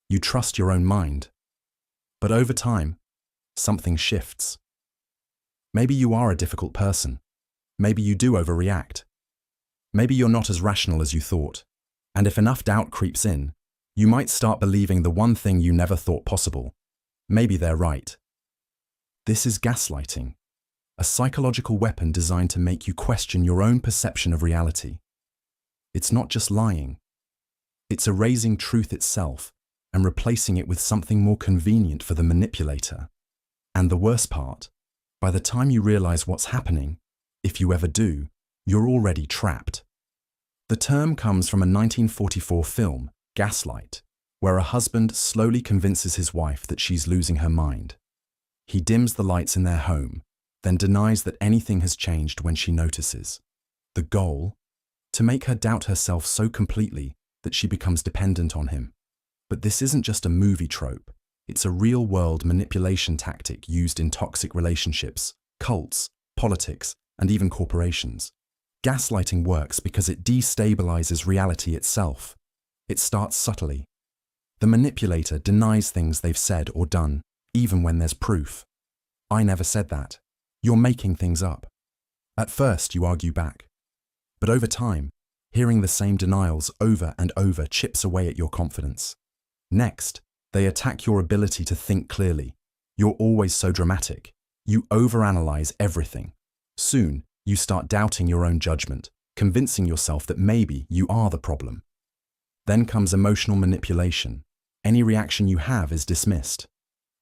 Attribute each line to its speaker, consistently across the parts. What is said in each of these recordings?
Speaker 1: You trust your own mind. But over time, something shifts. Maybe you are a difficult person. Maybe you do overreact. Maybe you're not as rational as you thought. And if enough doubt creeps in, you might start believing the one thing you never thought possible. Maybe they're right. This is gaslighting, a psychological weapon designed to make you question your own perception of reality. It's not just lying. It's erasing truth itself and replacing it with something more convenient for the manipulator. And the worst part, by the time you realize what's happening, if you ever do, you're already trapped. The term comes from a 1944 film, Gaslight, where a husband slowly convinces his wife that she's losing her mind. He dims the lights in their home, then denies that anything has changed when she notices. The goal? To make her doubt herself so completely that she becomes dependent on him. But this isn't just a movie trope. It's a real-world manipulation tactic used in toxic relationships, cults, politics, and even corporations. Gaslighting works because it destabilizes reality itself. It starts subtly. The manipulator denies things they've said or done, even when there's proof. I never said that. You're making things up. At first, you argue back. But over time, hearing the same denials over and over chips away at your confidence. Next, they attack your ability to think clearly. You're always so dramatic. You overanalyze everything. Soon, you start doubting your own judgment, convincing yourself that maybe you are the problem. Then comes emotional manipulation. Any reaction you have is dismissed.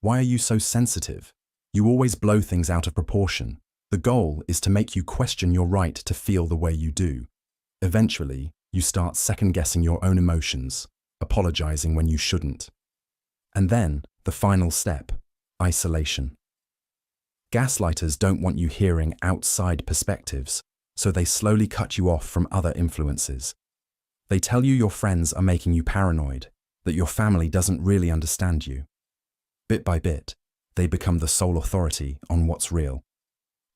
Speaker 1: Why are you so sensitive? You always blow things out of proportion. The goal is to make you question your right to feel the way you do. Eventually, you start second-guessing your own emotions, apologizing when you shouldn't. And then, the final step, isolation. Gaslighters don't want you hearing outside perspectives, so they slowly cut you off from other influences. They tell you your friends are making you paranoid, that your family doesn't really understand you. Bit by bit, they become the sole authority on what's real.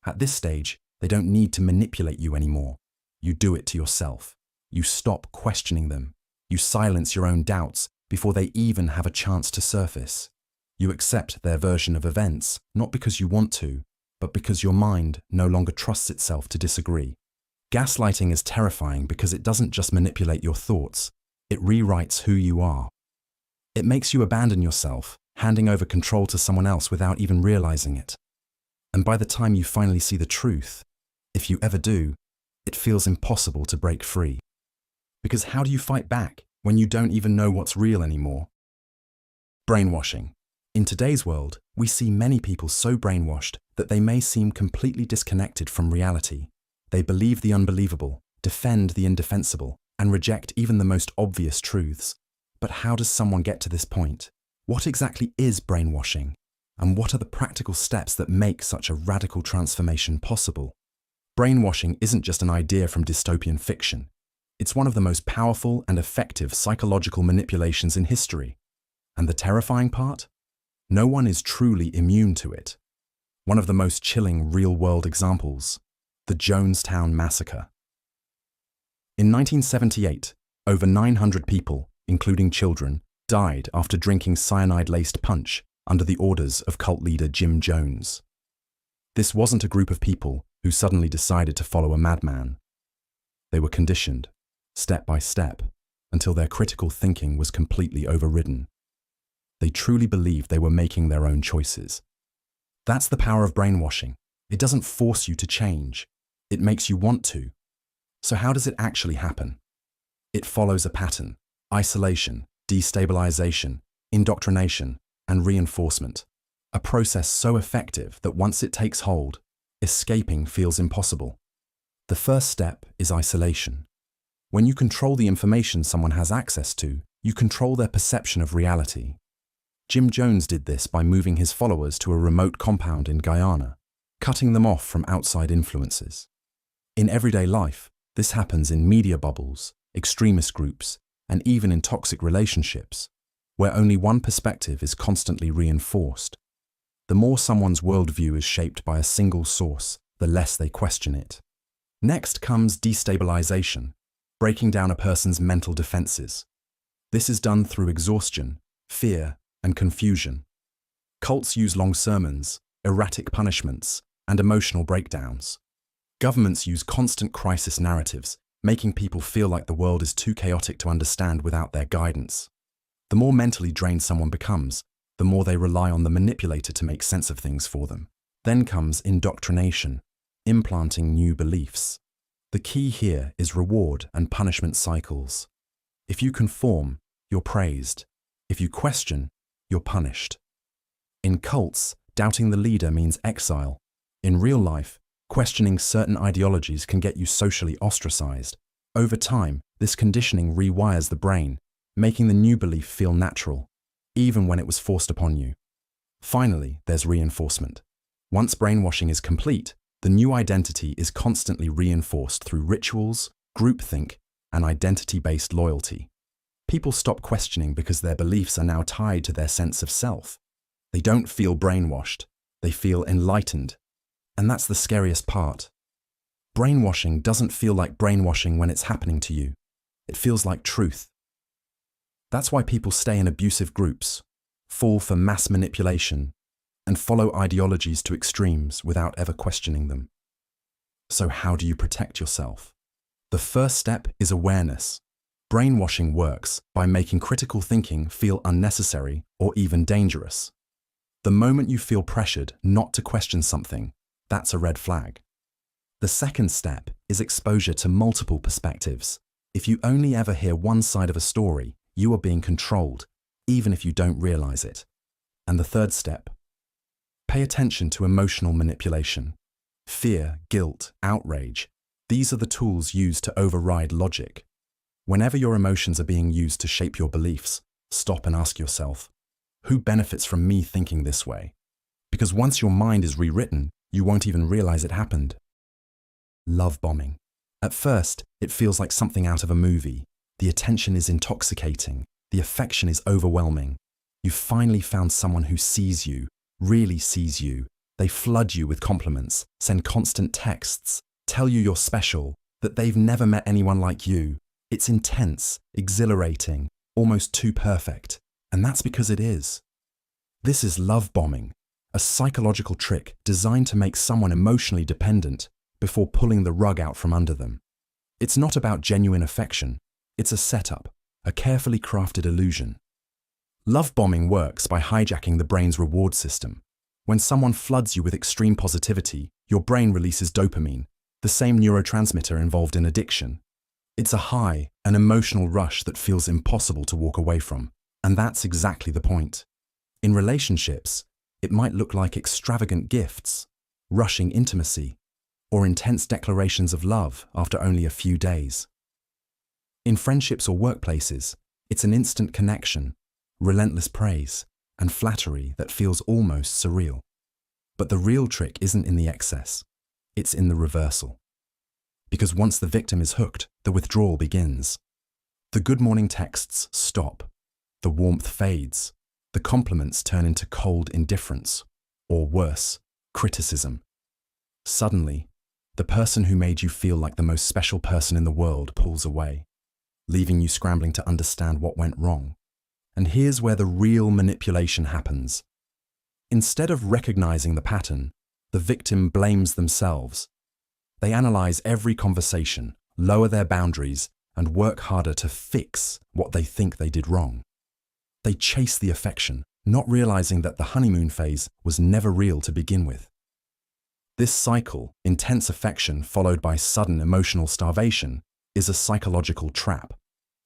Speaker 1: At this stage, they don't need to manipulate you anymore. You do it to yourself. You stop questioning them. You silence your own doubts before they even have a chance to surface. You accept their version of events, not because you want to, but because your mind no longer trusts itself to disagree. Gaslighting is terrifying because it doesn't just manipulate your thoughts, it rewrites who you are. It makes you abandon yourself, handing over control to someone else without even realizing it. And by the time you finally see the truth, if you ever do, it feels impossible to break free. Because how do you fight back when you don't even know what's real anymore? Brainwashing. In today's world, we see many people so brainwashed that they may seem completely disconnected from reality. They believe the unbelievable, defend the indefensible, and reject even the most obvious truths. But how does someone get to this point? What exactly is brainwashing? And what are the practical steps that make such a radical transformation possible? Brainwashing isn't just an idea from dystopian fiction. It's one of the most powerful and effective psychological manipulations in history. And the terrifying part? No one is truly immune to it. One of the most chilling real-world examples, the Jonestown Massacre. In 1978, over 900 people, including children, died after drinking cyanide-laced punch under the orders of cult leader Jim Jones. This wasn't a group of people who suddenly decided to follow a madman. They were conditioned, step by step, until their critical thinking was completely overridden. They truly believed they were making their own choices. That's the power of brainwashing. It doesn't force you to change. It makes you want to. So how does it actually happen? It follows a pattern: isolation, destabilization, indoctrination, and reinforcement. A process so effective that once it takes hold, escaping feels impossible. The first step is isolation. When you control the information someone has access to, you control their perception of reality. Jim Jones did this by moving his followers to a remote compound in Guyana, cutting them off from outside influences. In everyday life, this happens in media bubbles, extremist groups, and even in toxic relationships, where only one perspective is constantly reinforced. The more someone's worldview is shaped by a single source, the less they question it. Next comes destabilization, breaking down a person's mental defenses. This is done through exhaustion, fear, and confusion. Cults use long sermons, erratic punishments, and emotional breakdowns. Governments use constant crisis narratives, making people feel like the world is too chaotic to understand without their guidance. The more mentally drained someone becomes, the more they rely on the manipulator to make sense of things for them. Then comes indoctrination, implanting new beliefs. The key here is reward and punishment cycles. If you conform, you're praised. If you question, you're punished. In cults, doubting the leader means exile. In real life, questioning certain ideologies can get you socially ostracized. Over time, this conditioning rewires the brain, making the new belief feel natural, even when it was forced upon you. Finally, there's reinforcement. Once brainwashing is complete, the new identity is constantly reinforced through rituals, groupthink, and identity-based loyalty. People stop questioning because their beliefs are now tied to their sense of self. They don't feel brainwashed, they feel enlightened. And that's the scariest part. Brainwashing doesn't feel like brainwashing when it's happening to you. It feels like truth. That's why people stay in abusive groups, fall for mass manipulation, and follow ideologies to extremes without ever questioning them. So how do you protect yourself? The first step is awareness. Brainwashing works by making critical thinking feel unnecessary or even dangerous. The moment you feel pressured not to question something, that's a red flag. The second step is exposure to multiple perspectives. If you only ever hear one side of a story, you are being controlled, even if you don't realize it. And the third step, pay attention to emotional manipulation. Fear, guilt, outrage, these are the tools used to override logic. Whenever your emotions are being used to shape your beliefs, stop and ask yourself, who benefits from me thinking this way? Because once your mind is rewritten, you won't even realize it happened. Love bombing. At first, it feels like something out of a movie. The attention is intoxicating. The affection is overwhelming. You've finally found someone who sees you, really sees you. They flood you with compliments, send constant texts, tell you you're special, that they've never met anyone like you. It's intense, exhilarating, almost too perfect. And that's because it is. This is love bombing, a psychological trick designed to make someone emotionally dependent before pulling the rug out from under them. It's not about genuine affection. It's a setup, a carefully crafted illusion. Love bombing works by hijacking the brain's reward system. When someone floods you with extreme positivity, your brain releases dopamine, the same neurotransmitter involved in addiction. It's a high, an emotional rush that feels impossible to walk away from. And that's exactly the point. In relationships, it might look like extravagant gifts, rushing intimacy, or intense declarations of love after only a few days. In friendships or workplaces, it's an instant connection, relentless praise, and flattery that feels almost surreal. But the real trick isn't in the excess, it's in the reversal. Because once the victim is hooked, the withdrawal begins. The good morning texts stop. The warmth fades. The compliments turn into cold indifference, or worse, criticism. Suddenly, the person who made you feel like the most special person in the world pulls away, leaving you scrambling to understand what went wrong. And here's where the real manipulation happens. Instead of recognizing the pattern, the victim blames themselves. They analyze every conversation, lower their boundaries, and work harder to fix what they think they did wrong. They chase the affection, not realizing that the honeymoon phase was never real to begin with. This cycle, intense affection followed by sudden emotional starvation, is a psychological trap.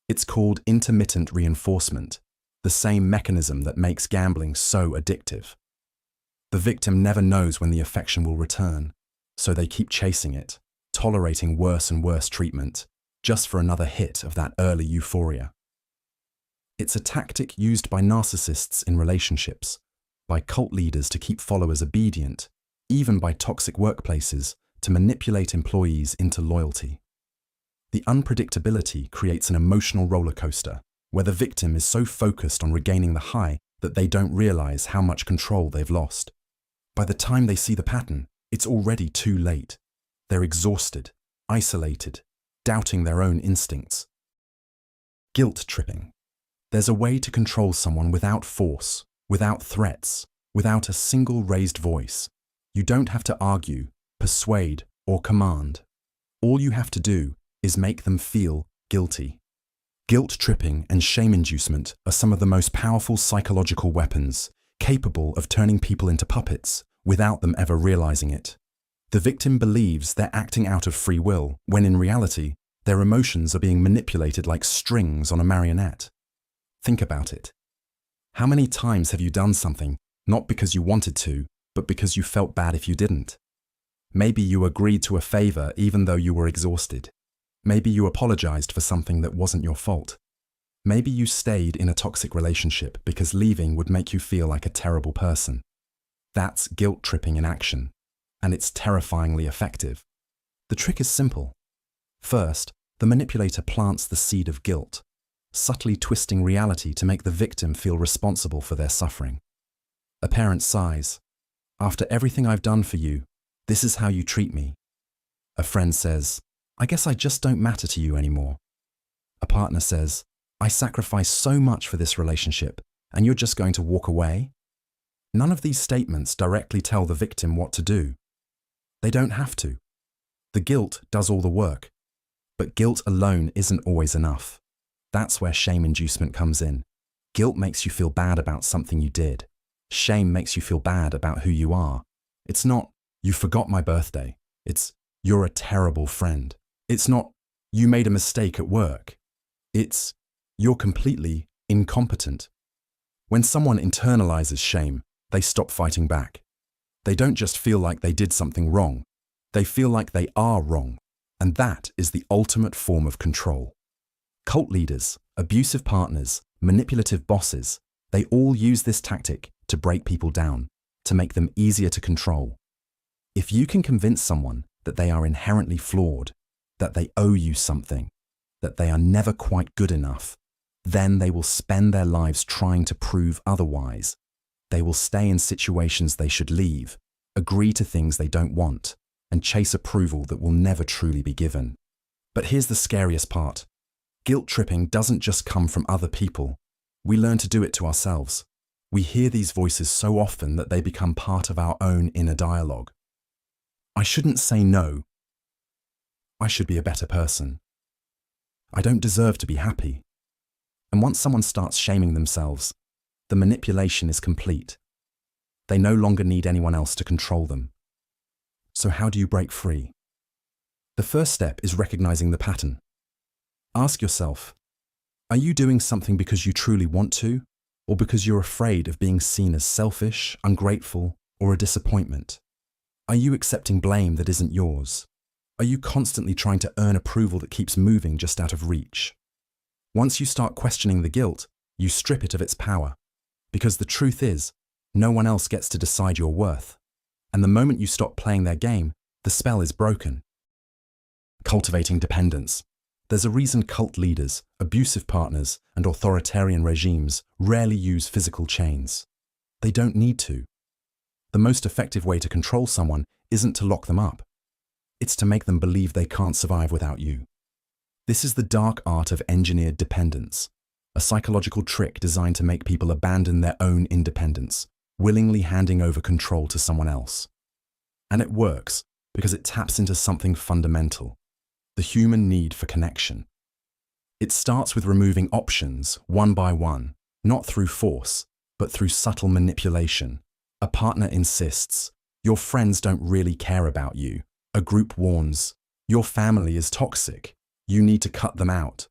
Speaker 1: It's called intermittent reinforcement, the same mechanism that makes gambling so addictive. The victim never knows when the affection will return, so they keep chasing it, tolerating worse and worse treatment, just for another hit of that early euphoria. It's a tactic used by narcissists in relationships, by cult leaders to keep followers obedient, even by toxic workplaces to manipulate employees into loyalty. The unpredictability creates an emotional roller coaster, where the victim is so focused on regaining the high that they don't realize how much control they've lost. By the time they see the pattern, it's already too late. They're exhausted, isolated, doubting their own instincts. Guilt tripping. There's a way to control someone without force, without threats, without a single raised voice. You don't have to argue, persuade, or command. All you have to do is make them feel guilty. Guilt tripping and shame inducement are some of the most powerful psychological weapons, capable of turning people into puppets without them ever realizing it. The victim believes they're acting out of free will, when in reality, their emotions are being manipulated like strings on a marionette. Think about it. How many times have you done something, not because you wanted to, but because you felt bad if you didn't? Maybe you agreed to a favor even though you were exhausted. Maybe you apologized for something that wasn't your fault. Maybe you stayed in a toxic relationship because leaving would make you feel like a terrible person. That's guilt tripping in action, and it's terrifyingly effective. The trick is simple. First, the manipulator plants the seed of guilt, subtly twisting reality to make the victim feel responsible for their suffering. A parent sighs, "After everything I've done for you, this is how you treat me." A friend says, "I guess I just don't matter to you anymore." A partner says, "I sacrificed so much for this relationship, and you're just going to walk away?" None of these statements directly tell the victim what to do. They don't have to. The guilt does all the work. But guilt alone isn't always enough. That's where shame inducement comes in. Guilt makes you feel bad about something you did. Shame makes you feel bad about who you are. It's not, "You forgot my birthday." It's, "You're a terrible friend." It's not, "You made a mistake at work." It's, "You're completely incompetent." When someone internalizes shame, they stop fighting back. They don't just feel like they did something wrong. They feel like they are wrong. And that is the ultimate form of control. Cult leaders, abusive partners, manipulative bosses, they all use this tactic to break people down, to make them easier to control. If you can convince someone that they are inherently flawed, that they owe you something, that they are never quite good enough, then they will spend their lives trying to prove otherwise. They will stay in situations they should leave, agree to things they don't want, and chase approval that will never truly be given. But here's the scariest part. Guilt tripping doesn't just come from other people. We learn to do it to ourselves. We hear these voices so often that they become part of our own inner dialogue. I shouldn't say no. I should be a better person. I don't deserve to be happy. And once someone starts shaming themselves, the manipulation is complete. They no longer need anyone else to control them. So how do you break free? The first step is recognizing the pattern. Ask yourself, are you doing something because you truly want to, or because you're afraid of being seen as selfish, ungrateful, or a disappointment? Are you accepting blame that isn't yours? Are you constantly trying to earn approval that keeps moving just out of reach? Once you start questioning the guilt, you strip it of its power. Because the truth is, no one else gets to decide your worth. And the moment you stop playing their game, the spell is broken. Cultivating dependence. There's a reason cult leaders, abusive partners, and authoritarian regimes rarely use physical chains. They don't need to. The most effective way to control someone isn't to lock them up. It's to make them believe they can't survive without you. This is the dark art of engineered dependence, a psychological trick designed to make people abandon their own independence, willingly handing over control to someone else. And it works because it taps into something fundamental, the human need for connection. It starts with removing options one by one, not through force, but through subtle manipulation. A partner insists, your friends don't really care about you. A group warns, your family is toxic. You need to cut them out.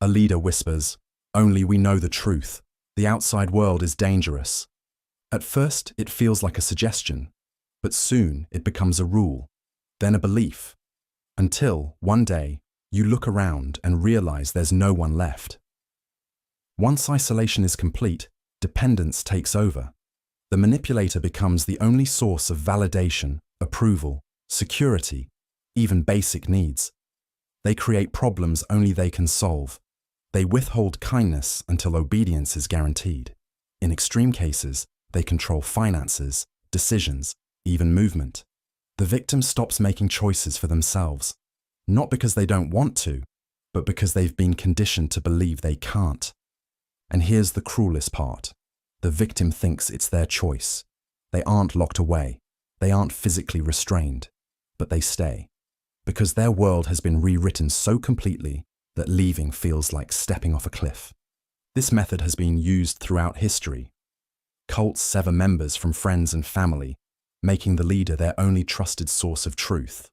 Speaker 1: A leader whispers, only we know the truth. The outside world is dangerous. At first, it feels like a suggestion, but soon it becomes a rule, then a belief, until one day you look around and realize there's no one left. Once isolation is complete, dependence takes over. The manipulator becomes the only source of validation, approval, security, even basic needs. They create problems only they can solve. They withhold kindness until obedience is guaranteed. In extreme cases, they control finances, decisions, even movement. The victim stops making choices for themselves, not because they don't want to, but because they've been conditioned to believe they can't. And here's the cruelest part. The victim thinks it's their choice. They aren't locked away. They aren't physically restrained, but they stay. Because their world has been rewritten so completely that leaving feels like stepping off a cliff. This method has been used throughout history. Cults sever members from friends and family, making the leader their only trusted source of truth.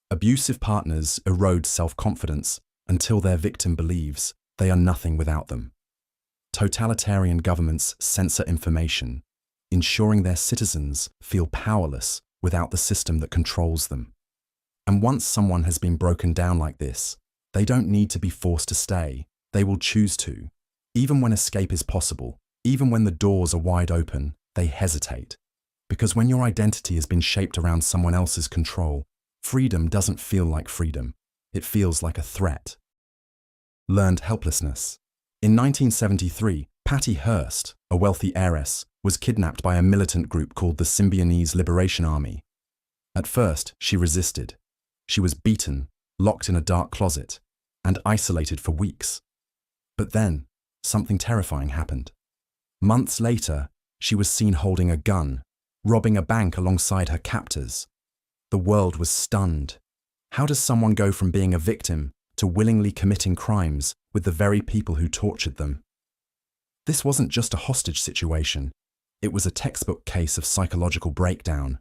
Speaker 1: Abusive partners erode self-confidence until their victim believes they are nothing without them. Totalitarian governments censor information, ensuring their citizens feel powerless without the system that controls them. And once someone has been broken down like this, they don't need to be forced to stay. They will choose to. Even when escape is possible, even when the doors are wide open, they hesitate. Because when your identity has been shaped around someone else's control, freedom doesn't feel like freedom. It feels like a threat. Learned helplessness. In 1973, Patty Hearst, a wealthy heiress, was kidnapped by a militant group called the Symbionese Liberation Army. At first, she resisted. She was beaten, locked in a dark closet, and isolated for weeks. But then, something terrifying happened. Months later, she was seen holding a gun, robbing a bank alongside her captors. The world was stunned. How does someone go from being a victim to willingly committing crimes with the very people who tortured them? This wasn't just a hostage situation. It was a textbook case of psychological breakdown.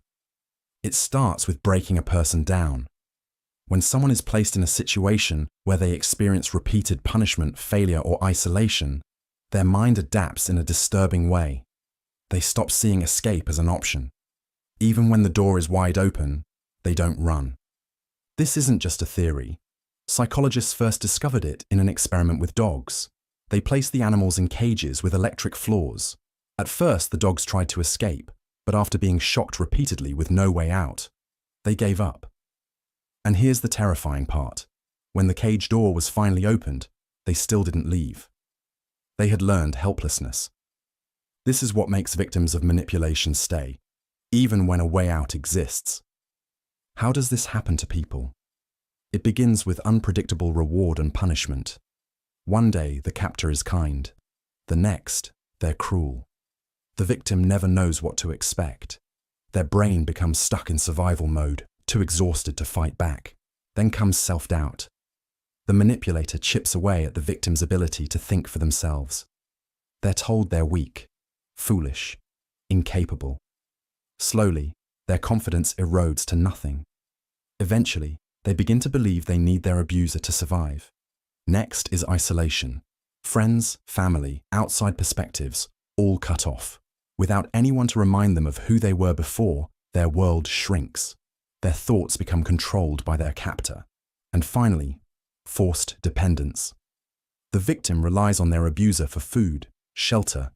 Speaker 1: It starts with breaking a person down. When someone is placed in a situation where they experience repeated punishment, failure, or isolation, their mind adapts in a disturbing way. They stop seeing escape as an option. Even when the door is wide open, they don't run. This isn't just a theory. Psychologists first discovered it in an experiment with dogs. They placed the animals in cages with electric floors. At first, the dogs tried to escape, but after being shocked repeatedly with no way out, they gave up. And here's the terrifying part. When the cage door was finally opened, they still didn't leave. They had learned helplessness. This is what makes victims of manipulation stay, even when a way out exists. How does this happen to people? It begins with unpredictable reward and punishment. One day, the captor is kind. The next, they're cruel. The victim never knows what to expect. Their brain becomes stuck in survival mode, too exhausted to fight back. Then comes self-doubt. The manipulator chips away at the victim's ability to think for themselves. They're told they're weak, foolish, incapable. Slowly, their confidence erodes to nothing. Eventually, they begin to believe they need their abuser to survive. Next is isolation. Friends, family, outside perspectives, all cut off. Without anyone to remind them of who they were before, their world shrinks. Their thoughts become controlled by their captor. And finally, forced dependence. The victim relies on their abuser for food, shelter,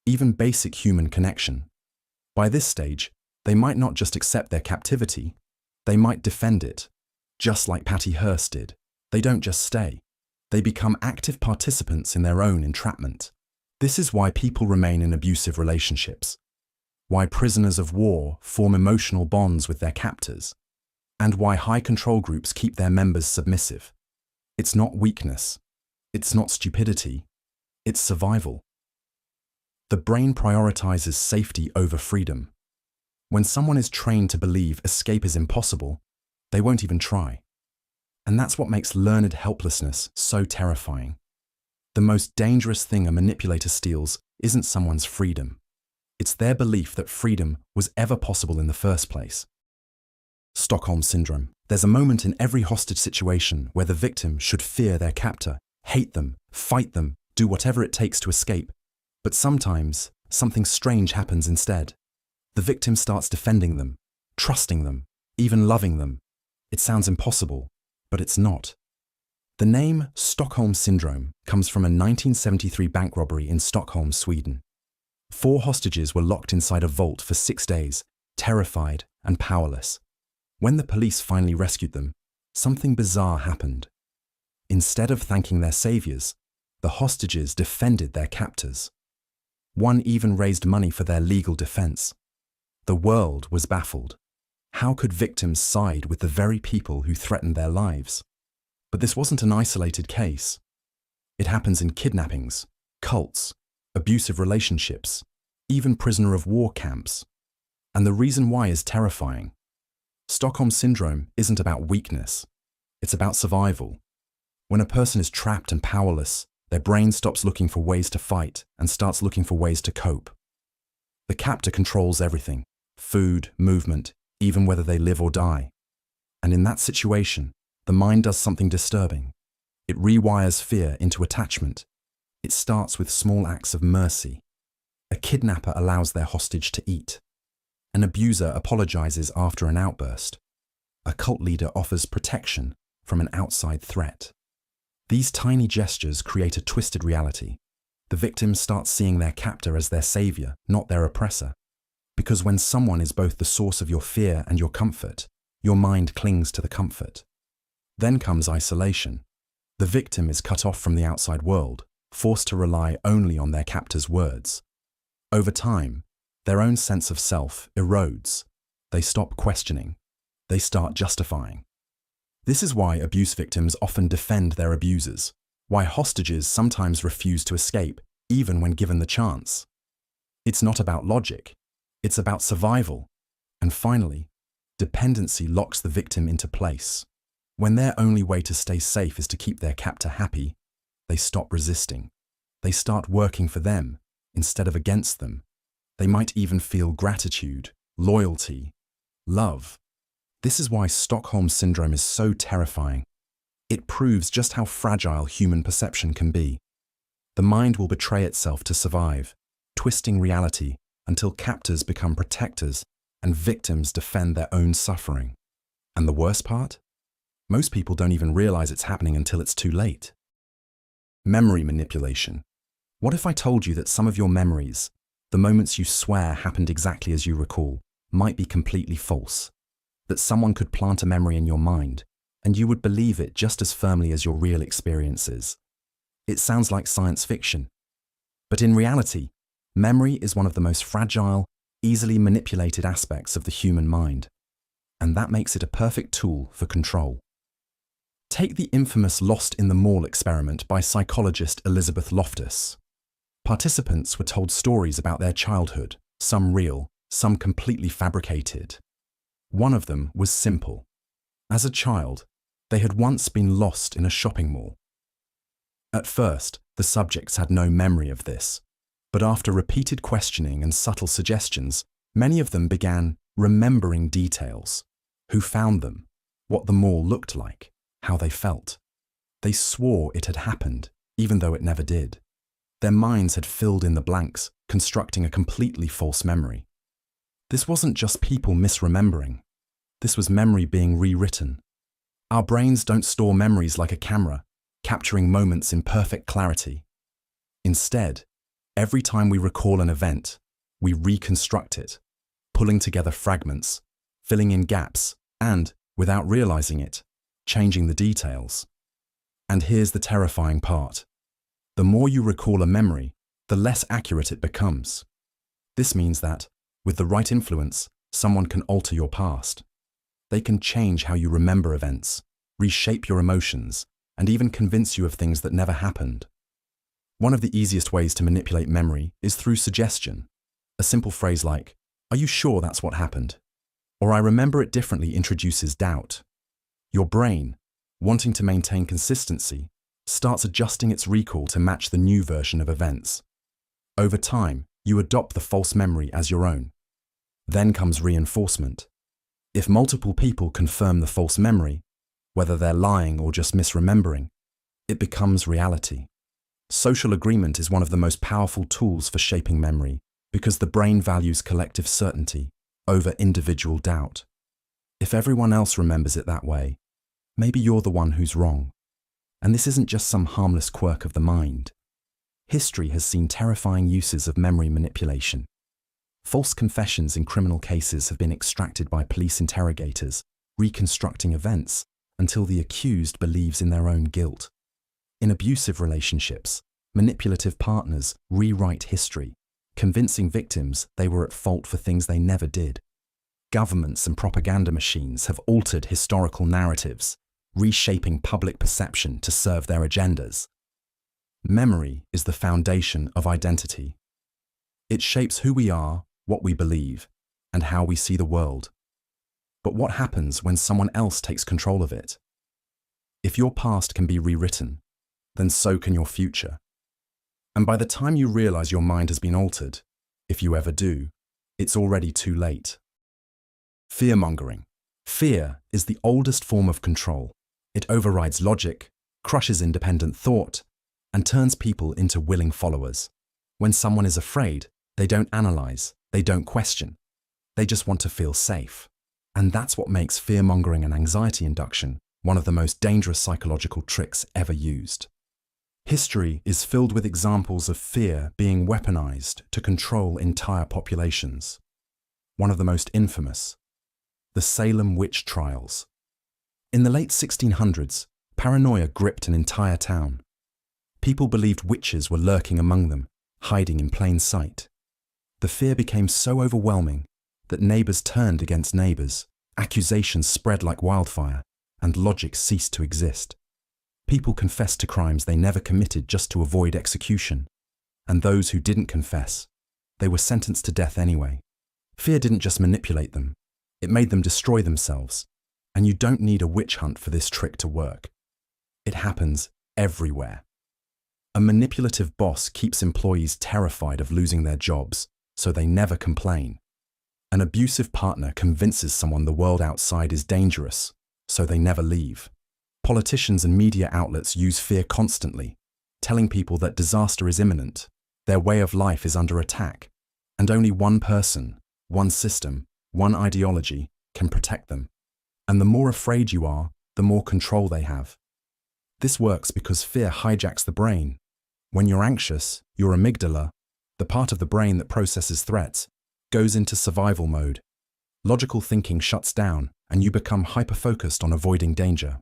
Speaker 1: even basic human connection. By this stage, they might not just accept their captivity, they might defend it. Just like Patty Hearst did. They don't just stay. They become active participants in their own entrapment. This is why people remain in abusive relationships. Why prisoners of war form emotional bonds with their captors. And why high control groups keep their members submissive. It's not weakness. It's not stupidity. It's survival. The brain prioritizes safety over freedom. When someone is trained to believe escape is impossible, they won't even try. And that's what makes learned helplessness so terrifying. The most dangerous thing a manipulator steals isn't someone's freedom. It's their belief that freedom was ever possible in the first place. Stockholm Syndrome. There's a moment in every hostage situation where the victim should fear their captor, hate them, fight them, do whatever it takes to escape. But sometimes, something strange happens instead. The victim starts defending them, trusting them, even loving them. It sounds impossible, but it's not. The name Stockholm Syndrome comes from a 1973 bank robbery in Stockholm, Sweden. 4 hostages were locked inside a vault for 6 days, terrified and powerless. When the police finally rescued them, something bizarre happened. Instead of thanking their saviors, the hostages defended their captors. One even raised money for their legal defense. The world was baffled. How could victims side with the very people who threatened their lives? But this wasn't an isolated case. It happens in kidnappings, cults, abusive relationships, even prisoner of war camps. And the reason why is terrifying. Stockholm Syndrome isn't about weakness. It's about survival. When a person is trapped and powerless, their brain stops looking for ways to fight and starts looking for ways to cope. The captor controls everything: food, movement, even whether they live or die. And in that situation, the mind does something disturbing. It rewires fear into attachment. It starts with small acts of mercy. A kidnapper allows their hostage to eat. An abuser apologizes after an outburst. A cult leader offers protection from an outside threat. These tiny gestures create a twisted reality. The victim starts seeing their captor as their savior, not their oppressor. Because when someone is both the source of your fear and your comfort, your mind clings to the comfort. Then comes isolation. The victim is cut off from the outside world, forced to rely only on their captor's words. Over time, their own sense of self erodes. They stop questioning. They start justifying. This is why abuse victims often defend their abusers, why hostages sometimes refuse to escape, even when given the chance. It's not about logic. It's about survival. And finally, dependency locks the victim into place. When their only way to stay safe is to keep their captor happy, they stop resisting. They start working for them instead of against them. They might even feel gratitude, loyalty, love. This is why Stockholm Syndrome is so terrifying. It proves just how fragile human perception can be. The mind will betray itself to survive, twisting reality until captors become protectors and victims defend their own suffering. And the worst part? Most people don't even realize it's happening until it's too late. Memory manipulation. What if I told you that some of your memories, the moments you swear happened exactly as you recall, might be completely false? That someone could plant a memory in your mind, and you would believe it just as firmly as your real experiences. It sounds like science fiction. But in reality, memory is one of the most fragile, easily manipulated aspects of the human mind. And that makes it a perfect tool for control. Take the infamous Lost in the Mall experiment by psychologist Elizabeth Loftus. Participants were told stories about their childhood, some real, some completely fabricated. One of them was simple. As a child, they had once been lost in a shopping mall. At first, the subjects had no memory of this, but after repeated questioning and subtle suggestions, many of them began remembering details: who found them, what the mall looked like, how they felt. They swore it had happened, even though it never did. Their minds had filled in the blanks, constructing a completely false memory. This wasn't just people misremembering. This was memory being rewritten. Our brains don't store memories like a camera, capturing moments in perfect clarity. Instead, every time we recall an event, we reconstruct it, pulling together fragments, filling in gaps, and, without realizing it, changing the details. And here's the terrifying part. The more you recall a memory, the less accurate it becomes. This means that, with the right influence, someone can alter your past. They can change how you remember events, reshape your emotions, and even convince you of things that never happened. One of the easiest ways to manipulate memory is through suggestion. A simple phrase like, "Are you sure that's what happened?" Or "I remember it differently" introduces doubt. Your brain, wanting to maintain consistency, starts adjusting its recall to match the new version of events. Over time, you adopt the false memory as your own. Then comes reinforcement. If multiple people confirm the false memory, whether they're lying or just misremembering, it becomes reality. Social agreement is one of the most powerful tools for shaping memory because the brain values collective certainty over individual doubt. If everyone else remembers it that way, maybe you're the one who's wrong. And this isn't just some harmless quirk of the mind. History has seen terrifying uses of memory manipulation. False confessions in criminal cases have been extracted by police interrogators, reconstructing events until the accused believes in their own guilt. In abusive relationships, manipulative partners rewrite history, convincing victims they were at fault for things they never did. Governments and propaganda machines have altered historical narratives, reshaping public perception to serve their agendas. Memory is the foundation of identity. It shapes who we are, what we believe, and how we see the world. But what happens when someone else takes control of it? If your past can be rewritten, then so can your future. And by the time you realize your mind has been altered, if you ever do, it's already too late. Fear-mongering. Fear is the oldest form of control. It overrides logic, crushes independent thought, and turns people into willing followers. When someone is afraid, they don't analyze, they don't question. They just want to feel safe. And that's what makes fear-mongering and anxiety induction one of the most dangerous psychological tricks ever used. History is filled with examples of fear being weaponized to control entire populations. One of the most infamous, the Salem witch trials. In the late 1600s, paranoia gripped an entire town. People believed witches were lurking among them, hiding in plain sight. The fear became so overwhelming that neighbors turned against neighbors, accusations spread like wildfire, and logic ceased to exist. People confessed to crimes they never committed just to avoid execution. And those who didn't confess, they were sentenced to death anyway. Fear didn't just manipulate them, it made them destroy themselves. And you don't need a witch hunt for this trick to work. It happens everywhere. A manipulative boss keeps employees terrified of losing their jobs, so they never complain. An abusive partner convinces someone the world outside is dangerous, so they never leave. Politicians and media outlets use fear constantly, telling people that disaster is imminent, their way of life is under attack, and only one person, one system, one ideology can protect them. And the more afraid you are, the more control they have. This works because fear hijacks the brain. When you're anxious, your amygdala, the part of the brain that processes threats, goes into survival mode. Logical thinking shuts down, and you become hyper-focused on avoiding danger.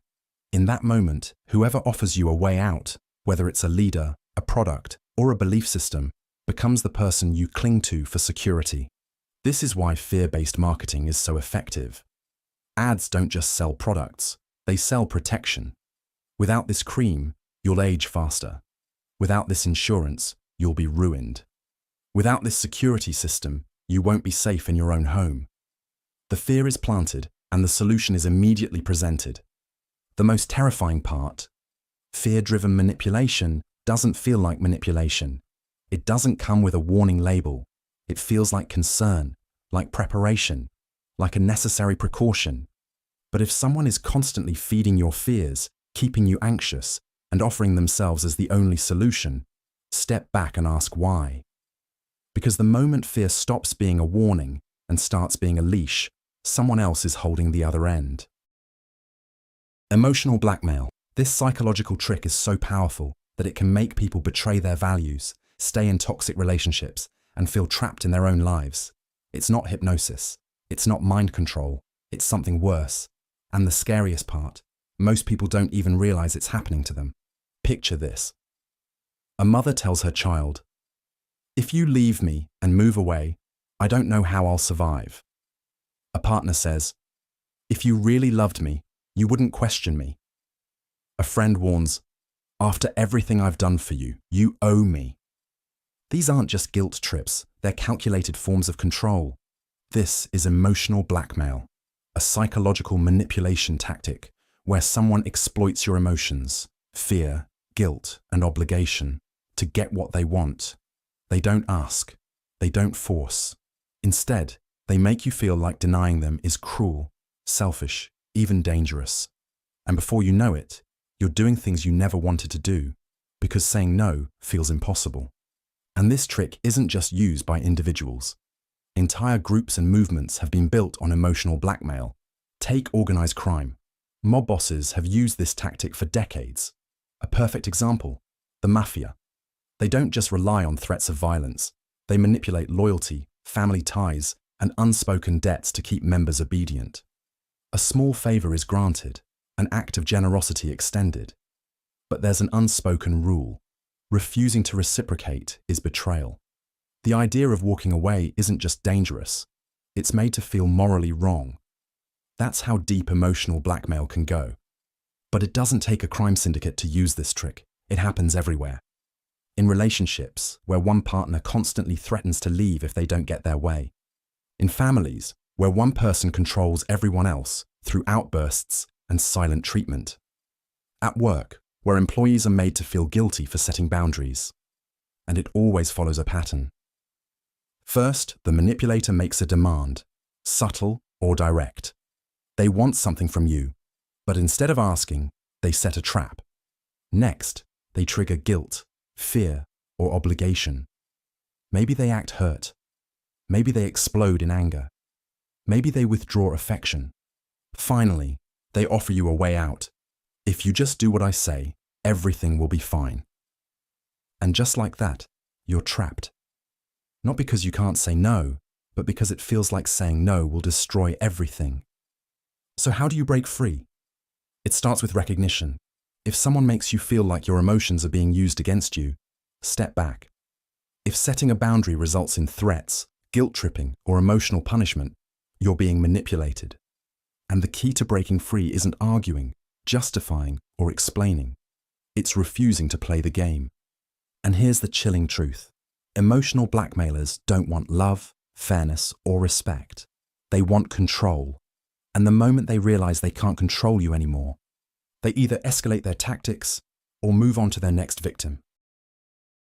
Speaker 1: In that moment, whoever offers you a way out, whether it's a leader, a product, or a belief system, becomes the person you cling to for security. This is why fear-based marketing is so effective. Ads don't just sell products, they sell protection. Without this cream, you'll age faster. Without this insurance, you'll be ruined. Without this security system, you won't be safe in your own home. The fear is planted, and the solution is immediately presented. The most terrifying part, fear-driven manipulation doesn't feel like manipulation. It doesn't come with a warning label. It feels like concern, like preparation, like a necessary precaution. But if someone is constantly feeding your fears, keeping you anxious, and offering themselves as the only solution, step back and ask why. Because the moment fear stops being a warning and starts being a leash, someone else is holding the other end. Emotional blackmail. This psychological trick is so powerful that it can make people betray their values, stay in toxic relationships, and feel trapped in their own lives. It's not hypnosis. It's not mind control. It's something worse. And the scariest part, most people don't even realize it's happening to them. Picture this. A mother tells her child, "If you leave me and move away, I don't know how I'll survive." A partner says, "If you really loved me, you wouldn't question me." A friend warns, "After everything I've done for you, you owe me." These aren't just guilt trips, they're calculated forms of control. This is emotional blackmail, a psychological manipulation tactic where someone exploits your emotions, fear, guilt, and obligation to get what they want. They don't ask, they don't force. Instead, they make you feel like denying them is cruel, selfish, even dangerous. And before you know it, you're doing things you never wanted to do because saying no feels impossible. And this trick isn't just used by individuals. Entire groups and movements have been built on emotional blackmail. Take organized crime. Mob bosses have used this tactic for decades. A perfect example, the mafia. They don't just rely on threats of violence. They manipulate loyalty, family ties, and unspoken debts to keep members obedient. A small favor is granted, an act of generosity extended. But there's an unspoken rule. Refusing to reciprocate is betrayal. The idea of walking away isn't just dangerous, it's made to feel morally wrong. That's how deep emotional blackmail can go. But it doesn't take a crime syndicate to use this trick. It happens everywhere. In relationships, where one partner constantly threatens to leave if they don't get their way. In families, where one person controls everyone else through outbursts and silent treatment. At work, where employees are made to feel guilty for setting boundaries. And it always follows a pattern. First, the manipulator makes a demand, subtle or direct. They want something from you, but instead of asking, they set a trap. Next, they trigger guilt, fear, or obligation. Maybe they act hurt. Maybe they explode in anger. Maybe they withdraw affection. Finally, they offer you a way out. If you just do what I say, everything will be fine. And just like that, you're trapped. Not because you can't say no, but because it feels like saying no will destroy everything. So how do you break free? It starts with recognition. If someone makes you feel like your emotions are being used against you, step back. If setting a boundary results in threats, guilt-tripping, or emotional punishment, you're being manipulated. And the key to breaking free isn't arguing, justifying, or explaining. It's refusing to play the game. And here's the chilling truth. Emotional blackmailers don't want love, fairness, or respect. They want control. And the moment they realize they can't control you anymore, they either escalate their tactics or move on to their next victim.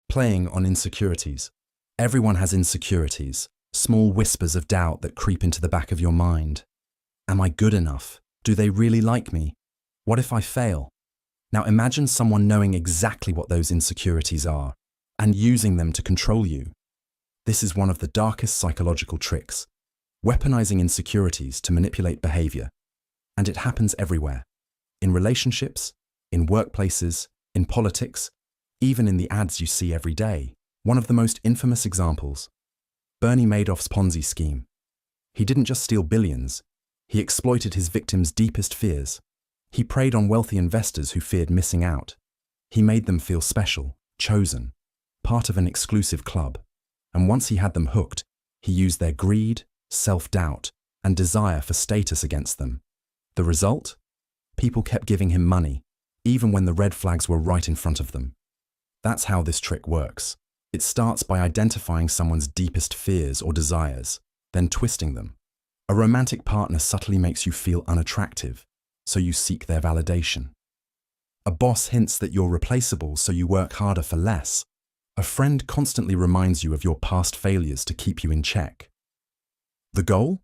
Speaker 1: Playing on insecurities. Everyone has insecurities, small whispers of doubt that creep into the back of your mind. Am I good enough? Do they really like me? What if I fail? Now imagine someone knowing exactly what those insecurities are and using them to control you. This is one of the darkest psychological tricks, weaponizing insecurities to manipulate behavior. And it happens everywhere. In relationships, in workplaces, in politics, even in the ads you see every day. One of the most infamous examples, Bernie Madoff's Ponzi scheme. He didn't just steal billions, he exploited his victims' deepest fears. He preyed on wealthy investors who feared missing out. He made them feel special, chosen, part of an exclusive club. And once he had them hooked, he used their greed, self-doubt, and desire for status against them. The result? People kept giving him money, even when the red flags were right in front of them. That's how this trick works. It starts by identifying someone's deepest fears or desires, then twisting them. A romantic partner subtly makes you feel unattractive, so you seek their validation. A boss hints that you're replaceable, so you work harder for less. A friend constantly reminds you of your past failures to keep you in check. The goal?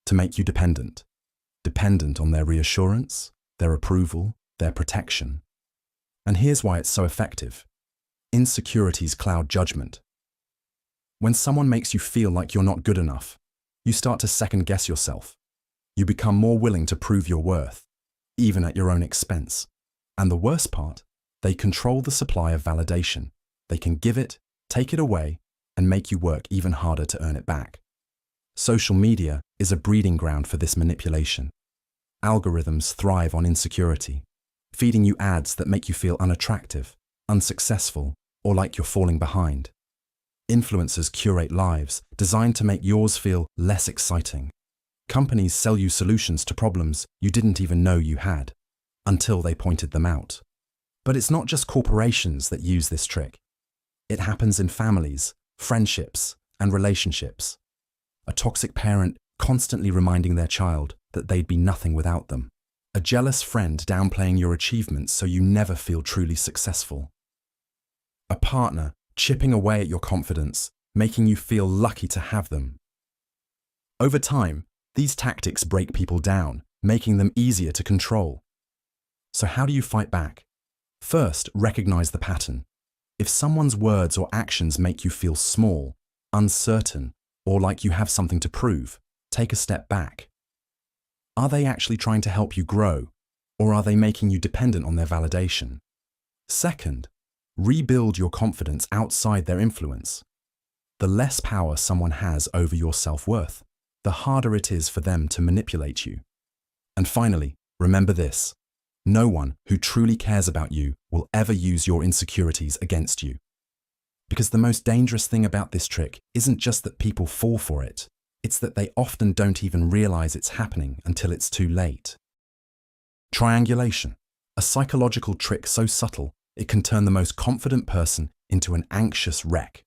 Speaker 1: To make you dependent. Dependent on their reassurance, their approval, their protection. And here's why it's so effective. Insecurities cloud judgment. When someone makes you feel like you're not good enough, you start to second-guess yourself. You become more willing to prove your worth, even at your own expense. And the worst part, they control the supply of validation. They can give it, take it away, and make you work even harder to earn it back. Social media is a breeding ground for this manipulation. Algorithms thrive on insecurity, feeding you ads that make you feel unattractive, unsuccessful, or like you're falling behind. Influencers curate lives designed to make yours feel less exciting. Companies sell you solutions to problems you didn't even know you had, until they pointed them out. But it's not just corporations that use this trick. It happens in families, friendships, and relationships. A toxic parent constantly reminding their child that they'd be nothing without them. A jealous friend downplaying your achievements so you never feel truly successful. A partner chipping away at your confidence, making you feel lucky to have them. Over time, these tactics break people down, making them easier to control. So how do you fight back? First, recognize the pattern. If someone's words or actions make you feel small, uncertain, or like you have something to prove, take a step back. Are they actually trying to help you grow, or are they making you dependent on their validation? Second, rebuild your confidence outside their influence. The less power someone has over your self-worth, the harder it is for them to manipulate you. And finally, remember this. No one who truly cares about you will ever use your insecurities against you. Because the most dangerous thing about this trick isn't just that people fall for it, it's that they often don't even realize it's happening until it's too late. Triangulation, a psychological trick so subtle it can turn the most confident person into an anxious wreck.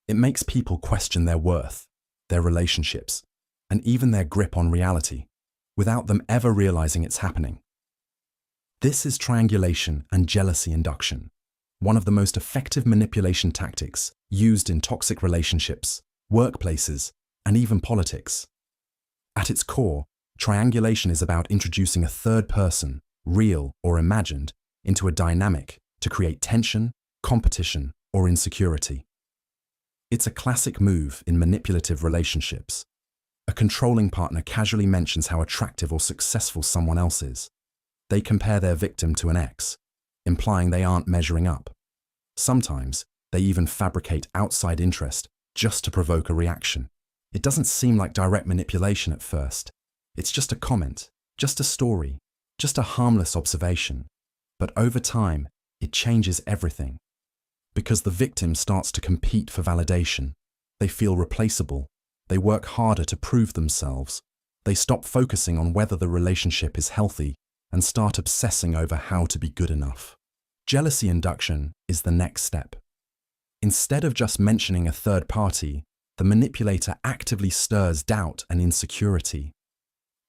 Speaker 1: It makes people question their worth, their relationships, and even their grip on reality, without them ever realizing it's happening. This is triangulation and jealousy induction, one of the most effective manipulation tactics used in toxic relationships, workplaces, and even politics. At its core, triangulation is about introducing a third person, real or imagined, into a dynamic to create tension, competition, or insecurity. It's a classic move in manipulative relationships. A controlling partner casually mentions how attractive or successful someone else is. They compare their victim to an ex, implying they aren't measuring up. Sometimes, they even fabricate outside interest just to provoke a reaction. It doesn't seem like direct manipulation at first. It's just a comment, just a story, just a harmless observation. But over time, it changes everything. Because the victim starts to compete for validation. They feel replaceable. They work harder to prove themselves. They stop focusing on whether the relationship is healthy and start obsessing over how to be good enough. Jealousy induction is the next step. Instead of just mentioning a third party, the manipulator actively stirs doubt and insecurity.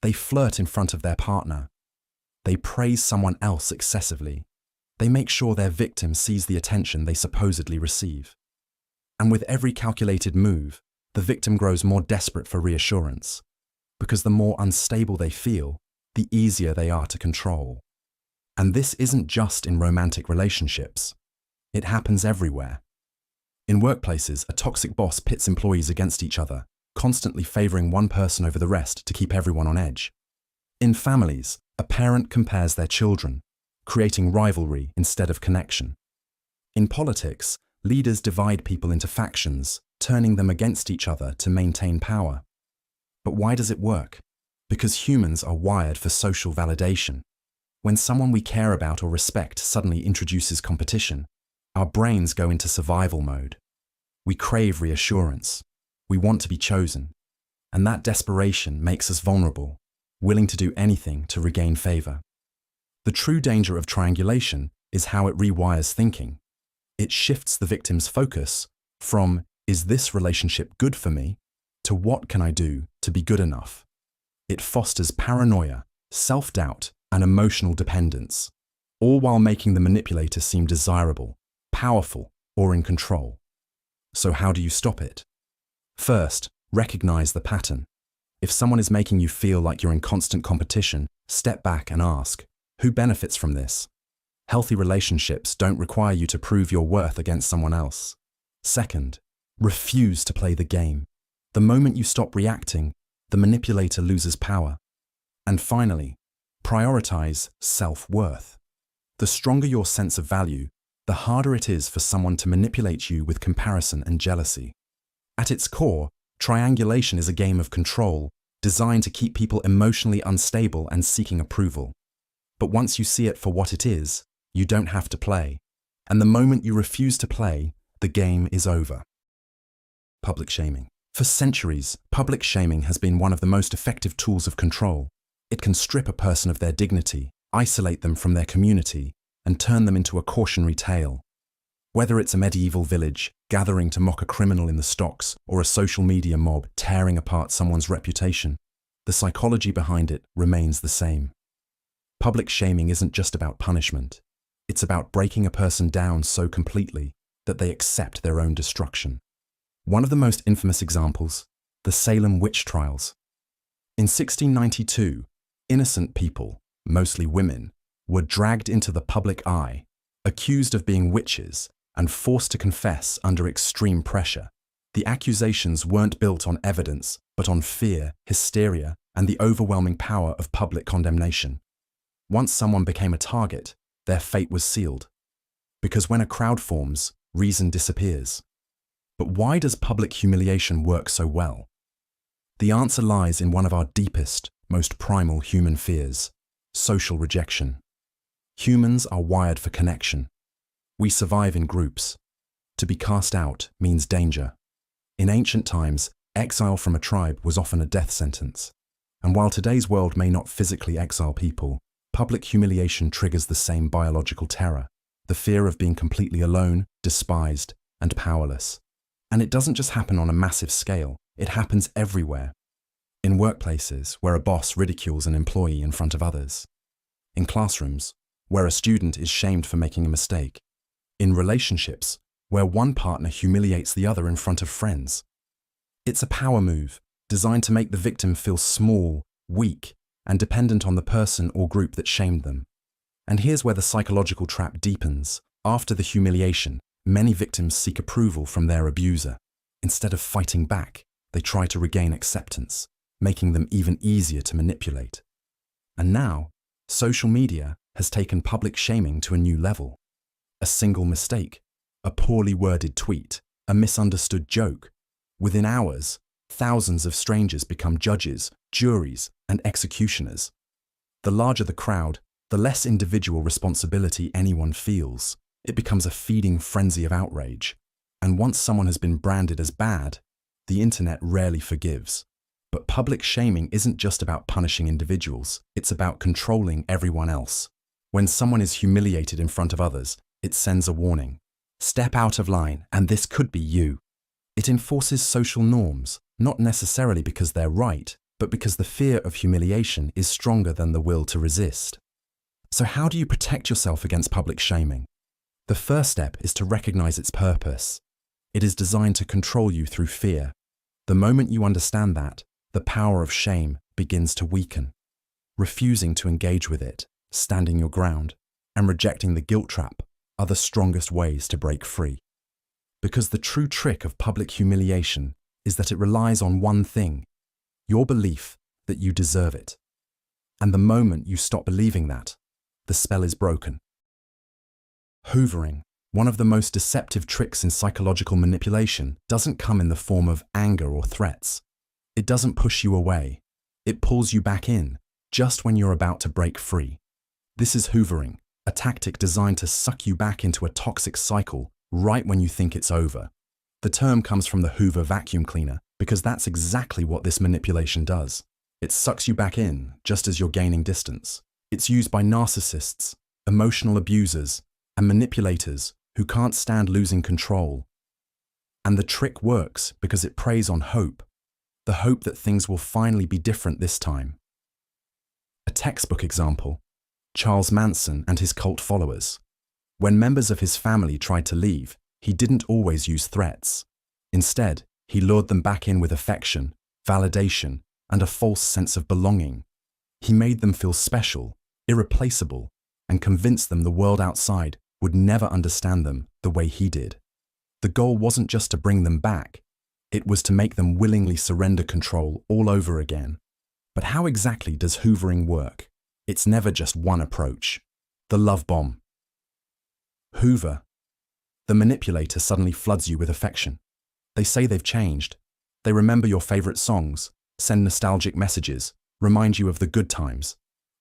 Speaker 1: They flirt in front of their partner. They praise someone else excessively. They make sure their victim sees the attention they supposedly receive. And with every calculated move, the victim grows more desperate for reassurance, because the more unstable they feel, the easier they are to control. And this isn't just in romantic relationships. It happens everywhere. In workplaces, a toxic boss pits employees against each other, constantly favoring one person over the rest to keep everyone on edge. In families, a parent compares their children, creating rivalry instead of connection. In politics, leaders divide people into factions, turning them against each other to maintain power. But why does it work? Because humans are wired for social validation. When someone we care about or respect suddenly introduces competition, our brains go into survival mode. We crave reassurance. We want to be chosen. And that desperation makes us vulnerable, willing to do anything to regain favor. The true danger of triangulation is how it rewires thinking. It shifts the victim's focus from, is this relationship good for me, to what can I do to be good enough? It fosters paranoia, self-doubt, and emotional dependence, all while making the manipulator seem desirable, powerful, or in control. So how do you stop it? First, recognize the pattern. If someone is making you feel like you're in constant competition, step back and ask, who benefits from this? Healthy relationships don't require you to prove your worth against someone else. Second, refuse to play the game. The moment you stop reacting, the manipulator loses power. And finally, prioritize self-worth. The stronger your sense of value, the harder it is for someone to manipulate you with comparison and jealousy. At its core, triangulation is a game of control, designed to keep people emotionally unstable and seeking approval. But once you see it for what it is, you don't have to play. And the moment you refuse to play, the game is over. Public shaming. For centuries, public shaming has been one of the most effective tools of control. It can strip a person of their dignity, isolate them from their community, and turn them into a cautionary tale. Whether it's a medieval village gathering to mock a criminal in the stocks or a social media mob tearing apart someone's reputation, the psychology behind it remains the same. Public shaming isn't just about punishment. It's about breaking a person down so completely that they accept their own destruction. One of the most infamous examples, the Salem witch trials. In 1692, innocent people, mostly women, were dragged into the public eye, accused of being witches, and forced to confess under extreme pressure. The accusations weren't built on evidence, but on fear, hysteria, and the overwhelming power of public condemnation. Once someone became a target, their fate was sealed. Because when a crowd forms, reason disappears. But why does public humiliation work so well? The answer lies in one of our deepest, most primal human fears: social rejection. Humans are wired for connection. We survive in groups. To be cast out means danger. In ancient times, exile from a tribe was often a death sentence. And while today's world may not physically exile people, public humiliation triggers the same biological terror: the fear of being completely alone, despised, and powerless. And it doesn't just happen on a massive scale, it happens everywhere. In workplaces, where a boss ridicules an employee in front of others. In classrooms, where a student is shamed for making a mistake. In relationships, where one partner humiliates the other in front of friends. It's a power move, designed to make the victim feel small, weak, and dependent on the person or group that shamed them. And here's where the psychological trap deepens. After the humiliation, many victims seek approval from their abuser. Instead of fighting back, they try to regain acceptance, making them even easier to manipulate. And now, social media has taken public shaming to a new level. A single mistake, a poorly worded tweet, a misunderstood joke. Within hours, thousands of strangers become judges, juries, and executioners. The larger the crowd, the less individual responsibility anyone feels. It becomes a feeding frenzy of outrage. And once someone has been branded as bad, the internet rarely forgives. But public shaming isn't just about punishing individuals, it's about controlling everyone else. When someone is humiliated in front of others, it sends a warning. Step out of line, and this could be you. It enforces social norms, not necessarily because they're right, but because the fear of humiliation is stronger than the will to resist. So how do you protect yourself against public shaming? The first step is to recognize its purpose. It is designed to control you through fear. The moment you understand that, the power of shame begins to weaken. Refusing to engage with it, standing your ground, and rejecting the guilt trap are the strongest ways to break free. Because the true trick of public humiliation is that it relies on one thing, your belief that you deserve it. And the moment you stop believing that, the spell is broken. Hoovering, one of the most deceptive tricks in psychological manipulation, doesn't come in the form of anger or threats. It doesn't push you away. It pulls you back in, just when you're about to break free. This is hoovering, a tactic designed to suck you back into a toxic cycle right when you think it's over. The term comes from the Hoover vacuum cleaner because that's exactly what this manipulation does. It sucks you back in just as you're gaining distance. It's used by narcissists, emotional abusers, and manipulators who can't stand losing control. And the trick works because it preys on hope, the hope that things will finally be different this time. A textbook example, Charles Manson and his cult followers. When members of his family tried to leave, he didn't always use threats. Instead, he lured them back in with affection, validation, and a false sense of belonging. He made them feel special, irreplaceable, and convinced them the world outside would never understand them the way he did. The goal wasn't just to bring them back, it was to make them willingly surrender control all over again. But how exactly does hoovering work? It's never just one approach. The love bomb. Hoover. The manipulator suddenly floods you with affection. They say they've changed. They remember your favorite songs, send nostalgic messages, remind you of the good times.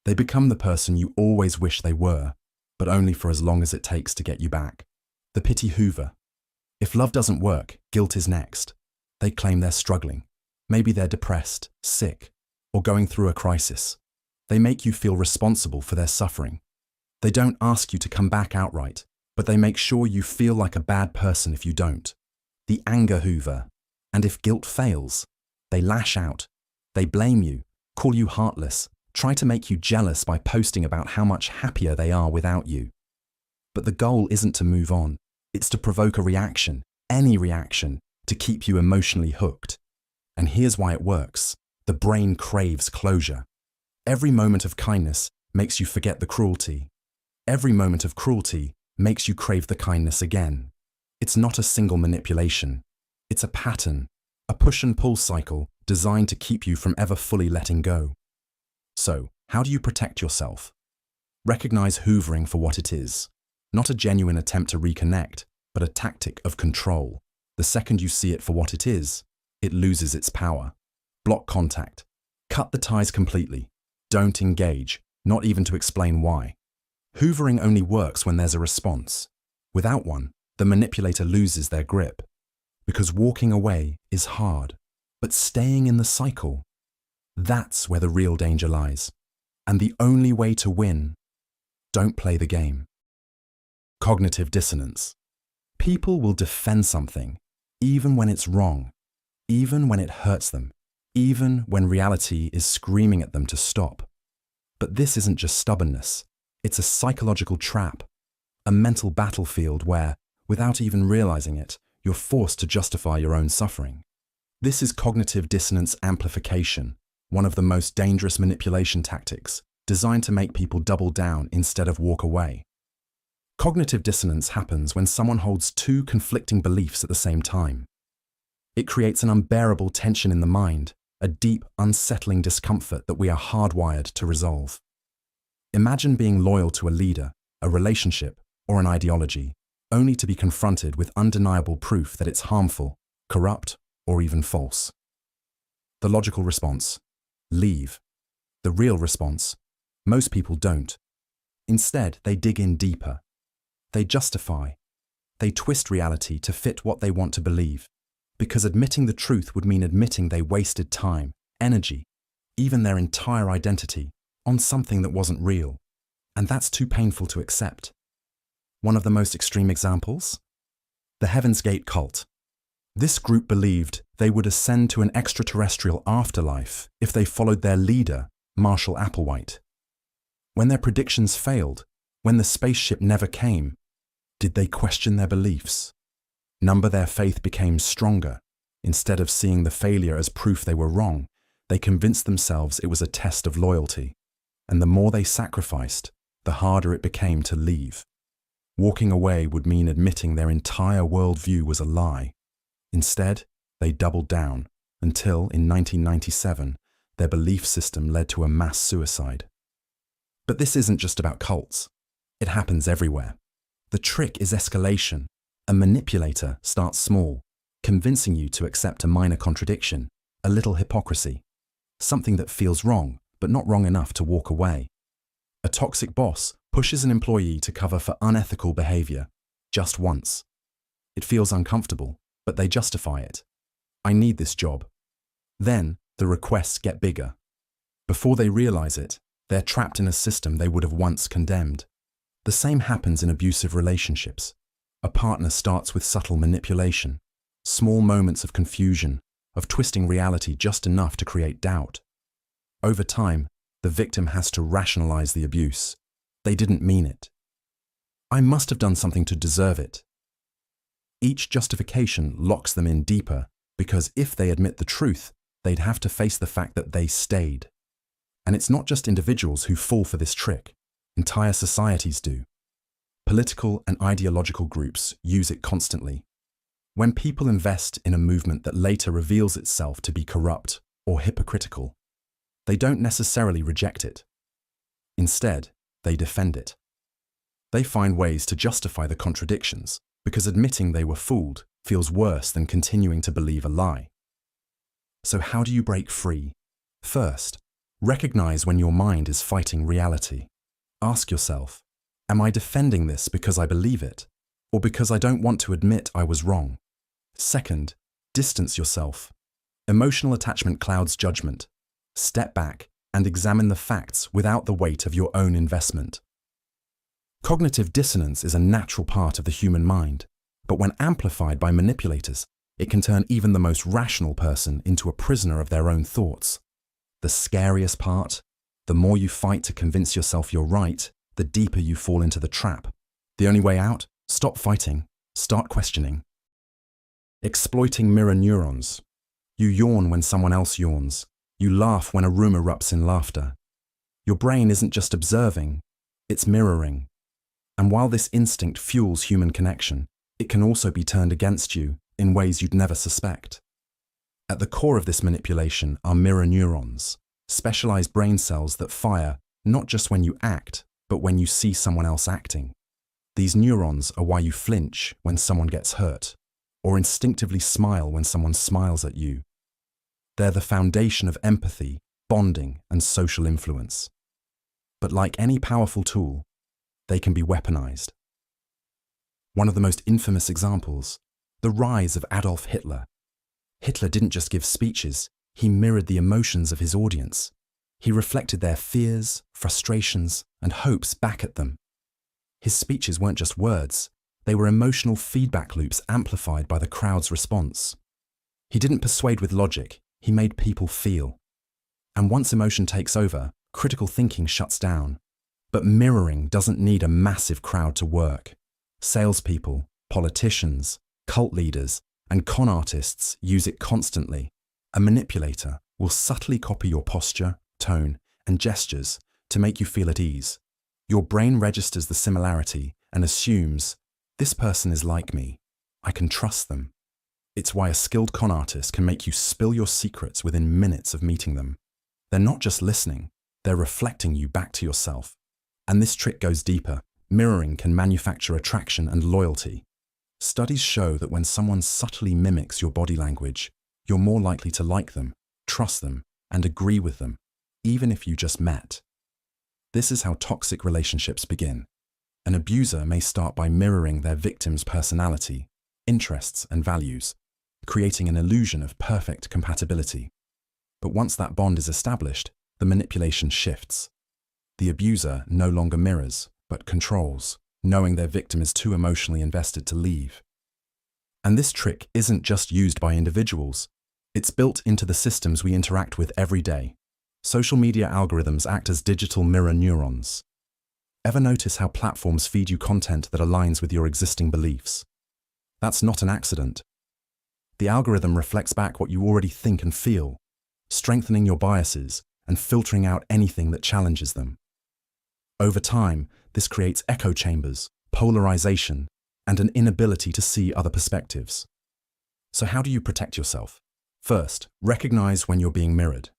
Speaker 1: They become the person you always wish they were, but only for as long as it takes to get you back. The pity Hoover. If love doesn't work, guilt is next. They claim they're struggling. Maybe they're depressed, sick, or going through a crisis. They make you feel responsible for their suffering. They don't ask you to come back outright, but they make sure you feel like a bad person if you don't. The anger Hoover. And if guilt fails, they lash out. They blame you, call you heartless, try to make you jealous by posting about how much happier they are without you. But the goal isn't to move on. It's to provoke a reaction, any reaction, to keep you emotionally hooked. And here's why it works. The brain craves closure. Every moment of kindness makes you forget the cruelty. Every moment of cruelty makes you crave the kindness again. It's not a single manipulation. It's a pattern, a push and pull cycle designed to keep you from ever fully letting go. So, how do you protect yourself? Recognize hoovering for what it is. Not a genuine attempt to reconnect, but a tactic of control. The second you see it for what it is, it loses its power. Block contact. Cut the ties completely. Don't engage, not even to explain why. Hoovering only works when there's a response. Without one, the manipulator loses their grip. Because walking away is hard, but staying in the cycle, that's where the real danger lies. And the only way to win, don't play the game. Cognitive dissonance. People will defend something, even when it's wrong, even when it hurts them, even when reality is screaming at them to stop. But this isn't just stubbornness. It's a psychological trap, a mental battlefield where, without even realizing it, you're forced to justify your own suffering. This is cognitive dissonance amplification, one of the most dangerous manipulation tactics, designed to make people double down instead of walk away. Cognitive dissonance happens when someone holds two conflicting beliefs at the same time. It creates an unbearable tension in the mind, a deep, unsettling discomfort that we are hardwired to resolve. Imagine being loyal to a leader, a relationship, or an ideology, only to be confronted with undeniable proof that it's harmful, corrupt, or even false. The logical response: leave. The real response: most people don't. Instead, they dig in deeper. They justify. They twist reality to fit what they want to believe, because admitting the truth would mean admitting they wasted time, energy, even their entire identity, on something that wasn't real. And that's too painful to accept. One of the most extreme examples? The Heaven's Gate cult. This group believed they would ascend to an extraterrestrial afterlife if they followed their leader, Marshall Applewhite. When their predictions failed, when the spaceship never came, did they question their beliefs? Their faith became stronger. Instead of seeing the failure as proof they were wrong, they convinced themselves it was a test of loyalty. And the more they sacrificed, the harder it became to leave. Walking away would mean admitting their entire worldview was a lie. Instead, they doubled down until, in 1997, their belief system led to a mass suicide. But this isn't just about cults. It happens everywhere. The trick is escalation. A manipulator starts small, convincing you to accept a minor contradiction, a little hypocrisy, something that feels wrong, but not wrong enough to walk away. A toxic boss pushes an employee to cover for unethical behavior, just once. It feels uncomfortable, but they justify it. I need this job. Then, the requests get bigger. Before they realize it, they're trapped in a system they would have once condemned. The same happens in abusive relationships. A partner starts with subtle manipulation, small moments of confusion, of twisting reality just enough to create doubt. Over time, the victim has to rationalize the abuse. They didn't mean it. I must have done something to deserve it. Each justification locks them in deeper because if they admit the truth, they'd have to face the fact that they stayed. And it's not just individuals who fall for this trick. Entire societies do. Political and ideological groups use it constantly. When people invest in a movement that later reveals itself to be corrupt or hypocritical, they don't necessarily reject it. Instead, they defend it. They find ways to justify the contradictions because admitting they were fooled feels worse than continuing to believe a lie. So how do you break free? First, recognize when your mind is fighting reality. Ask yourself, am I defending this because I believe it, or because I don't want to admit I was wrong? Second, distance yourself. Emotional attachment clouds judgment. Step back and examine the facts without the weight of your own investment. Cognitive dissonance is a natural part of the human mind, but when amplified by manipulators, it can turn even the most rational person into a prisoner of their own thoughts. The scariest part? The more you fight to convince yourself you're right, the deeper you fall into the trap. The only way out? Stop fighting. Start questioning. Exploiting mirror neurons. You yawn when someone else yawns. You laugh when a room erupts in laughter. Your brain isn't just observing, it's mirroring. And while this instinct fuels human connection, it can also be turned against you in ways you'd never suspect. At the core of this manipulation are mirror neurons, specialized brain cells that fire not just when you act, but when you see someone else acting. These neurons are why you flinch when someone gets hurt, or instinctively smile when someone smiles at you. They're the foundation of empathy, bonding, and social influence. But like any powerful tool, they can be weaponized. One of the most infamous examples, the rise of Adolf Hitler. Hitler didn't just give speeches, he mirrored the emotions of his audience. He reflected their fears, frustrations, and hopes back at them. His speeches weren't just words, They were emotional feedback loops amplified by the crowd's response. He didn't persuade with logic, he made people feel. And once emotion takes over, critical thinking shuts down. But mirroring doesn't need a massive crowd to work. Salespeople, politicians, cult leaders, and con artists use it constantly. A manipulator will subtly copy your posture, tone, and gestures to make you feel at ease. Your brain registers the similarity and assumes, this person is like me, I can trust them. It's why a skilled con artist can make you spill your secrets within minutes of meeting them. They're not just listening, they're reflecting you back to yourself. And this trick goes deeper. Mirroring can manufacture attraction and loyalty. Studies show that when someone subtly mimics your body language, you're more likely to like them, trust them, and agree with them, even if you just met. This is how toxic relationships begin. An abuser may start by mirroring their victim's personality, interests, and values, creating an illusion of perfect compatibility. But once that bond is established, the manipulation shifts. The abuser no longer mirrors, but controls, knowing their victim is too emotionally invested to leave. And this trick isn't just used by individuals. It's built into the systems we interact with every day. Social media algorithms act as digital mirror neurons. Ever notice how platforms feed you content that aligns with your existing beliefs? That's not an accident. The algorithm reflects back what you already think and feel, strengthening your biases and filtering out anything that challenges them. Over time, this creates echo chambers, polarization, and an inability to see other perspectives. So how do you protect yourself? First, recognize when you're being mirrored.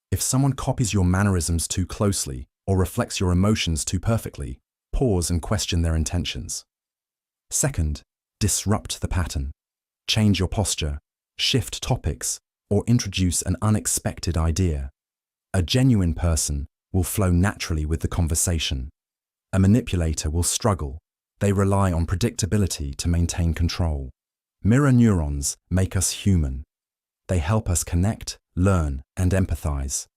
Speaker 1: If someone copies your mannerisms too closely or reflects your emotions too perfectly, pause and question their intentions. Second, disrupt the pattern. Change your posture, shift topics, or introduce an unexpected idea. A genuine person will flow naturally with the conversation. A manipulator will struggle. They rely on predictability to maintain control. Mirror neurons make us human. They help us connect, learn, and empathize.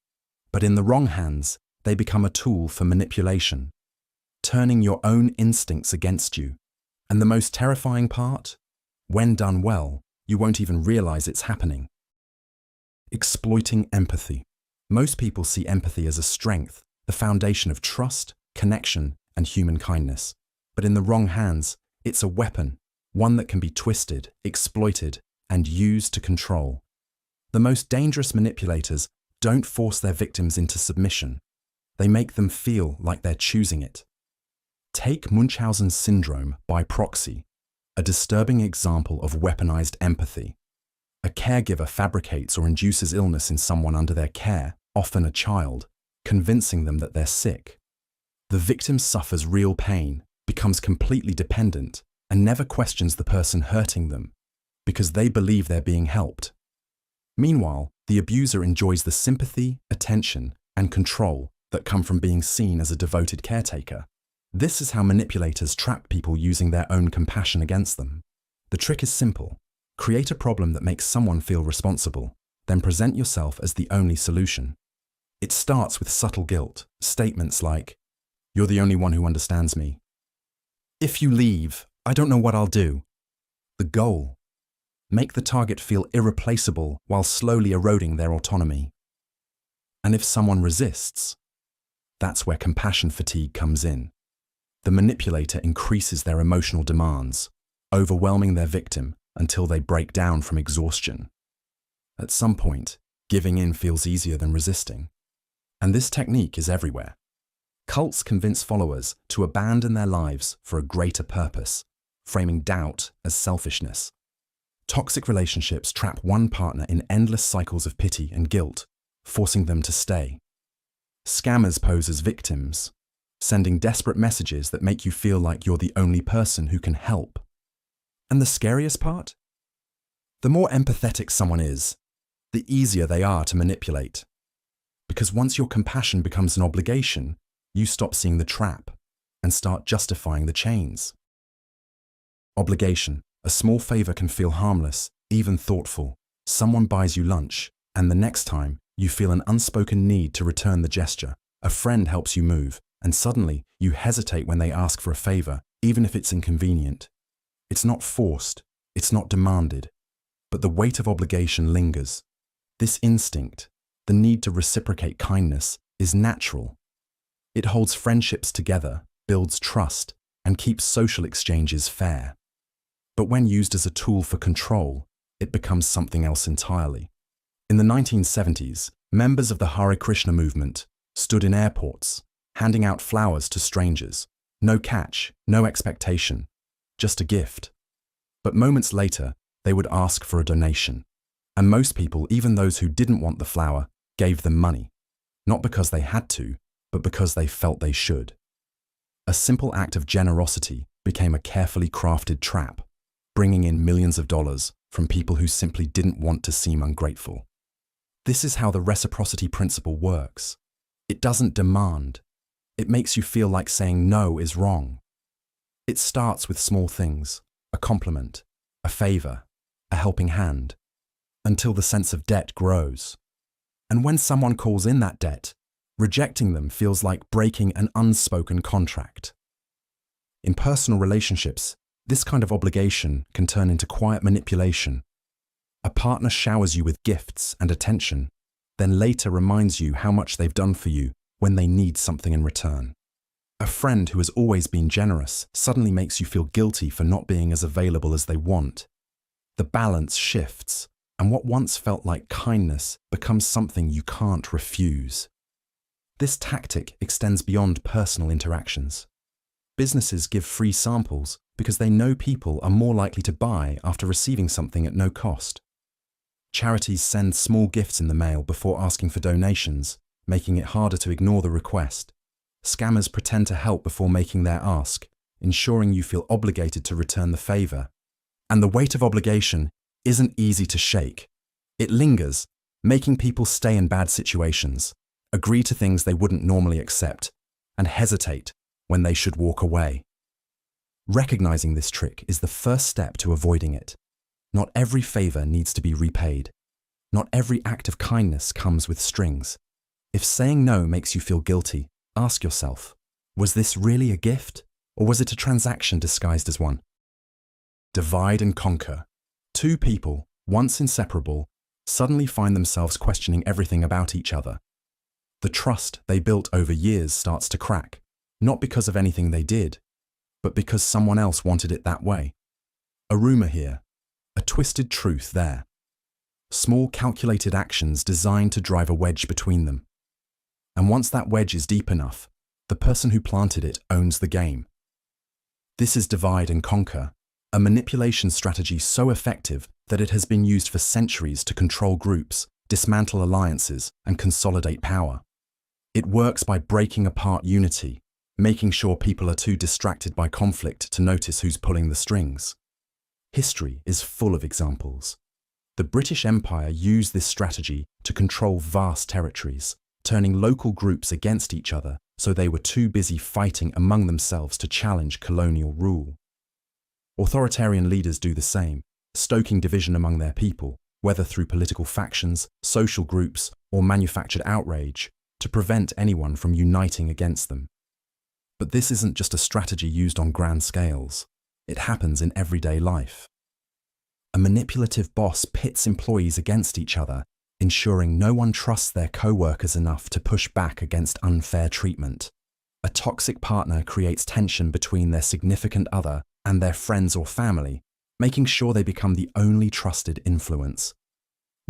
Speaker 1: But in the wrong hands, they become a tool for manipulation, turning your own instincts against you. And the most terrifying part? When done well, you won't even realize it's happening. Exploiting empathy. Most people see empathy as a strength, the foundation of trust, connection, and human kindness. But in the wrong hands, it's a weapon, one that can be twisted, exploited, and used to control. The most dangerous manipulators don't force their victims into submission. They make them feel like they're choosing it. Take Munchausen's syndrome by proxy, a disturbing example of weaponized empathy. A caregiver fabricates or induces illness in someone under their care, often a child, convincing them that they're sick. The victim suffers real pain, becomes completely dependent, and never questions the person hurting them, because they believe they're being helped. Meanwhile, the abuser enjoys the sympathy, attention, and control that come from being seen as a devoted caretaker. This is how manipulators trap people using their own compassion against them. The trick is simple. Create a problem that makes someone feel responsible, then present yourself as the only solution. It starts with subtle guilt, statements like, "You're the only one who understands me." "If you leave, I don't know what I'll do." The goal: make the target feel irreplaceable while slowly eroding their autonomy. And if someone resists, that's where compassion fatigue comes in. The manipulator increases their emotional demands, overwhelming their victim until they break down from exhaustion. At some point, giving in feels easier than resisting. And this technique is everywhere. Cults convince followers to abandon their lives for a greater purpose, framing doubt as selfishness. Toxic relationships trap one partner in endless cycles of pity and guilt, forcing them to stay. Scammers pose as victims, sending desperate messages that make you feel like you're the only person who can help. And the scariest part? The more empathetic someone is, the easier they are to manipulate. Because once your compassion becomes an obligation, you stop seeing the trap and start justifying the chains. Obligation. A small favor can feel harmless, even thoughtful. Someone buys you lunch, and the next time, you feel an unspoken need to return the gesture. A friend helps you move, and suddenly, you hesitate when they ask for a favor, even if it's inconvenient. It's not forced, it's not demanded, but the weight of obligation lingers. This instinct, the need to reciprocate kindness, is natural. It holds friendships together, builds trust, and keeps social exchanges fair. But when used as a tool for control, it becomes something else entirely. In the 1970s, members of the Hare Krishna movement stood in airports, handing out flowers to strangers. No catch, no expectation, just a gift. But moments later, they would ask for a donation. And most people, even those who didn't want the flower, gave them money. Not because they had to, but because they felt they should. A simple act of generosity became a carefully crafted trap, bringing in millions of dollars from people who simply didn't want to seem ungrateful. This is how the reciprocity principle works. It doesn't demand. It makes you feel like saying no is wrong. It starts with small things, a compliment, a favor, a helping hand, until the sense of debt grows. And when someone calls in that debt, rejecting them feels like breaking an unspoken contract. In personal relationships, this kind of obligation can turn into quiet manipulation. A partner showers you with gifts and attention, then later reminds you how much they've done for you when they need something in return. A friend who has always been generous suddenly makes you feel guilty for not being as available as they want. The balance shifts, and what once felt like kindness becomes something you can't refuse. This tactic extends beyond personal interactions. Businesses give free samples because they know people are more likely to buy after receiving something at no cost. Charities send small gifts in the mail before asking for donations, making it harder to ignore the request. Scammers pretend to help before making their ask, ensuring you feel obligated to return the favor. And the weight of obligation isn't easy to shake. It lingers, making people stay in bad situations, agree to things they wouldn't normally accept, and hesitate when they should walk away. Recognizing this trick is the first step to avoiding it. Not every favor needs to be repaid. Not every act of kindness comes with strings. If saying no makes you feel guilty, ask yourself, was this really a gift, or was it a transaction disguised as one? Divide and conquer. Two people, once inseparable, suddenly find themselves questioning everything about each other. The trust they built over years starts to crack, not because of anything they did, but because someone else wanted it that way. A rumor here, a twisted truth there. Small calculated actions designed to drive a wedge between them. And once that wedge is deep enough, the person who planted it owns the game. This is divide and conquer, a manipulation strategy so effective that it has been used for centuries to control groups, dismantle alliances, and consolidate power. It works by breaking apart unity, making sure people are too distracted by conflict to notice who's pulling the strings. History is full of examples. The British Empire used this strategy to control vast territories, turning local groups against each other so they were too busy fighting among themselves to challenge colonial rule. Authoritarian leaders do the same, stoking division among their people, whether through political factions, social groups, or manufactured outrage, to prevent anyone from uniting against them. But this isn't just a strategy used on grand scales. It happens in everyday life. A manipulative boss pits employees against each other, ensuring no one trusts their co-workers enough to push back against unfair treatment. A toxic partner creates tension between their significant other and their friends or family, making sure they become the only trusted influence.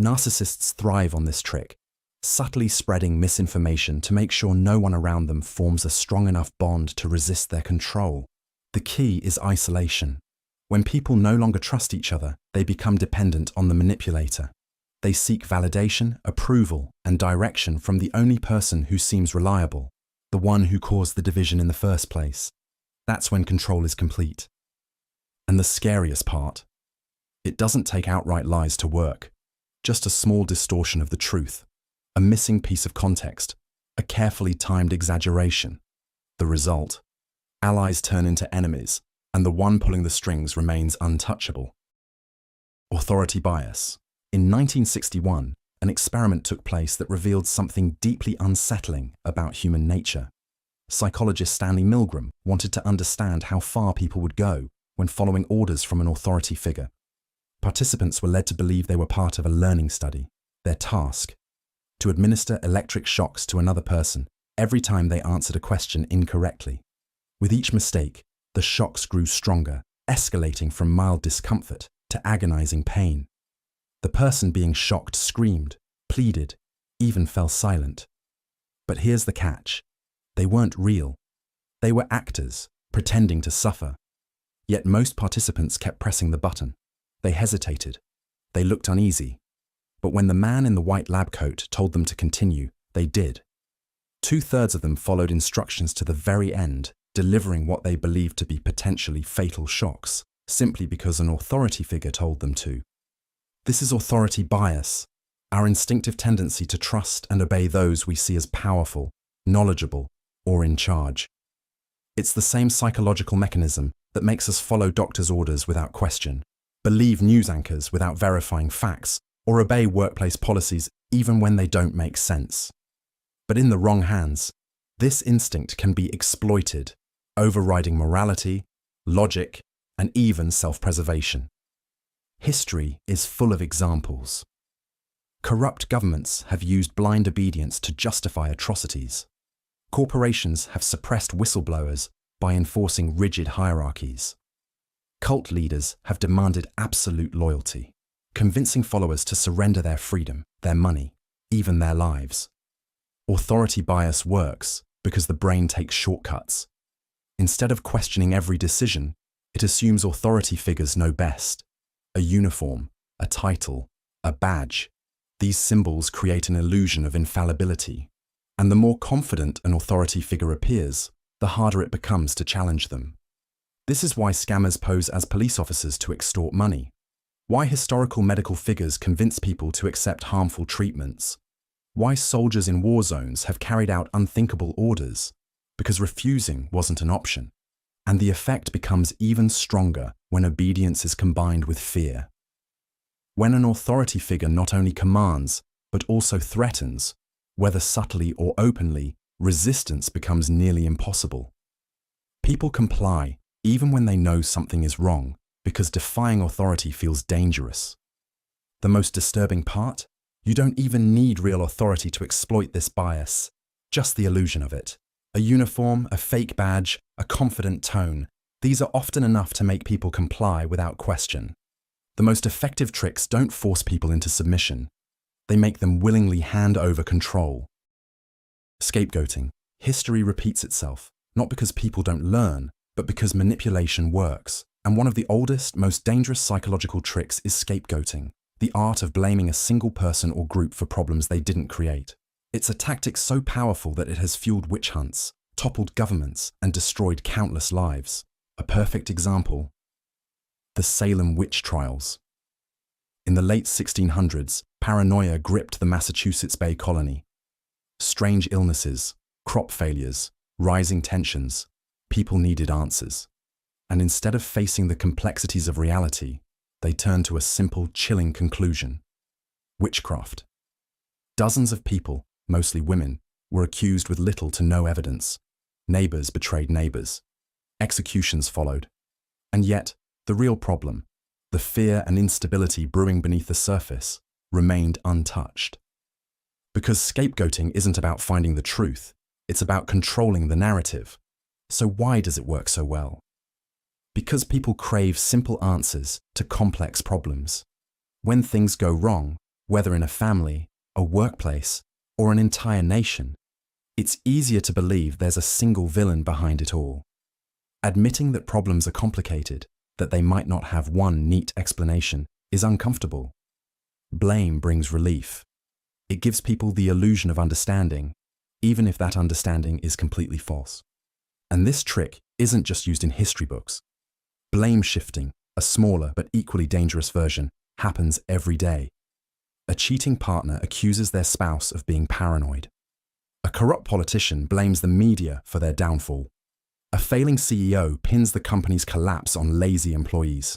Speaker 1: Narcissists thrive on this trick, subtly spreading misinformation to make sure no one around them forms a strong enough bond to resist their control. The key is isolation. When people no longer trust each other, they become dependent on the manipulator. They seek validation, approval, and direction from the only person who seems reliable, the one who caused the division in the first place. That's when control is complete. And the scariest part, it doesn't take outright lies to work, just a small distortion of the truth, a missing piece of context, a carefully timed exaggeration. The result, allies turn into enemies, and the one pulling the strings remains untouchable. Authority bias. In 1961, an experiment took place that revealed something deeply unsettling about human nature. Psychologist Stanley Milgram wanted to understand how far people would go when following orders from an authority figure. Participants were led to believe they were part of a learning study, their task, to administer electric shocks to another person every time they answered a question incorrectly. With each mistake, the shocks grew stronger, escalating from mild discomfort to agonizing pain. The person being shocked screamed, pleaded, even fell silent. But here's the catch. They weren't real. They were actors, pretending to suffer. Yet most participants kept pressing the button. They hesitated. They looked uneasy. But when the man in the white lab coat told them to continue, they did. 2/3 of them followed instructions to the very end, delivering what they believed to be potentially fatal shocks, simply because an authority figure told them to. This is authority bias, our instinctive tendency to trust and obey those we see as powerful, knowledgeable, or in charge. It's the same psychological mechanism that makes us follow doctors' orders without question, believe news anchors without verifying facts, or obey workplace policies even when they don't make sense. But in the wrong hands, this instinct can be exploited, overriding morality, logic, and even self-preservation. History is full of examples. Corrupt governments have used blind obedience to justify atrocities. Corporations have suppressed whistleblowers by enforcing rigid hierarchies. Cult leaders have demanded absolute loyalty, convincing followers to surrender their freedom, their money, even their lives. Authority bias works because the brain takes shortcuts. Instead of questioning every decision, it assumes authority figures know best. A uniform, a title, a badge. These symbols create an illusion of infallibility. And the more confident an authority figure appears, the harder it becomes to challenge them. This is why scammers pose as police officers to extort money. Why historical medical figures convince people to accept harmful treatments. Why soldiers in war zones have carried out unthinkable orders. Because refusing wasn't an option. And the effect becomes even stronger when obedience is combined with fear. When an authority figure not only commands, but also threatens, whether subtly or openly, resistance becomes nearly impossible. People comply even when they know something is wrong, because defying authority feels dangerous. The most disturbing part? You don't even need real authority to exploit this bias, just the illusion of it. A uniform, a fake badge, a confident tone. These are often enough to make people comply without question. The most effective tricks don't force people into submission. They make them willingly hand over control. Scapegoating. History repeats itself, not because people don't learn, but because manipulation works. And one of the oldest, most dangerous psychological tricks is scapegoating, the art of blaming a single person or group for problems they didn't create. It's a tactic so powerful that it has fueled witch hunts, toppled governments, and destroyed countless lives. A perfect example: the Salem witch trials. In the late 1600s, paranoia gripped the Massachusetts Bay Colony. Strange illnesses, crop failures, rising tensions. People needed answers. And instead of facing the complexities of reality, they turned to a simple, chilling conclusion: witchcraft. Dozens of people, mostly women, were accused with little to no evidence. Neighbors betrayed neighbors. Executions followed. And yet, the real problem, the fear and instability brewing beneath the surface, remained untouched. Because scapegoating isn't about finding the truth, it's about controlling the narrative. So why does it work so well? Because people crave simple answers to complex problems. When things go wrong, whether in a family, a workplace, or an entire nation, it's easier to believe there's a single villain behind it all. Admitting that problems are complicated, that they might not have one neat explanation, is uncomfortable. Blame brings relief. It gives people the illusion of understanding, even if that understanding is completely false. And this trick isn't just used in history books. Blame shifting, a smaller but equally dangerous version, happens every day. A cheating partner accuses their spouse of being paranoid. A corrupt politician blames the media for their downfall. A failing CEO pins the company's collapse on lazy employees.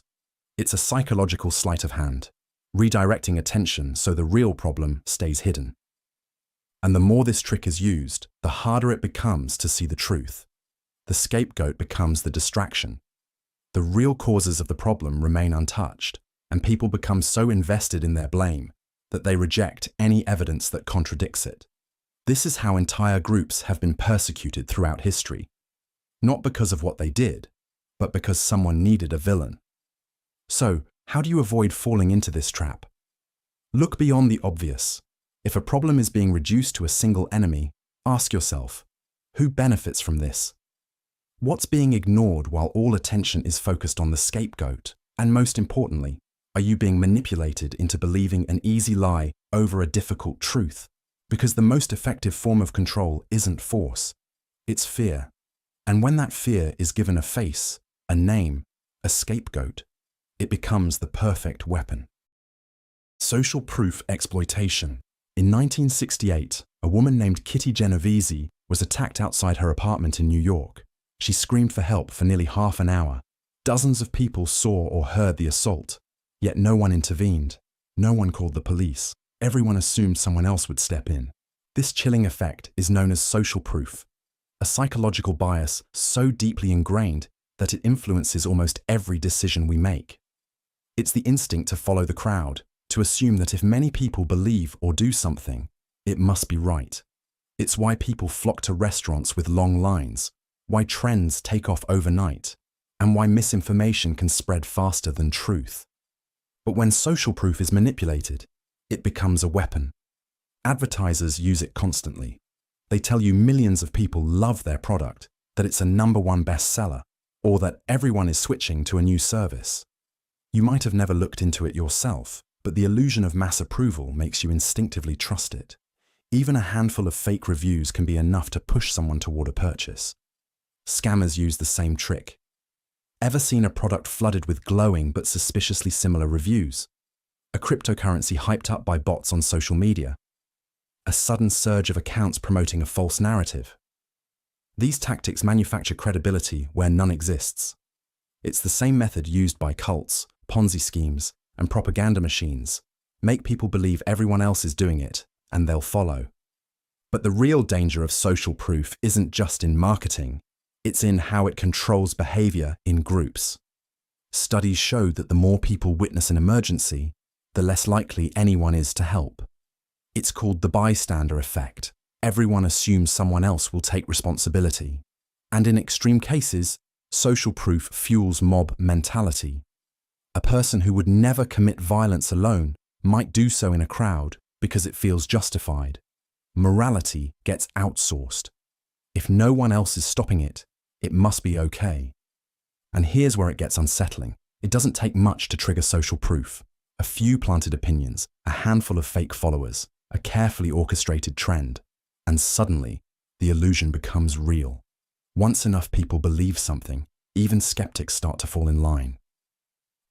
Speaker 1: It's a psychological sleight of hand, redirecting attention so the real problem stays hidden. And the more this trick is used, the harder it becomes to see the truth. The scapegoat becomes the distraction. the real causes of the problem remain untouched, and people become so invested in their blame that they reject any evidence that contradicts it. This is how entire groups have been persecuted throughout history, not because of what they did, but because someone needed a villain. So, how do you avoid falling into this trap? Look beyond the obvious. If a problem is being reduced to a single enemy, ask yourself, who benefits from this? What's being ignored while all attention is focused on the scapegoat? And most importantly, are you being manipulated into believing an easy lie over a difficult truth? Because the most effective form of control isn't force, it's fear. And when that fear is given a face, a name, a scapegoat, it becomes the perfect weapon. Social proof exploitation. In 1968, a woman named Kitty Genovese was attacked outside her apartment in New York. She screamed for help for nearly half an hour. Dozens of people saw or heard the assault, yet no one intervened. No one called the police. Everyone assumed someone else would step in. This chilling effect is known as social proof, a psychological bias so deeply ingrained that it influences almost every decision we make. It's the instinct to follow the crowd, to assume that if many people believe or do something, it must be right. It's why people flock to restaurants with long lines, why trends take off overnight, and why misinformation can spread faster than truth. But when social proof is manipulated, it becomes a weapon. Advertisers use it constantly. They tell you millions of people love their product, that it's a #1 bestseller, or that everyone is switching to a new service. You might have never looked into it yourself, but the illusion of mass approval makes you instinctively trust it. Even a handful of fake reviews can be enough to push someone toward a purchase. Scammers use the same trick. Ever seen a product flooded with glowing but suspiciously similar reviews? A cryptocurrency hyped up by bots on social media? A sudden surge of accounts promoting a false narrative? These tactics manufacture credibility where none exists. It's the same method used by cults, Ponzi schemes, and propaganda machines. Make people believe everyone else is doing it, and they'll follow. But the real danger of social proof isn't just in marketing, it's in how it controls behavior in groups. Studies show that the more people witness an emergency, the less likely anyone is to help. It's called the bystander effect. Everyone assumes someone else will take responsibility. And in extreme cases, social proof fuels mob mentality. A person who would never commit violence alone might do so in a crowd because it feels justified. Morality gets outsourced. If no one else is stopping it, it must be okay. And here's where it gets unsettling. It doesn't take much to trigger social proof. A few planted opinions, a handful of fake followers, a carefully orchestrated trend, and suddenly, the illusion becomes real. Once enough people believe something, even skeptics start to fall in line.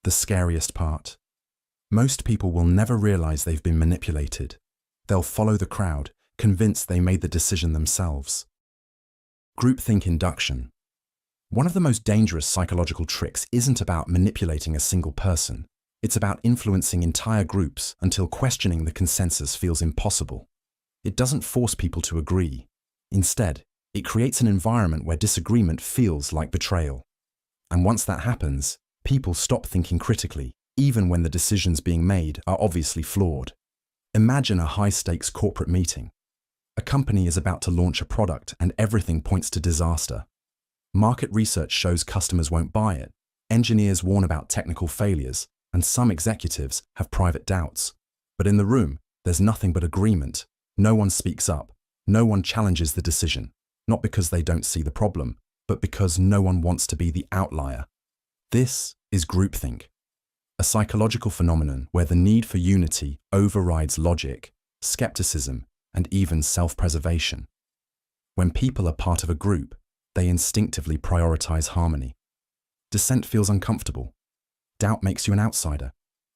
Speaker 1: The scariest part. Most people will never realize they've been manipulated. They'll follow the crowd, convinced they made the decision themselves. Groupthink induction. One of the most dangerous psychological tricks isn't about manipulating a single person. It's about influencing entire groups until questioning the consensus feels impossible. It doesn't force people to agree. Instead, it creates an environment where disagreement feels like betrayal. And once that happens, people stop thinking critically, even when the decisions being made are obviously flawed. Imagine a high-stakes corporate meeting. A company is about to launch a product and everything points to disaster. Market research shows customers won't buy it. Engineers warn about technical failures, and some executives have private doubts. But in the room, there's nothing but agreement. No one speaks up. No one challenges the decision, not because they don't see the problem, but because no one wants to be the outlier. This is groupthink, a psychological phenomenon where the need for unity overrides logic, skepticism, and even self-preservation. When people are part of a group, they instinctively prioritize harmony. Dissent feels uncomfortable. Doubt makes you an outsider.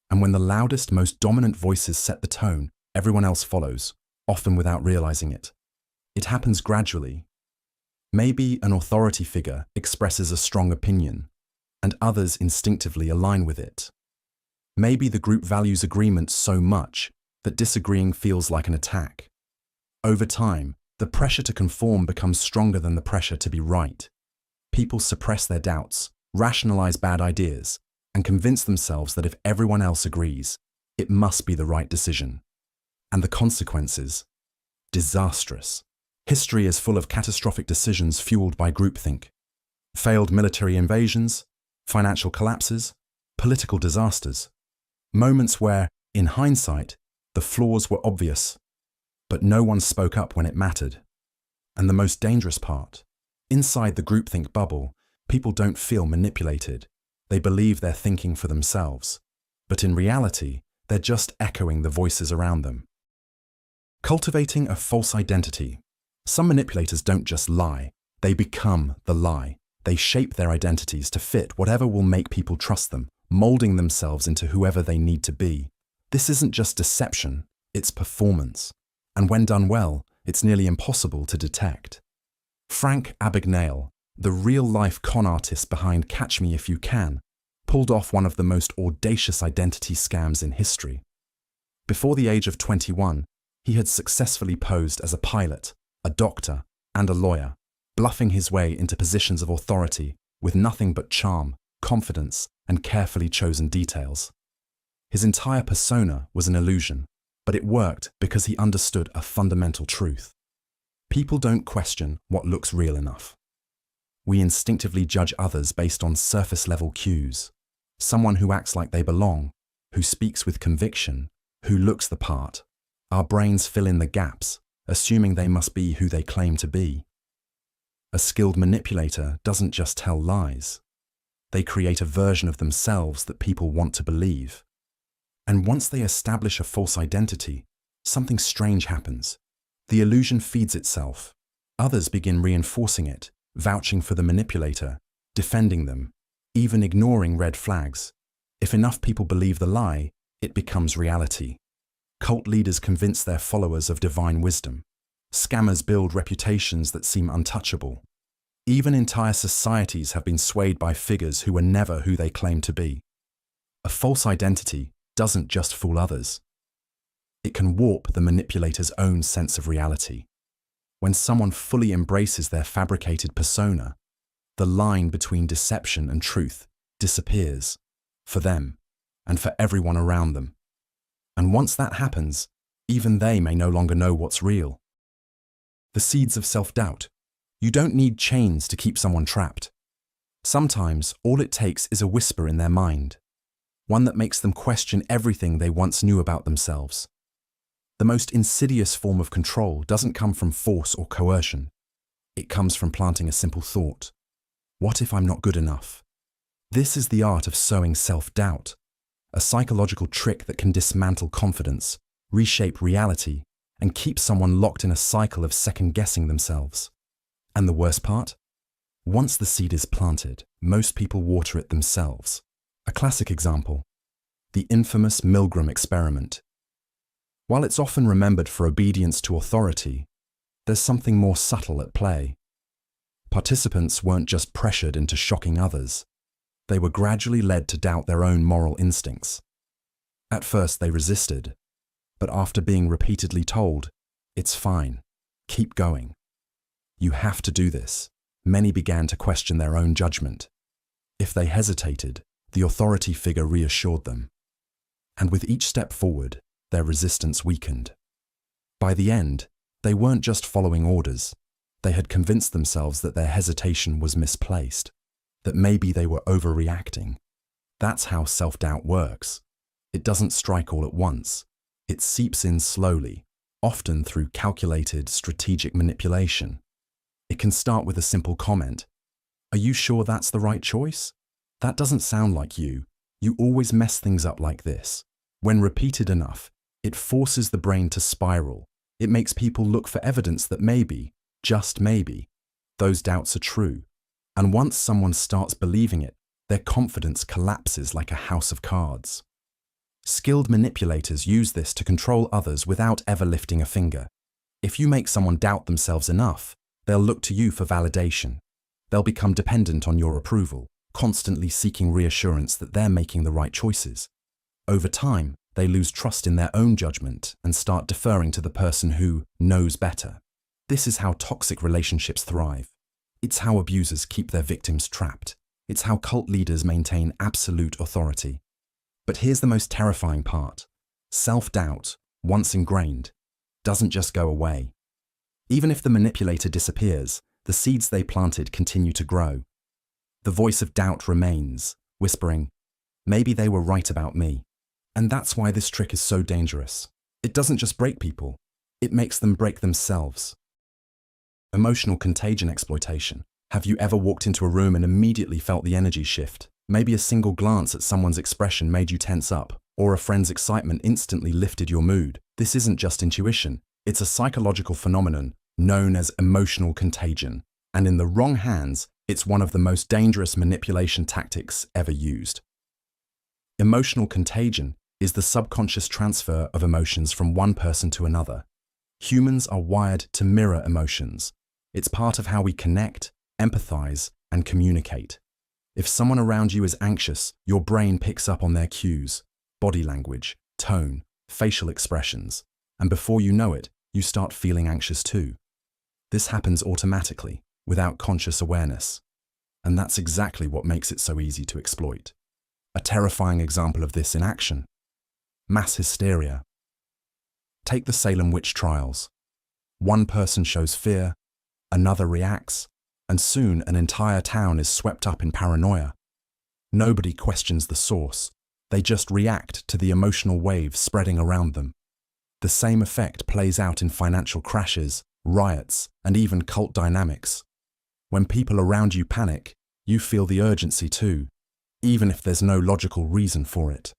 Speaker 1: And when the loudest, most dominant voices set the tone, everyone else follows, often without realizing it. It happens gradually. Maybe an authority figure expresses a strong opinion, and others instinctively align with it. Maybe the group values agreement so much that disagreeing feels like an attack. Over time, the pressure to conform becomes stronger than the pressure to be right. People suppress their doubts, rationalize bad ideas, and convince themselves that if everyone else agrees, it must be the right decision. And the consequences? Disastrous. History is full of catastrophic decisions fueled by groupthink. Failed military invasions, financial collapses, political disasters. Moments where, in hindsight, the flaws were obvious, but no one spoke up when it mattered. And the most dangerous part, inside the groupthink bubble, people don't feel manipulated. They believe they're thinking for themselves. But in reality, they're just echoing the voices around them. Cultivating a false identity. Some manipulators don't just lie, they become the lie. They shape their identities to fit whatever will make people trust them, molding themselves into whoever they need to be. This isn't just deception, it's performance. And when done well, it's nearly impossible to detect. Frank Abagnale, the real-life con artist behind Catch Me If You Can, pulled off one of the most audacious identity scams in history. Before the age of 21, he had successfully posed as a pilot, a doctor, and a lawyer, bluffing his way into positions of authority with nothing but charm, confidence, and carefully chosen details. His entire persona was an illusion, but it worked because he understood a fundamental truth. People don't question what looks real enough. We instinctively judge others based on surface-level cues. Someone who acts like they belong, who speaks with conviction, who looks the part. Our brains fill in the gaps, assuming they must be who they claim to be. A skilled manipulator doesn't just tell lies. They create a version of themselves that people want to believe. And once they establish a false identity, something strange happens. The illusion feeds itself. Others begin reinforcing it, vouching for the manipulator, defending them, even ignoring red flags. If enough people believe the lie, it becomes reality. Cult leaders convince their followers of divine wisdom. Scammers build reputations that seem untouchable. Even entire societies have been swayed by figures who were never who they claim to be. A false identity doesn't just fool others. It can warp the manipulator's own sense of reality. When someone fully embraces their fabricated persona, the line between deception and truth disappears, for them and for everyone around them. And once that happens, even they may no longer know what's real. The seeds of self-doubt. You don't need chains to keep someone trapped. Sometimes all it takes is a whisper in their mind, one that makes them question everything they once knew about themselves. The most insidious form of control doesn't come from force or coercion. It comes from planting a simple thought. What if I'm not good enough? This is the art of sowing self-doubt, a psychological trick that can dismantle confidence, reshape reality, and keep someone locked in a cycle of second-guessing themselves. And the worst part? Once the seed is planted, most people water it themselves. A classic example, the infamous Milgram experiment. While it's often remembered for obedience to authority, there's something more subtle at play. Participants weren't just pressured into shocking others. They were gradually led to doubt their own moral instincts. At first they resisted, but after being repeatedly told, "It's fine, keep going. You have to do this," many began to question their own judgment. If they hesitated, the authority figure reassured them. And with each step forward, their resistance weakened. By the end, they weren't just following orders. They had convinced themselves that their hesitation was misplaced, that maybe they were overreacting. That's how self-doubt works. It doesn't strike all at once. It seeps in slowly, often through calculated, strategic manipulation. It can start with a simple comment. "Are you sure that's the right choice? That doesn't sound like you. You always mess things up like this." When repeated enough, it forces the brain to spiral. It makes people look for evidence that maybe, just maybe, those doubts are true. And once someone starts believing it, their confidence collapses like a house of cards. Skilled manipulators use this to control others without ever lifting a finger. If you make someone doubt themselves enough, they'll look to you for validation. They'll become dependent on your approval, constantly seeking reassurance that they're making the right choices. Over time, they lose trust in their own judgment and start deferring to the person who knows better. This is how toxic relationships thrive. It's how abusers keep their victims trapped. It's how cult leaders maintain absolute authority. But here's the most terrifying part. Self-doubt, once ingrained, doesn't just go away. Even if the manipulator disappears, the seeds they planted continue to grow. The voice of doubt remains, whispering, maybe they were right about me. And that's why this trick is so dangerous. It doesn't just break people, it makes them break themselves. Emotional contagion exploitation. Have you ever walked into a room and immediately felt the energy shift? Maybe a single glance at someone's expression made you tense up, or a friend's excitement instantly lifted your mood. This isn't just intuition, it's a psychological phenomenon known as emotional contagion. And in the wrong hands, it's one of the most dangerous manipulation tactics ever used. Emotional contagion is the subconscious transfer of emotions from one person to another. Humans are wired to mirror emotions. It's part of how we connect, empathize, and communicate. If someone around you is anxious, your brain picks up on their cues, body language, tone, facial expressions, and before you know it, you start feeling anxious too. This happens automatically, without conscious awareness. And that's exactly what makes it so easy to exploit. A terrifying example of this in action. Mass hysteria. Take the Salem witch trials. One person shows fear, another reacts, and soon an entire town is swept up in paranoia. Nobody questions the source. They just react to the emotional waves spreading around them. The same effect plays out in financial crashes, riots, and even cult dynamics. When people around you panic, you feel the urgency too, even if there's no logical reason for it.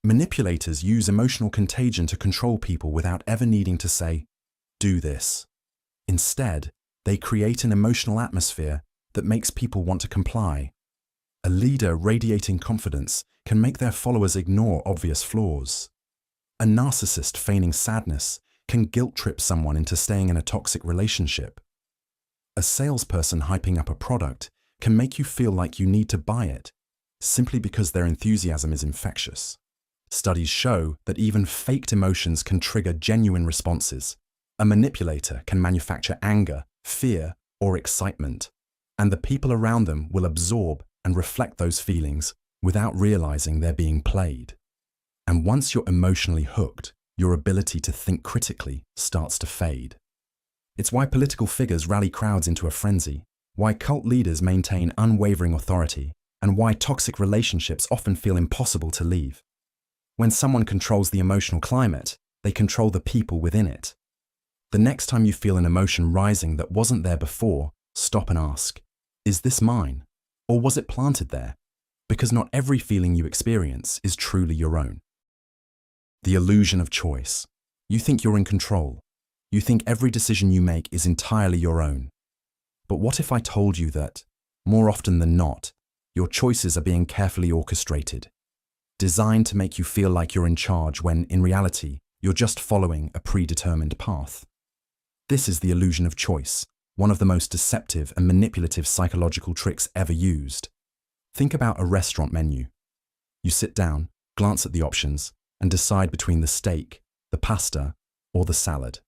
Speaker 1: Manipulators use emotional contagion to control people without ever needing to say, "Do this." Instead, they create an emotional atmosphere that makes people want to comply. A leader radiating confidence can make their followers ignore obvious flaws. A narcissist feigning sadness can guilt-trip someone into staying in a toxic relationship. A salesperson hyping up a product can make you feel like you need to buy it, simply because their enthusiasm is infectious. Studies show that even faked emotions can trigger genuine responses. A manipulator can manufacture anger, fear, or excitement, and the people around them will absorb and reflect those feelings without realizing they're being played. And once you're emotionally hooked, your ability to think critically starts to fade. It's why political figures rally crowds into a frenzy, why cult leaders maintain unwavering authority, and why toxic relationships often feel impossible to leave. When someone controls the emotional climate, they control the people within it. The next time you feel an emotion rising that wasn't there before, stop and ask, is this mine? Or was it planted there? Because not every feeling you experience is truly your own. The illusion of choice. You think you're in control. You think every decision you make is entirely your own. But what if I told you that, more often than not, your choices are being carefully orchestrated, designed to make you feel like you're in charge when, in reality, you're just following a predetermined path? This is the illusion of choice, one of the most deceptive and manipulative psychological tricks ever used. Think about a restaurant menu. You sit down, glance at the options, and decide between the steak, the pasta, or the salad.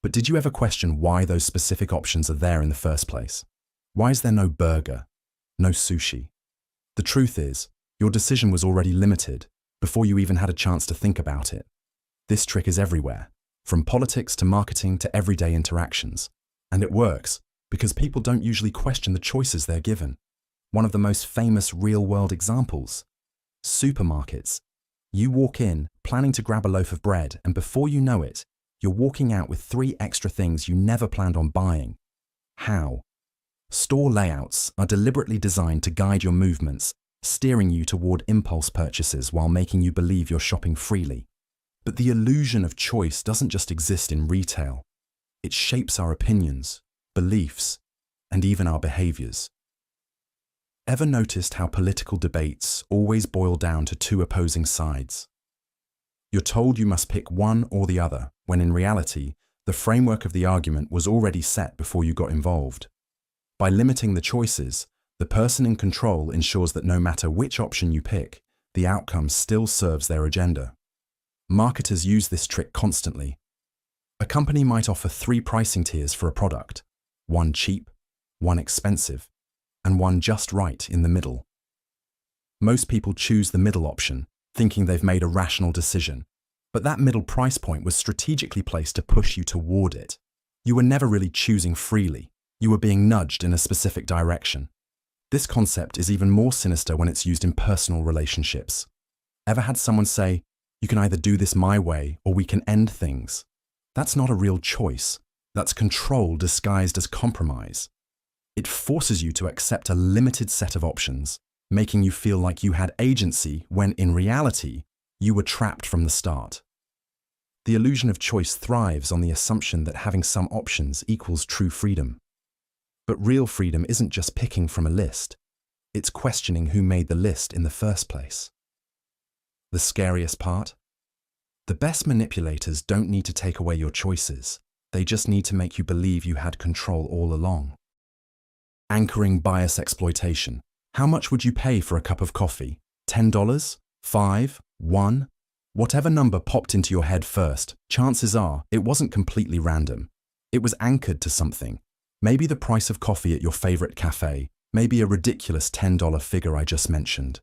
Speaker 1: But did you ever question why those specific options are there in the first place? Why is there no burger, no sushi? The truth is, your decision was already limited before you even had a chance to think about it. This trick is everywhere, from politics to marketing to everyday interactions. And it works because people don't usually question the choices they're given. One of the most famous real-world examples: supermarkets. You walk in, planning to grab a loaf of bread, and before you know it, you're walking out with 3 extra things you never planned on buying. How? Store layouts are deliberately designed to guide your movements, steering you toward impulse purchases while making you believe you're shopping freely. But the illusion of choice doesn't just exist in retail. It shapes our opinions, beliefs, and even our behaviors. Ever noticed how political debates always boil down to 2 opposing sides? You're told you must pick one or the other, when in reality, the framework of the argument was already set before you got involved. By limiting the choices, the person in control ensures that no matter which option you pick, the outcome still serves their agenda. Marketers use this trick constantly. A company might offer 3 pricing tiers for a product: one cheap, one expensive, and one just right in the middle. Most people choose the middle option, thinking they've made a rational decision, but that middle price point was strategically placed to push you toward it. You were never really choosing freely. You were being nudged in a specific direction. This concept is even more sinister when it's used in personal relationships. Ever had someone say, "You can either do this my way or we can end things"? That's not a real choice. That's control disguised as compromise. It forces you to accept a limited set of options, making you feel like you had agency when in reality, you were trapped from the start. The illusion of choice thrives on the assumption that having some options equals true freedom. But real freedom isn't just picking from a list. It's questioning who made the list in the first place. The scariest part? The best manipulators don't need to take away your choices. They just need to make you believe you had control all along. Anchoring bias exploitation. How much would you pay for a cup of coffee? $10? $5? $1? Whatever number popped into your head first, chances are it wasn't completely random. It was anchored to something. Maybe the price of coffee at your favorite cafe, maybe a ridiculous $10 figure I just mentioned.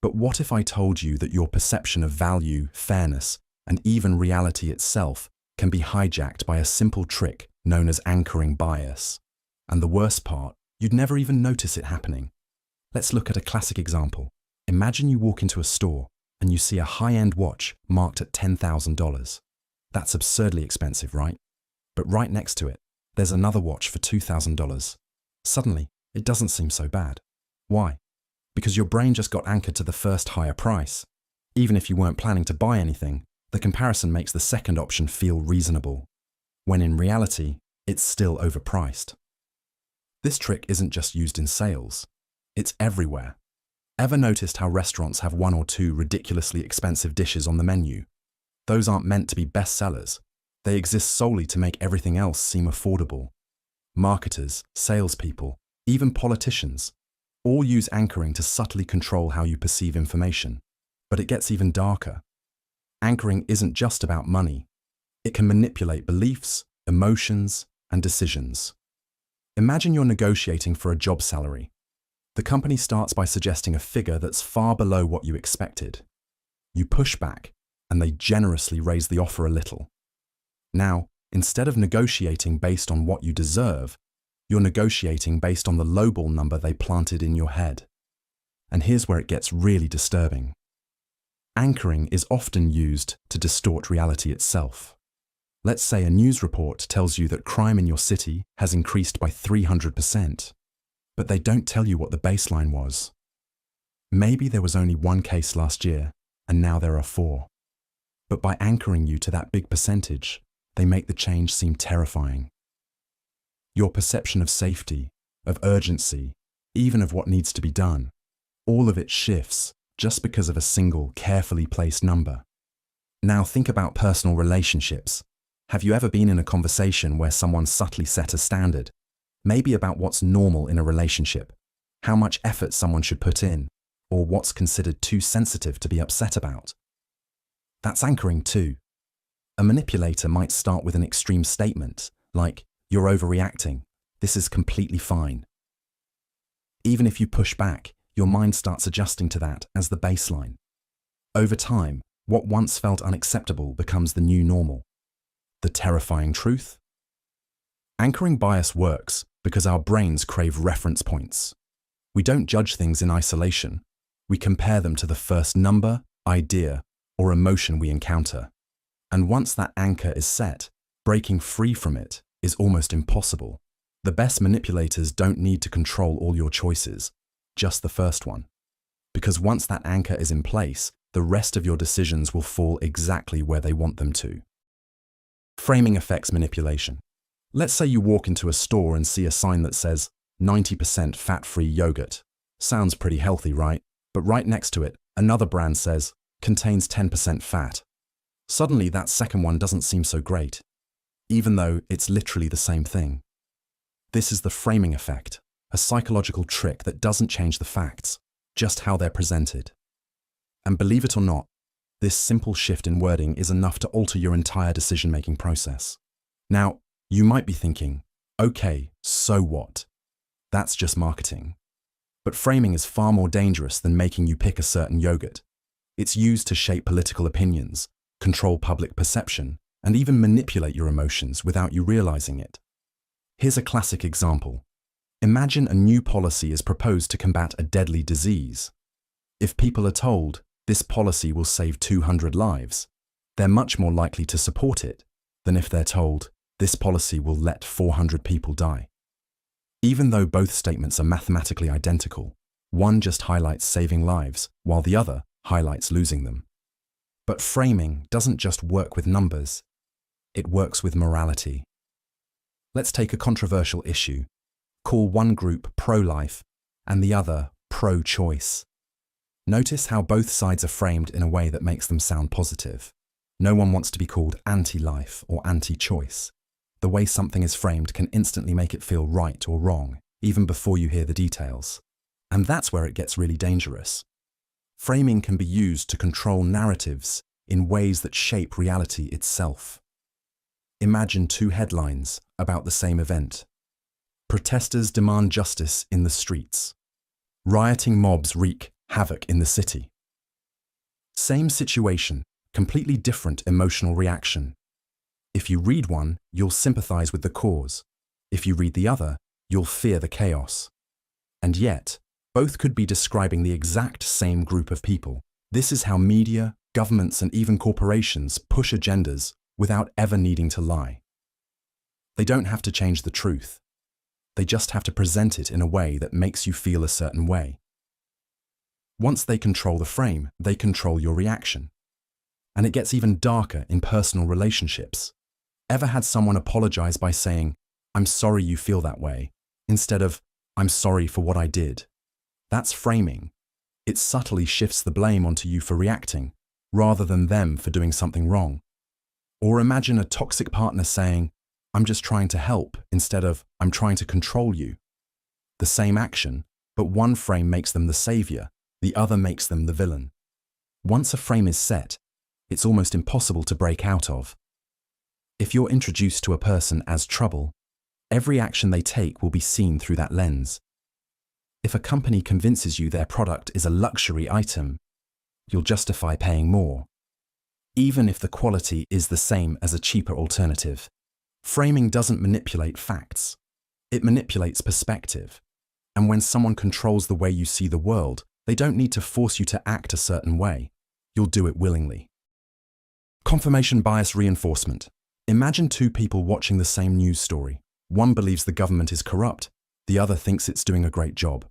Speaker 1: But what if I told you that your perception of value, fairness, and even reality itself can be hijacked by a simple trick known as anchoring bias? And the worst part, you'd never even notice it happening. Let's look at a classic example. Imagine you walk into a store and you see a high-end watch marked at $10,000. That's absurdly expensive, right? But right next to it, there's another watch for $2,000. Suddenly, it doesn't seem so bad. Why? Because your brain just got anchored to the first higher price. Even if you weren't planning to buy anything, the comparison makes the second option feel reasonable, when in reality, it's still overpriced. This trick isn't just used in sales. It's everywhere. Ever noticed how restaurants have one or two ridiculously expensive dishes on the menu? Those aren't meant to be bestsellers. They exist solely to make everything else seem affordable. Marketers, salespeople, even politicians, all use anchoring to subtly control how you perceive information. But it gets even darker. Anchoring isn't just about money. It can manipulate beliefs, emotions, and decisions. Imagine you're negotiating for a job salary. The company starts by suggesting a figure that's far below what you expected. You push back, and they generously raise the offer a little. Now, instead of negotiating based on what you deserve, you're negotiating based on the lowball number they planted in your head. And here's where it gets really disturbing. Anchoring is often used to distort reality itself. Let's say a news report tells you that crime in your city has increased by 300%, but they don't tell you what the baseline was. Maybe there was only one case last year, and now there are 4. But by anchoring you to that big percentage, they make the change seem terrifying. Your perception of safety, of urgency, even of what needs to be done, all of it shifts just because of a single, carefully placed number. Now think about personal relationships. Have you ever been in a conversation where someone subtly set a standard, maybe about what's normal in a relationship, how much effort someone should put in, or what's considered too sensitive to be upset about? That's anchoring too. A manipulator might start with an extreme statement, like, "You're overreacting. This is completely fine." Even if you push back, your mind starts adjusting to that as the baseline. Over time, what once felt unacceptable becomes the new normal. The terrifying truth? Anchoring bias works because our brains crave reference points. We don't judge things in isolation. We compare them to the first number, idea, or emotion we encounter. And once that anchor is set, breaking free from it is almost impossible. The best manipulators don't need to control all your choices, just the first one. Because once that anchor is in place, the rest of your decisions will fall exactly where they want them to. Framing effects manipulation. Let's say you walk into a store and see a sign that says 90% fat-free yogurt. Sounds pretty healthy, right? But right next to it, another brand says contains 10% fat. Suddenly that second one doesn't seem so great, even though it's literally the same thing. This is the framing effect, a psychological trick that doesn't change the facts, just how they're presented. And believe it or not, this simple shift in wording is enough to alter your entire decision-making process. Now, you might be thinking, okay, so what? That's just marketing. But framing is far more dangerous than making you pick a certain yogurt. It's used to shape political opinions, control public perception, and even manipulate your emotions without you realizing it. Here's a classic example. Imagine a new policy is proposed to combat a deadly disease. If people are told, this policy will save 200 lives, they're much more likely to support it than if they're told, this policy will let 400 people die. Even though both statements are mathematically identical, one just highlights saving lives, while the other highlights losing them. But framing doesn't just work with numbers, it works with morality. Let's take a controversial issue. Call one group pro-life and the other pro-choice. Notice how both sides are framed in a way that makes them sound positive. No one wants to be called anti-life or anti-choice. The way something is framed can instantly make it feel right or wrong, even before you hear the details. And that's where it gets really dangerous. Framing can be used to control narratives in ways that shape reality itself. Imagine two headlines about the same event. Protesters demand justice in the streets. Rioting mobs wreak havoc in the city. Same situation, completely different emotional reaction. If you read one, you'll sympathize with the cause. If you read the other, you'll fear the chaos. And yet, both could be describing the exact same group of people. This is how media, governments, and even corporations push agendas without ever needing to lie. They don't have to change the truth. They just have to present it in a way that makes you feel a certain way. Once they control the frame, they control your reaction. And it gets even darker in personal relationships. Ever had someone apologize by saying, "I'm sorry you feel that way," instead of, "I'm sorry for what I did"? That's framing. It subtly shifts the blame onto you for reacting, rather than them for doing something wrong. Or imagine a toxic partner saying, "I'm just trying to help," instead of, "I'm trying to control you." The same action, but one frame makes them the savior, the other makes them the villain. Once a frame is set, it's almost impossible to break out of. If you're introduced to a person as trouble, every action they take will be seen through that lens. If a company convinces you their product is a luxury item, you'll justify paying more, even if the quality is the same as a cheaper alternative. Framing doesn't manipulate facts. It manipulates perspective. And when someone controls the way you see the world, they don't need to force you to act a certain way. You'll do it willingly. Confirmation bias reinforcement. Imagine two people watching the same news story. One believes the government is corrupt, the other thinks it's doing a great job.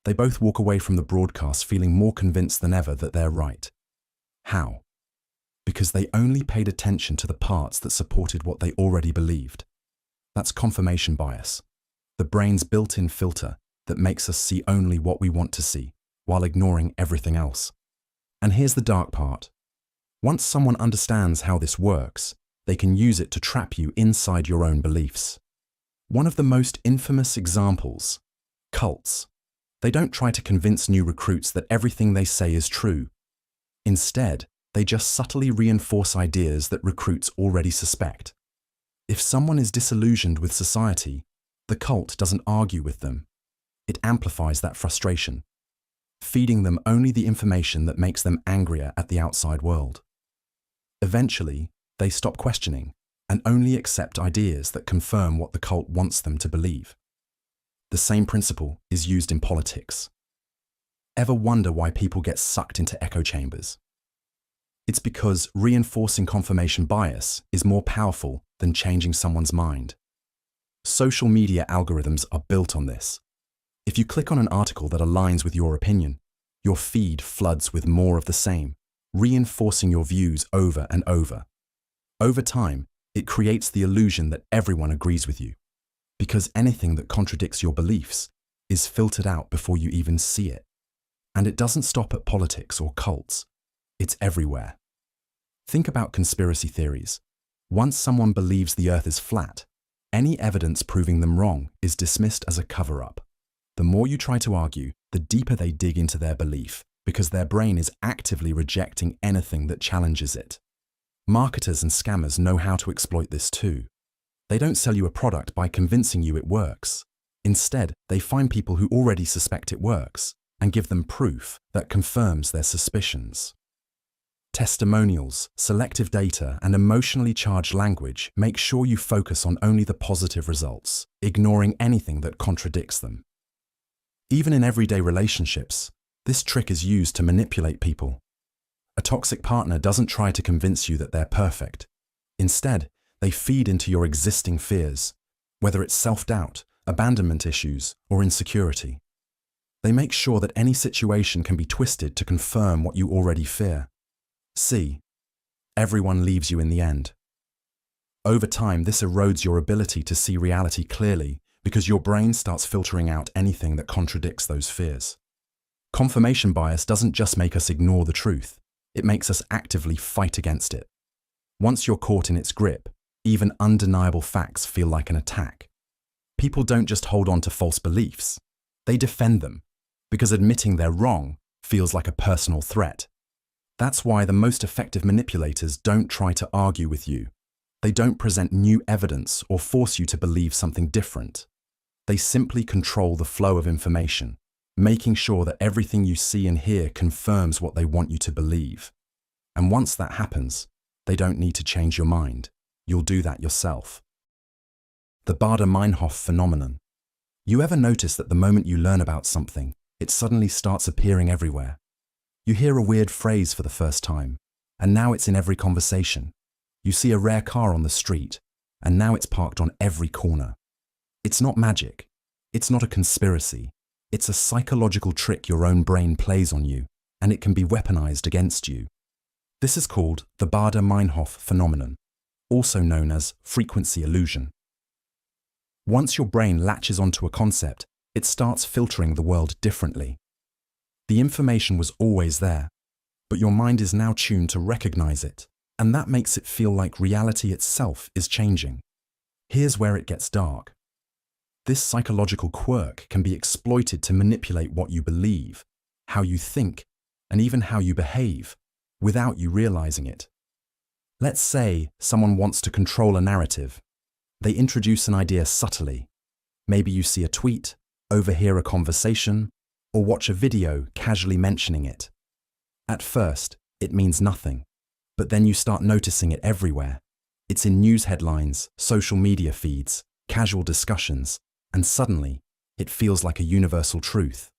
Speaker 1: They both walk away from the broadcast feeling more convinced than ever that they're right. How? Because they only paid attention to the parts that supported what they already believed. That's confirmation bias, the brain's built-in filter that makes us see only what we want to see, while ignoring everything else. And here's the dark part. Once someone understands how this works, they can use it to trap you inside your own beliefs. One of the most infamous examples, cults. They don't try to convince new recruits that everything they say is true. Instead, they just subtly reinforce ideas that recruits already suspect. If someone is disillusioned with society, the cult doesn't argue with them. It amplifies that frustration, feeding them only the information that makes them angrier at the outside world. Eventually, they stop questioning and only accept ideas that confirm what the cult wants them to believe. The same principle is used in politics. Ever wonder why people get sucked into echo chambers? It's because reinforcing confirmation bias is more powerful than changing someone's mind. Social media algorithms are built on this. If you click on an article that aligns with your opinion, your feed floods with more of the same, reinforcing your views over and over. Over time, it creates the illusion that everyone agrees with you, because anything that contradicts your beliefs is filtered out before you even see it. And it doesn't stop at politics or cults. It's everywhere. Think about conspiracy theories. Once someone believes the Earth is flat, any evidence proving them wrong is dismissed as a cover-up. The more you try to argue, the deeper they dig into their belief, because their brain is actively rejecting anything that challenges it. Marketers and scammers know how to exploit this too. They don't sell you a product by convincing you it works. Instead, they find people who already suspect it works and give them proof that confirms their suspicions. Testimonials, selective data, and emotionally charged language make sure you focus on only the positive results, ignoring anything that contradicts them. Even in everyday relationships, this trick is used to manipulate people. A toxic partner doesn't try to convince you that they're perfect. Instead, they feed into your existing fears, whether it's self-doubt, abandonment issues, or insecurity. They make sure that any situation can be twisted to confirm what you already fear. See, everyone leaves you in the end. Over time, this erodes your ability to see reality clearly because your brain starts filtering out anything that contradicts those fears. Confirmation bias doesn't just make us ignore the truth, it makes us actively fight against it. Once you're caught in its grip, even undeniable facts feel like an attack. People don't just hold on to false beliefs, they defend them, because admitting they're wrong feels like a personal threat. That's why the most effective manipulators don't try to argue with you. They don't present new evidence or force you to believe something different. They simply control the flow of information, making sure that everything you see and hear confirms what they want you to believe. And once that happens, they don't need to change your mind. You'll do that yourself. The Baader-Meinhof Phenomenon. You ever notice that the moment you learn about something, it suddenly starts appearing everywhere? You hear a weird phrase for the first time, and now it's in every conversation. You see a rare car on the street, and now it's parked on every corner. It's not magic. It's not a conspiracy. It's a psychological trick your own brain plays on you, and it can be weaponized against you. This is called the Baader-Meinhof Phenomenon, also known as frequency illusion. Once your brain latches onto a concept, it starts filtering the world differently. The information was always there, but your mind is now tuned to recognize it, and that makes it feel like reality itself is changing. Here's where it gets dark. This psychological quirk can be exploited to manipulate what you believe, how you think, and even how you behave, without you realizing it. Let's say someone wants to control a narrative. They introduce an idea subtly. Maybe you see a tweet, overhear a conversation, or watch a video casually mentioning it. At first, it means nothing, but then you start noticing it everywhere. It's in news headlines, social media feeds, casual discussions, and suddenly, it feels like a universal truth.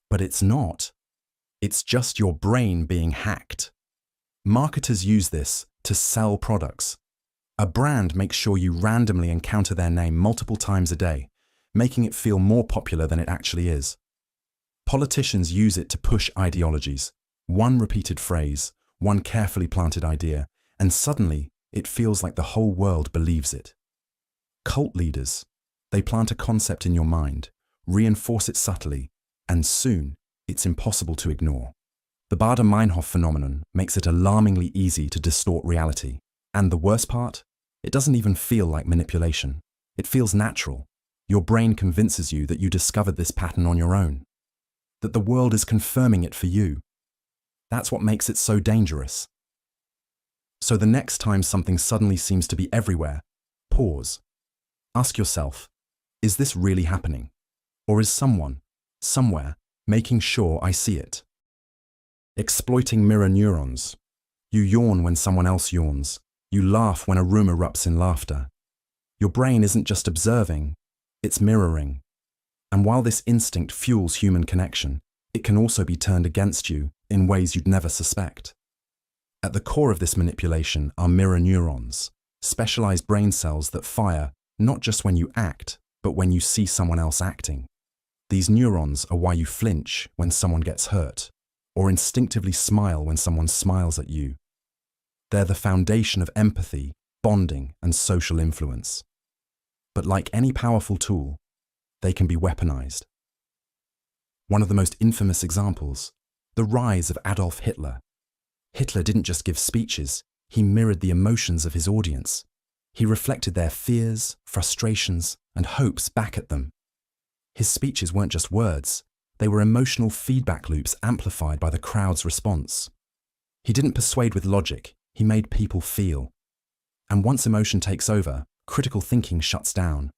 Speaker 1: But it's not. It's just your brain being hacked. Marketers use this to sell products. A brand makes sure you randomly encounter their name multiple times a day, making it feel more popular than it actually is. Politicians use it to push ideologies. One repeated phrase, one carefully planted idea, and suddenly it feels like the whole world believes it. Cult leaders, they plant a concept in your mind, reinforce it subtly, and soon it's impossible to ignore. The Baader-Meinhof phenomenon makes it alarmingly easy to distort reality. And the worst part? It doesn't even feel like manipulation. It feels natural. Your brain convinces you that you discovered this pattern on your own, that the world is confirming it for you. That's what makes it so dangerous. So the next time something suddenly seems to be everywhere, pause. Ask yourself, is this really happening? Or is someone, somewhere, making sure I see it? Exploiting mirror neurons. You yawn when someone else yawns. You laugh when a room erupts in laughter. Your brain isn't just observing, it's mirroring. And while this instinct fuels human connection, it can also be turned against you in ways you'd never suspect. At the core of this manipulation are mirror neurons, specialized brain cells that fire not just when you act, but when you see someone else acting. These neurons are why you flinch when someone gets hurt, or instinctively smile when someone smiles at you. They're the foundation of empathy, bonding, and social influence. But like any powerful tool, they can be weaponized. One of the most infamous examples, the rise of Adolf Hitler. Hitler didn't just give speeches, he mirrored the emotions of his audience. He reflected their fears, frustrations, and hopes back at them. His speeches weren't just words, they were emotional feedback loops amplified by the crowd's response. He didn't persuade with logic, he made people feel. And once emotion takes over, critical thinking shuts down.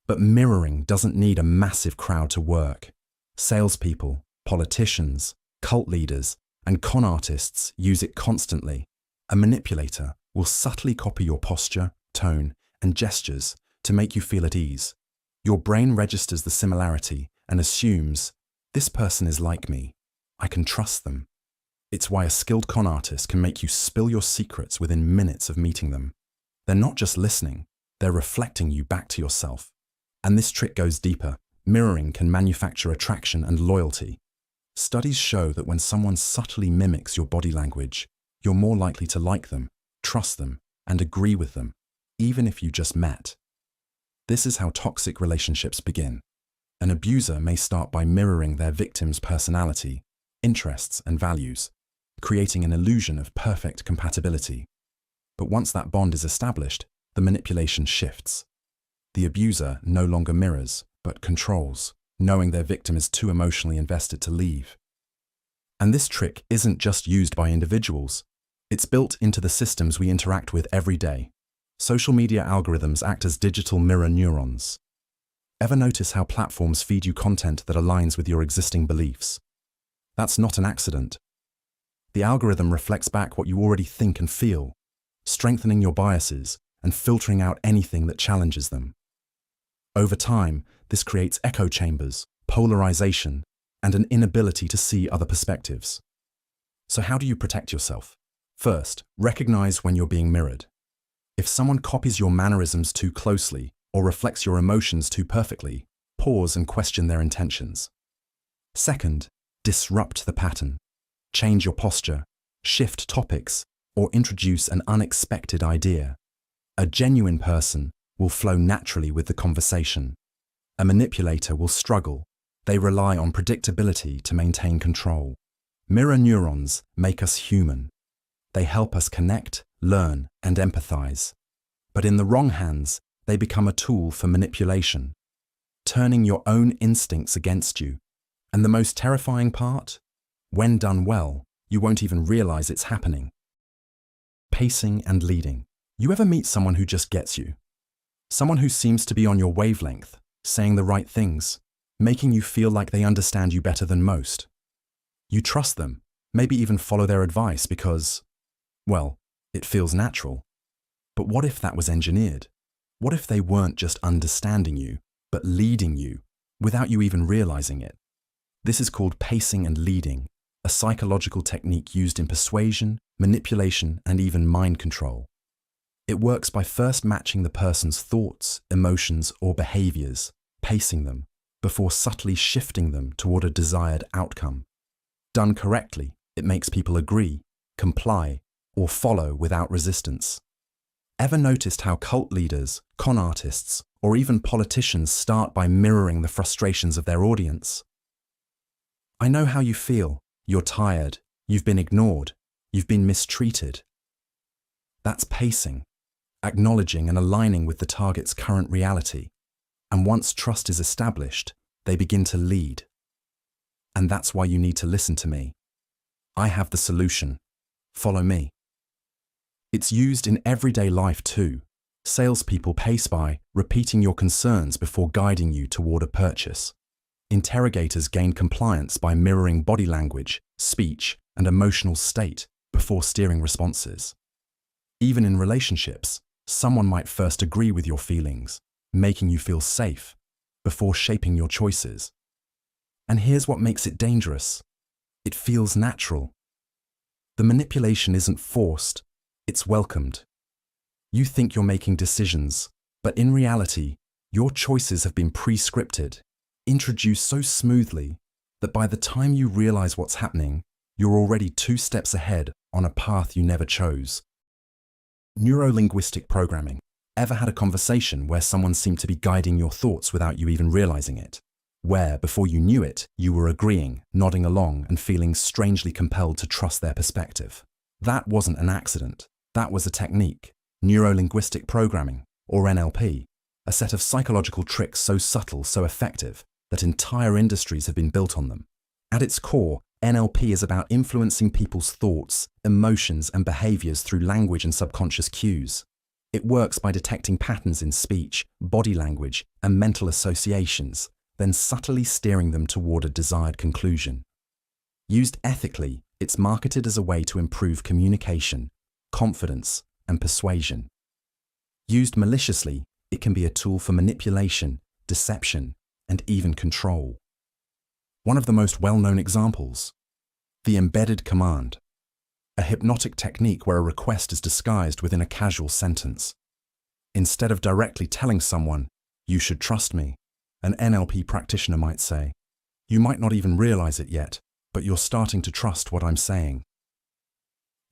Speaker 1: But mirroring doesn't need a massive crowd to work. Salespeople, politicians, cult leaders, and con artists use it constantly. A manipulator will subtly copy your posture, tone, and gestures to make you feel at ease. Your brain registers the similarity and assumes, this person is like me. I can trust them. It's why a skilled con artist can make you spill your secrets within minutes of meeting them. They're not just listening, they're reflecting you back to yourself. And this trick goes deeper. Mirroring can manufacture attraction and loyalty. Studies show that when someone subtly mimics your body language, you're more likely to like them, trust them, and agree with them, even if you just met. This is how toxic relationships begin. An abuser may start by mirroring their victim's personality, interests, and values, creating an illusion of perfect compatibility. But once that bond is established, the manipulation shifts. The abuser no longer mirrors, but controls, knowing their victim is too emotionally invested to leave. And this trick isn't just used by individuals. It's built into the systems we interact with every day. Social media algorithms act as digital mirror neurons. Ever notice how platforms feed you content that aligns with your existing beliefs? That's not an accident. The algorithm reflects back what you already think and feel, strengthening your biases and filtering out anything that challenges them. Over time, this creates echo chambers, polarization, and an inability to see other perspectives. So how do you protect yourself? First, recognize when you're being mirrored. If someone copies your mannerisms too closely or reflects your emotions too perfectly, pause and question their intentions. Second, disrupt the pattern. Change your posture, shift topics, or introduce an unexpected idea. A genuine person will flow naturally with the conversation. A manipulator will struggle. They rely on predictability to maintain control. Mirror neurons make us human. They help us connect, learn, and empathize. But in the wrong hands, they become a tool for manipulation, turning your own instincts against you. And the most terrifying part? When done well, you won't even realize it's happening. Pacing and leading. You ever meet someone who just gets you? Someone who seems to be on your wavelength, saying the right things, making you feel like they understand you better than most. You trust them, maybe even follow their advice because, well, it feels natural. But what if that was engineered? What if they weren't just understanding you, but leading you, without you even realizing it? This is called pacing and leading, a psychological technique used in persuasion, manipulation, and even mind control. It works by first matching the person's thoughts, emotions, or behaviors, pacing them, before subtly shifting them toward a desired outcome. Done correctly, it makes people agree, comply, or follow without resistance. Ever noticed how cult leaders, con artists, or even politicians start by mirroring the frustrations of their audience? I know how you feel. You're tired. You've been ignored. You've been mistreated. That's pacing, acknowledging and aligning with the target's current reality. And once trust is established, they begin to lead. And that's why you need to listen to me. I have the solution. Follow me. It's used in everyday life too. Salespeople pace by repeating your concerns before guiding you toward a purchase. Interrogators gain compliance by mirroring body language, speech, and emotional state before steering responses. Even in relationships, someone might first agree with your feelings, making you feel safe, before shaping your choices. And here's what makes it dangerous. It feels natural. The manipulation isn't forced, it's welcomed. You think you're making decisions, but in reality, your choices have been pre-scripted, introduced so smoothly that by the time you realize what's happening, you're already 2 steps ahead on a path you never chose. Neuro-Linguistic Programming. Ever had a conversation where someone seemed to be guiding your thoughts without you even realizing it? Where, before you knew it, you were agreeing, nodding along, and feeling strangely compelled to trust their perspective? That wasn't an accident. That was a technique. Neuro-Linguistic Programming, or NLP, a set of psychological tricks so subtle, so effective, that entire industries have been built on them. At its core, NLP is about influencing people's thoughts, emotions, and behaviors through language and subconscious cues. It works by detecting patterns in speech, body language, and mental associations, then subtly steering them toward a desired conclusion. Used ethically, it's marketed as a way to improve communication, confidence, and persuasion. Used maliciously, it can be a tool for manipulation, deception, and even control. One of the most well-known examples: the embedded command, a hypnotic technique where a request is disguised within a casual sentence. Instead of directly telling someone, "You should trust me," an NLP practitioner might say, "You might not even realize it yet, but you're starting to trust what I'm saying."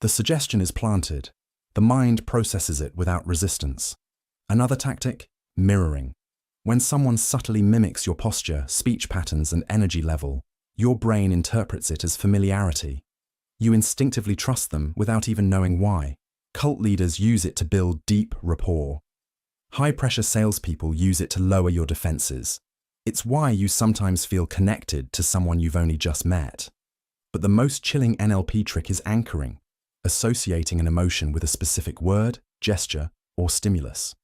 Speaker 1: The suggestion is planted. The mind processes it without resistance. Another tactic: mirroring. When someone subtly mimics your posture, speech patterns, and energy level, your brain interprets it as familiarity. You instinctively trust them without even knowing why. Cult leaders use it to build deep rapport. High-pressure salespeople use it to lower your defenses. It's why you sometimes feel connected to someone you've only just met. But the most chilling NLP trick is anchoring, associating an emotion with a specific word, gesture, or stimulus.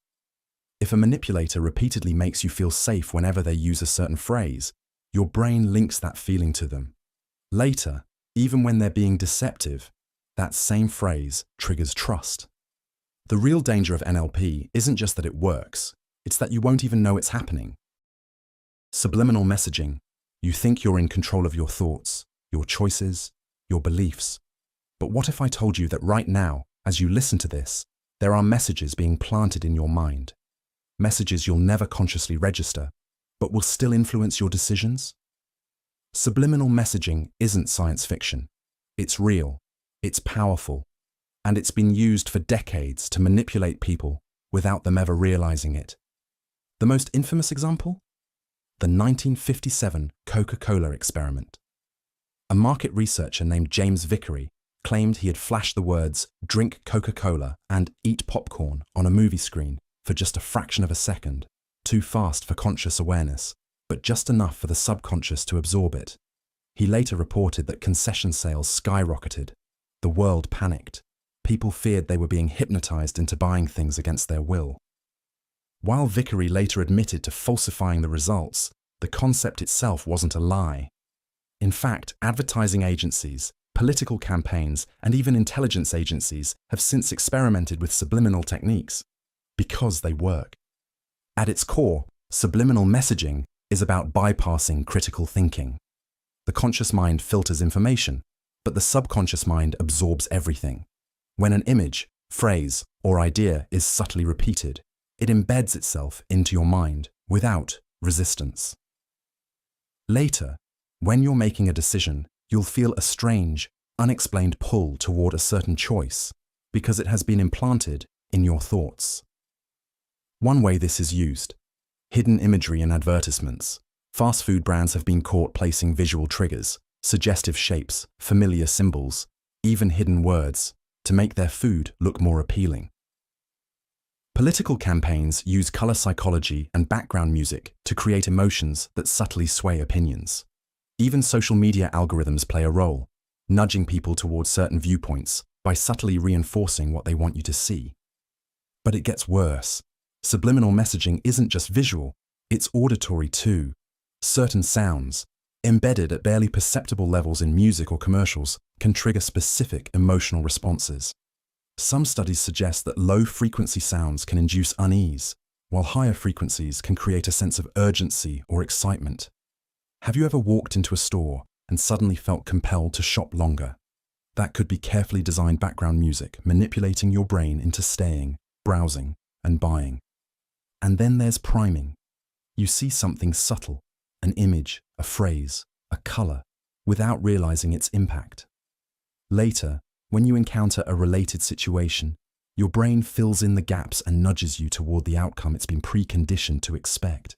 Speaker 1: If a manipulator repeatedly makes you feel safe whenever they use a certain phrase, your brain links that feeling to them. Later, even when they're being deceptive, that same phrase triggers trust. The real danger of NLP isn't just that it works, it's that you won't even know it's happening. Subliminal messaging. You think you're in control of your thoughts, your choices, your beliefs. But what if I told you that right now, as you listen to this, there are messages being planted in your mind? Messages you'll never consciously register, but will still influence your decisions? Subliminal messaging isn't science fiction. It's real, it's powerful, and it's been used for decades to manipulate people without them ever realizing it. The most infamous example? The 1957 Coca-Cola experiment. A market researcher named James Vickery claimed he had flashed the words "drink Coca-Cola" and "eat popcorn" on a movie screen for just a fraction of a second, too fast for conscious awareness, but just enough for the subconscious to absorb it. He later reported that concession sales skyrocketed. The world panicked. People feared they were being hypnotized into buying things against their will. While Vickery later admitted to falsifying the results, the concept itself wasn't a lie. In fact, advertising agencies, political campaigns, and even intelligence agencies have since experimented with subliminal techniques because they work. At its core, subliminal messaging is about bypassing critical thinking. The conscious mind filters information, but the subconscious mind absorbs everything. When an image, phrase, or idea is subtly repeated, it embeds itself into your mind without resistance. Later, when you're making a decision, you'll feel a strange, unexplained pull toward a certain choice because it has been implanted in your thoughts. One way this is used: hidden imagery in advertisements. Fast food brands have been caught placing visual triggers, suggestive shapes, familiar symbols, even hidden words, to make their food look more appealing. Political campaigns use color psychology and background music to create emotions that subtly sway opinions. Even social media algorithms play a role, nudging people towards certain viewpoints by subtly reinforcing what they want you to see. But it gets worse. Subliminal messaging isn't just visual, it's auditory too. Certain sounds, embedded at barely perceptible levels in music or commercials, can trigger specific emotional responses. Some studies suggest that low-frequency sounds can induce unease, while higher frequencies can create a sense of urgency or excitement. Have you ever walked into a store and suddenly felt compelled to shop longer? That could be carefully designed background music manipulating your brain into staying, browsing, and buying. And then there's priming. You see something subtle, an image, a phrase, a color, without realizing its impact. Later, when you encounter a related situation, your brain fills in the gaps and nudges you toward the outcome it's been preconditioned to expect.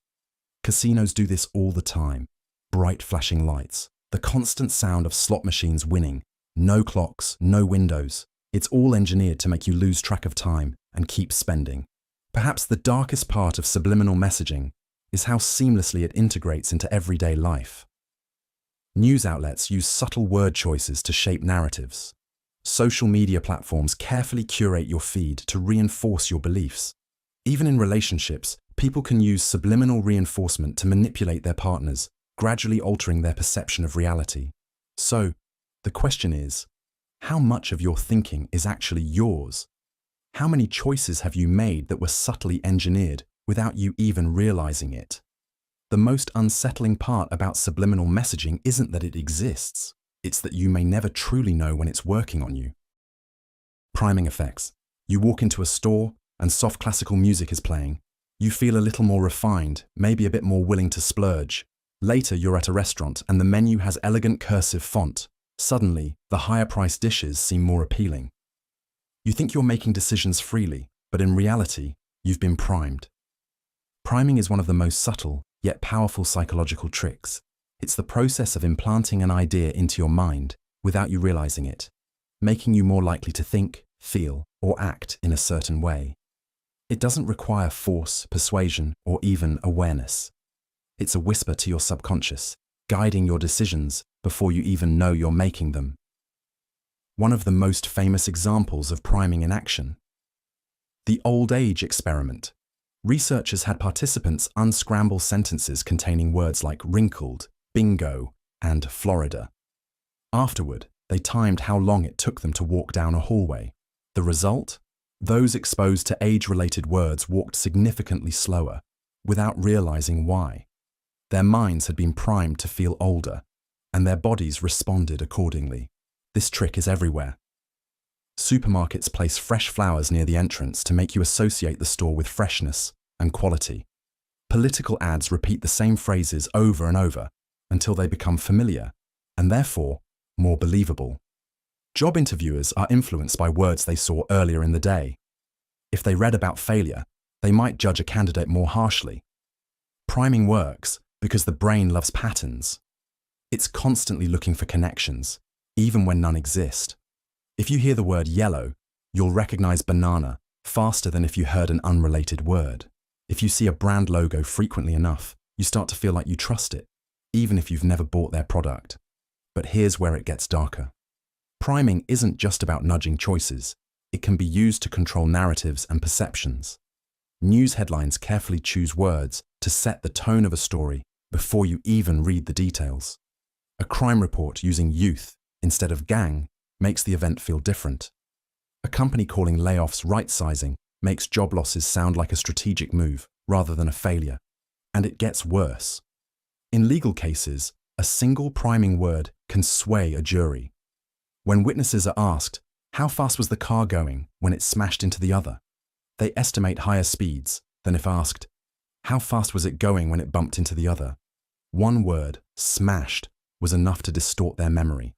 Speaker 1: Casinos do this all the time. Bright flashing lights, the constant sound of slot machines winning, no clocks, no windows. It's all engineered to make you lose track of time and keep spending. Perhaps the darkest part of subliminal messaging is how seamlessly it integrates into everyday life. News outlets use subtle word choices to shape narratives. Social media platforms carefully curate your feed to reinforce your beliefs. Even in relationships, people can use subliminal reinforcement to manipulate their partners, gradually altering their perception of reality. So, the question is, how much of your thinking is actually yours? How many choices have you made that were subtly engineered without you even realizing it? The most unsettling part about subliminal messaging isn't that it exists, it's that you may never truly know when it's working on you. Priming effects. You walk into a store and soft classical music is playing. You feel a little more refined, maybe a bit more willing to splurge. Later, you're at a restaurant and the menu has elegant cursive font. Suddenly, the higher-priced dishes seem more appealing. You think you're making decisions freely, but in reality, you've been primed. Priming is one of the most subtle, yet powerful psychological tricks. It's the process of implanting an idea into your mind without you realizing it, making you more likely to think, feel, or act in a certain way. It doesn't require force, persuasion, or even awareness. It's a whisper to your subconscious, guiding your decisions before you even know you're making them. One of the most famous examples of priming in action. The old age experiment. Researchers had participants unscramble sentences containing words like wrinkled, bingo, and Florida. Afterward, they timed how long it took them to walk down a hallway. The result? Those exposed to age-related words walked significantly slower, without realizing why. Their minds had been primed to feel older, and their bodies responded accordingly. This trick is everywhere. Supermarkets place fresh flowers near the entrance to make you associate the store with freshness and quality. Political ads repeat the same phrases over and over until they become familiar, and therefore more believable. Job interviewers are influenced by words they saw earlier in the day. If they read about failure, they might judge a candidate more harshly. Priming works because the brain loves patterns. It's constantly looking for connections, even when none exist. If you hear the word yellow, you'll recognize banana faster than if you heard an unrelated word. If you see a brand logo frequently enough, you start to feel like you trust it, even if you've never bought their product. But here's where it gets darker. Priming isn't just about nudging choices. It can be used to control narratives and perceptions. News headlines carefully choose words to set the tone of a story before you even read the details. A crime report using youth instead of gang makes the event feel different. A company calling layoffs right-sizing makes job losses sound like a strategic move rather than a failure. And it gets worse. In legal cases, a single priming word can sway a jury. When witnesses are asked, how fast was the car going when it smashed into the other? They estimate higher speeds than if asked, how fast was it going when it bumped into the other? One word, smashed, was enough to distort their memory.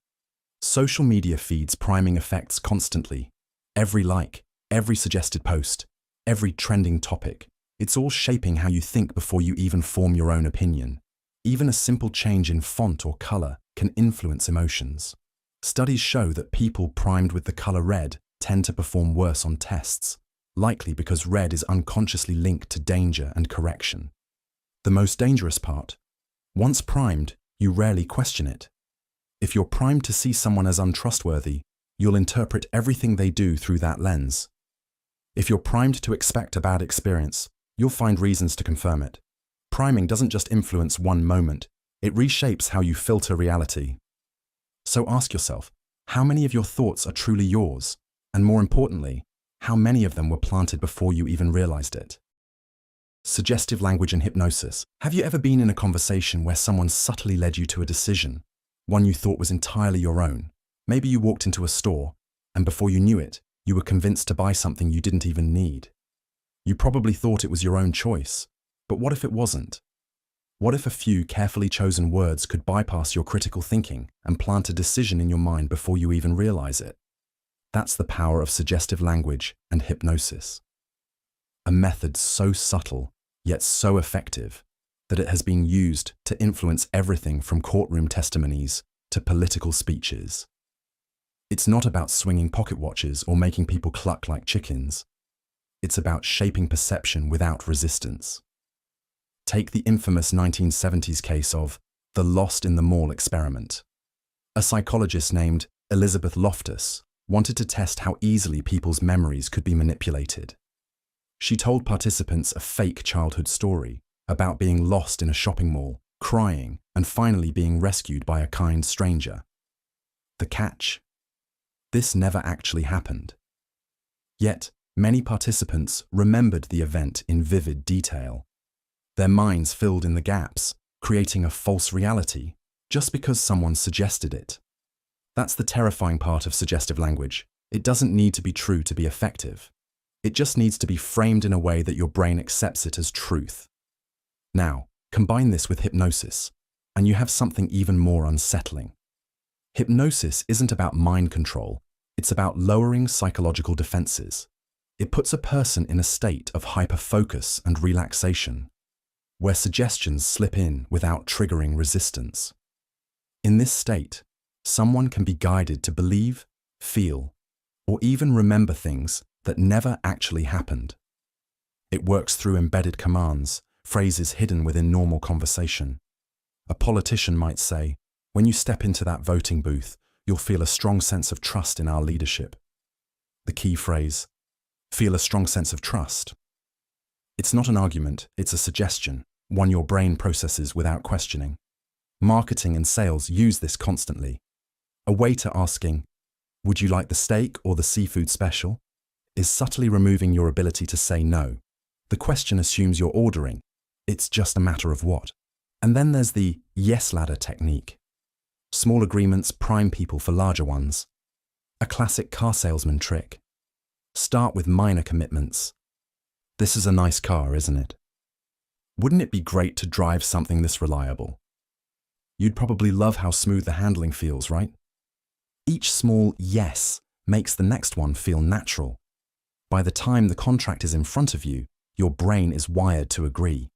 Speaker 1: Social media feeds priming effects constantly. Every like, every suggested post, every trending topic. It's all shaping how you think before you even form your own opinion. Even a simple change in font or color can influence emotions. Studies show that people primed with the color red tend to perform worse on tests, likely because red is unconsciously linked to danger and correction. The most dangerous part: once primed, you rarely question it. If you're primed to see someone as untrustworthy, you'll interpret everything they do through that lens. If you're primed to expect a bad experience, you'll find reasons to confirm it. Priming doesn't just influence one moment, it reshapes how you filter reality. So ask yourself, how many of your thoughts are truly yours? And more importantly, how many of them were planted before you even realized it? Suggestive language and hypnosis. Have you ever been in a conversation where someone subtly led you to a decision, one you thought was entirely your own? Maybe you walked into a store, and before you knew it, you were convinced to buy something you didn't even need. You probably thought it was your own choice, but what if it wasn't? What if a few carefully chosen words could bypass your critical thinking and plant a decision in your mind before you even realize it? That's the power of suggestive language and hypnosis. A method so subtle, yet so effective, that it has been used to influence everything from courtroom testimonies to political speeches. It's not about swinging pocket watches or making people cluck like chickens. It's about shaping perception without resistance. Take the infamous 1970s case of the Lost in the Mall experiment. A psychologist named Elizabeth Loftus wanted to test how easily people's memories could be manipulated. She told participants a fake childhood story about being lost in a shopping mall, crying, and finally being rescued by a kind stranger. The catch? This never actually happened. Yet, many participants remembered the event in vivid detail. Their minds filled in the gaps, creating a false reality just because someone suggested it. That's the terrifying part of suggestive language. It doesn't need to be true to be effective. It just needs to be framed in a way that your brain accepts it as truth. Now, combine this with hypnosis, and you have something even more unsettling. Hypnosis isn't about mind control, it's about lowering psychological defenses. It puts a person in a state of hyper-focus and relaxation, where suggestions slip in without triggering resistance. In this state, someone can be guided to believe, feel, or even remember things that never actually happened. It works through embedded commands, phrases hidden within normal conversation. A politician might say, "When you step into that voting booth, you'll feel a strong sense of trust in our leadership." The key phrase, "feel a strong sense of trust." It's not an argument, it's a suggestion, one your brain processes without questioning. Marketing and sales use this constantly. A waiter asking, "Would you like the steak or the seafood special?" is subtly removing your ability to say no. The question assumes you're ordering. It's just a matter of what. And then there's the yes ladder technique. Small agreements prime people for larger ones. A classic car salesman trick. Start with minor commitments. "This is a nice car, isn't it? Wouldn't it be great to drive something this reliable? You'd probably love how smooth the handling feels, right?" Each small yes makes the next one feel natural. By the time the contract is in front of you, your brain is wired to agree.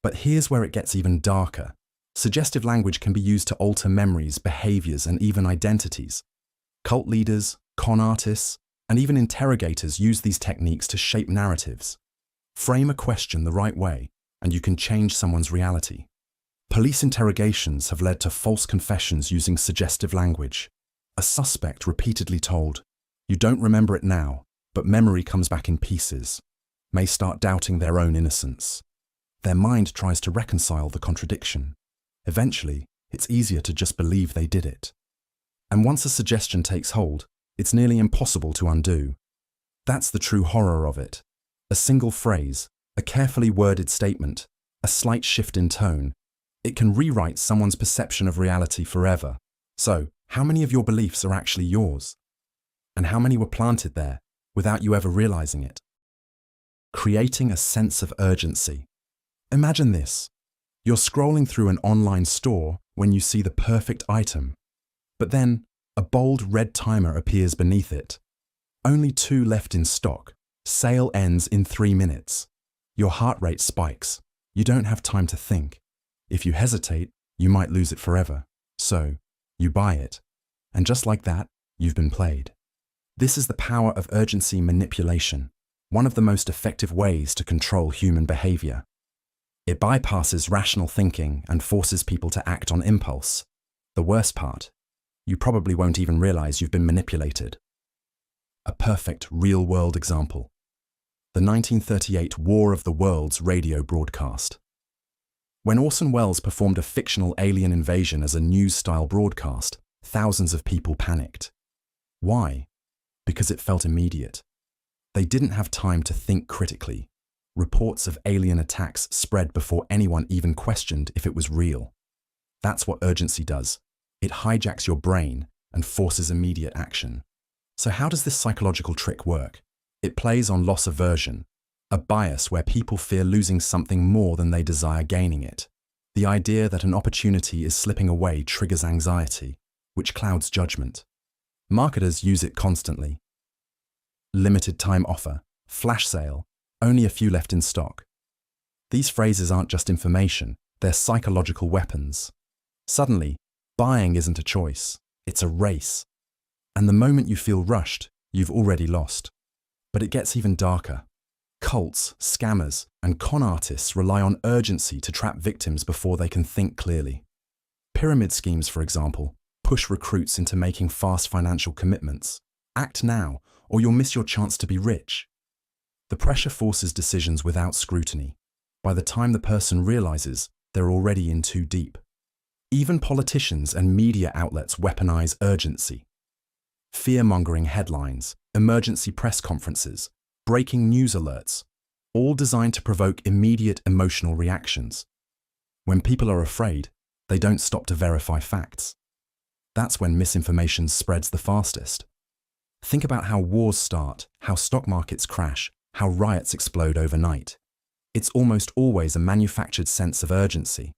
Speaker 1: But here's where it gets even darker. Suggestive language can be used to alter memories, behaviors, and even identities. Cult leaders, con artists, and even interrogators use these techniques to shape narratives. Frame a question the right way, and you can change someone's reality. Police interrogations have led to false confessions using suggestive language. A suspect repeatedly told, "You don't remember it now, but memory comes back in pieces," may start doubting their own innocence. Their mind tries to reconcile the contradiction. Eventually, it's easier to just believe they did it. And once a suggestion takes hold, it's nearly impossible to undo. That's the true horror of it. A single phrase, a carefully worded statement, a slight shift in tone, it can rewrite someone's perception of reality forever. So, how many of your beliefs are actually yours? And how many were planted there without you ever realizing it? Creating a sense of urgency. Imagine this. You're scrolling through an online store when you see the perfect item, but then a bold red timer appears beneath it. Only 2 left in stock. Sale ends in 3 minutes. Your heart rate spikes. You don't have time to think. If you hesitate, you might lose it forever. So, you buy it. And just like that, you've been played. This is the power of urgency manipulation, one of the most effective ways to control human behavior. It bypasses rational thinking and forces people to act on impulse. The worst part, you probably won't even realize you've been manipulated. A perfect real-world example. The 1938 War of the Worlds radio broadcast. When Orson Welles performed a fictional alien invasion as a news-style broadcast, thousands of people panicked. Why? Because it felt immediate. They didn't have time to think critically. Reports of alien attacks spread before anyone even questioned if it was real. That's what urgency does. It hijacks your brain and forces immediate action. So how does this psychological trick work? It plays on loss aversion, a bias where people fear losing something more than they desire gaining it. The idea that an opportunity is slipping away triggers anxiety, which clouds judgment. Marketers use it constantly. Limited time offer, flash sale, only a few left in stock. These phrases aren't just information, they're psychological weapons. Suddenly, buying isn't a choice, it's a race. And the moment you feel rushed, you've already lost. But it gets even darker. Cults, scammers, and con artists rely on urgency to trap victims before they can think clearly. Pyramid schemes, for example, push recruits into making fast financial commitments. Act now, or you'll miss your chance to be rich. The pressure forces decisions without scrutiny. By the time the person realizes, they're already in too deep. Even politicians and media outlets weaponize urgency. Fear-mongering headlines, emergency press conferences, breaking news alerts, all designed to provoke immediate emotional reactions. When people are afraid, they don't stop to verify facts. That's when misinformation spreads the fastest. Think about how wars start, how stock markets crash, how riots explode overnight. It's almost always a manufactured sense of urgency.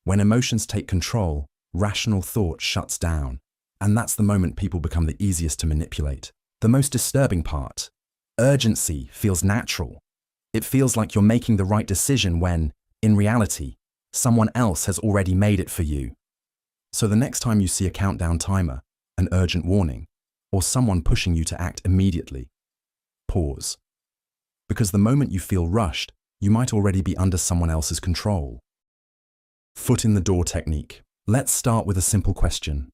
Speaker 1: When emotions take control, rational thought shuts down, and that's the moment people become the easiest to manipulate. The most disturbing part: urgency feels natural. It feels like you're making the right decision when, in reality, someone else has already made it for you. So the next time you see a countdown timer, an urgent warning, or someone pushing you to act immediately, pause. Because the moment you feel rushed, you might already be under someone else's control. Foot in the door technique. Let's start with a simple question.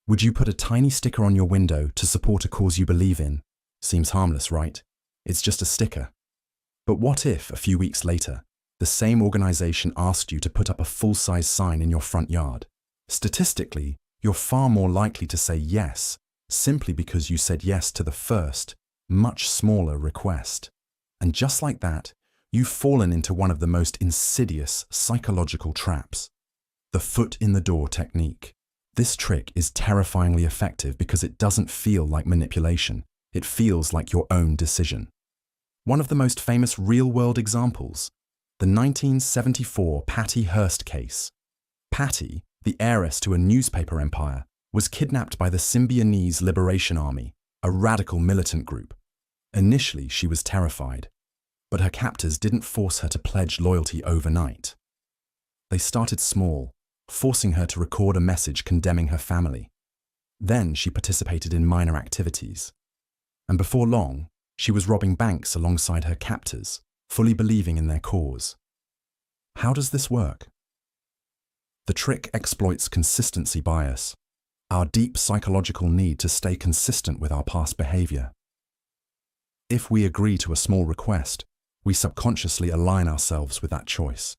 Speaker 1: Would you put a tiny sticker on your window to support a cause you believe in? Seems harmless, right? It's just a sticker. But what if, a few weeks later, the same organization asked you to put up a full-size sign in your front yard? Statistically, you're far more likely to say yes, simply because you said yes to the first, much smaller request. And just like that, you've fallen into one of the most insidious psychological traps: the foot in the door technique. This trick is terrifyingly effective because it doesn't feel like manipulation. It feels like your own decision. One of the most famous real-world examples: the 1974 Patty Hearst case. Patty, the heiress to a newspaper empire, was kidnapped by the Symbionese Liberation Army, a radical militant group. Initially, she was terrified, but her captors didn't force her to pledge loyalty overnight. They started small, forcing her to record a message condemning her family. Then she participated in minor activities. And before long, she was robbing banks alongside her captors, fully believing in their cause. How does this work? The trick exploits consistency bias, our deep psychological need to stay consistent with our past behavior. If we agree to a small request, we subconsciously align ourselves with that choice.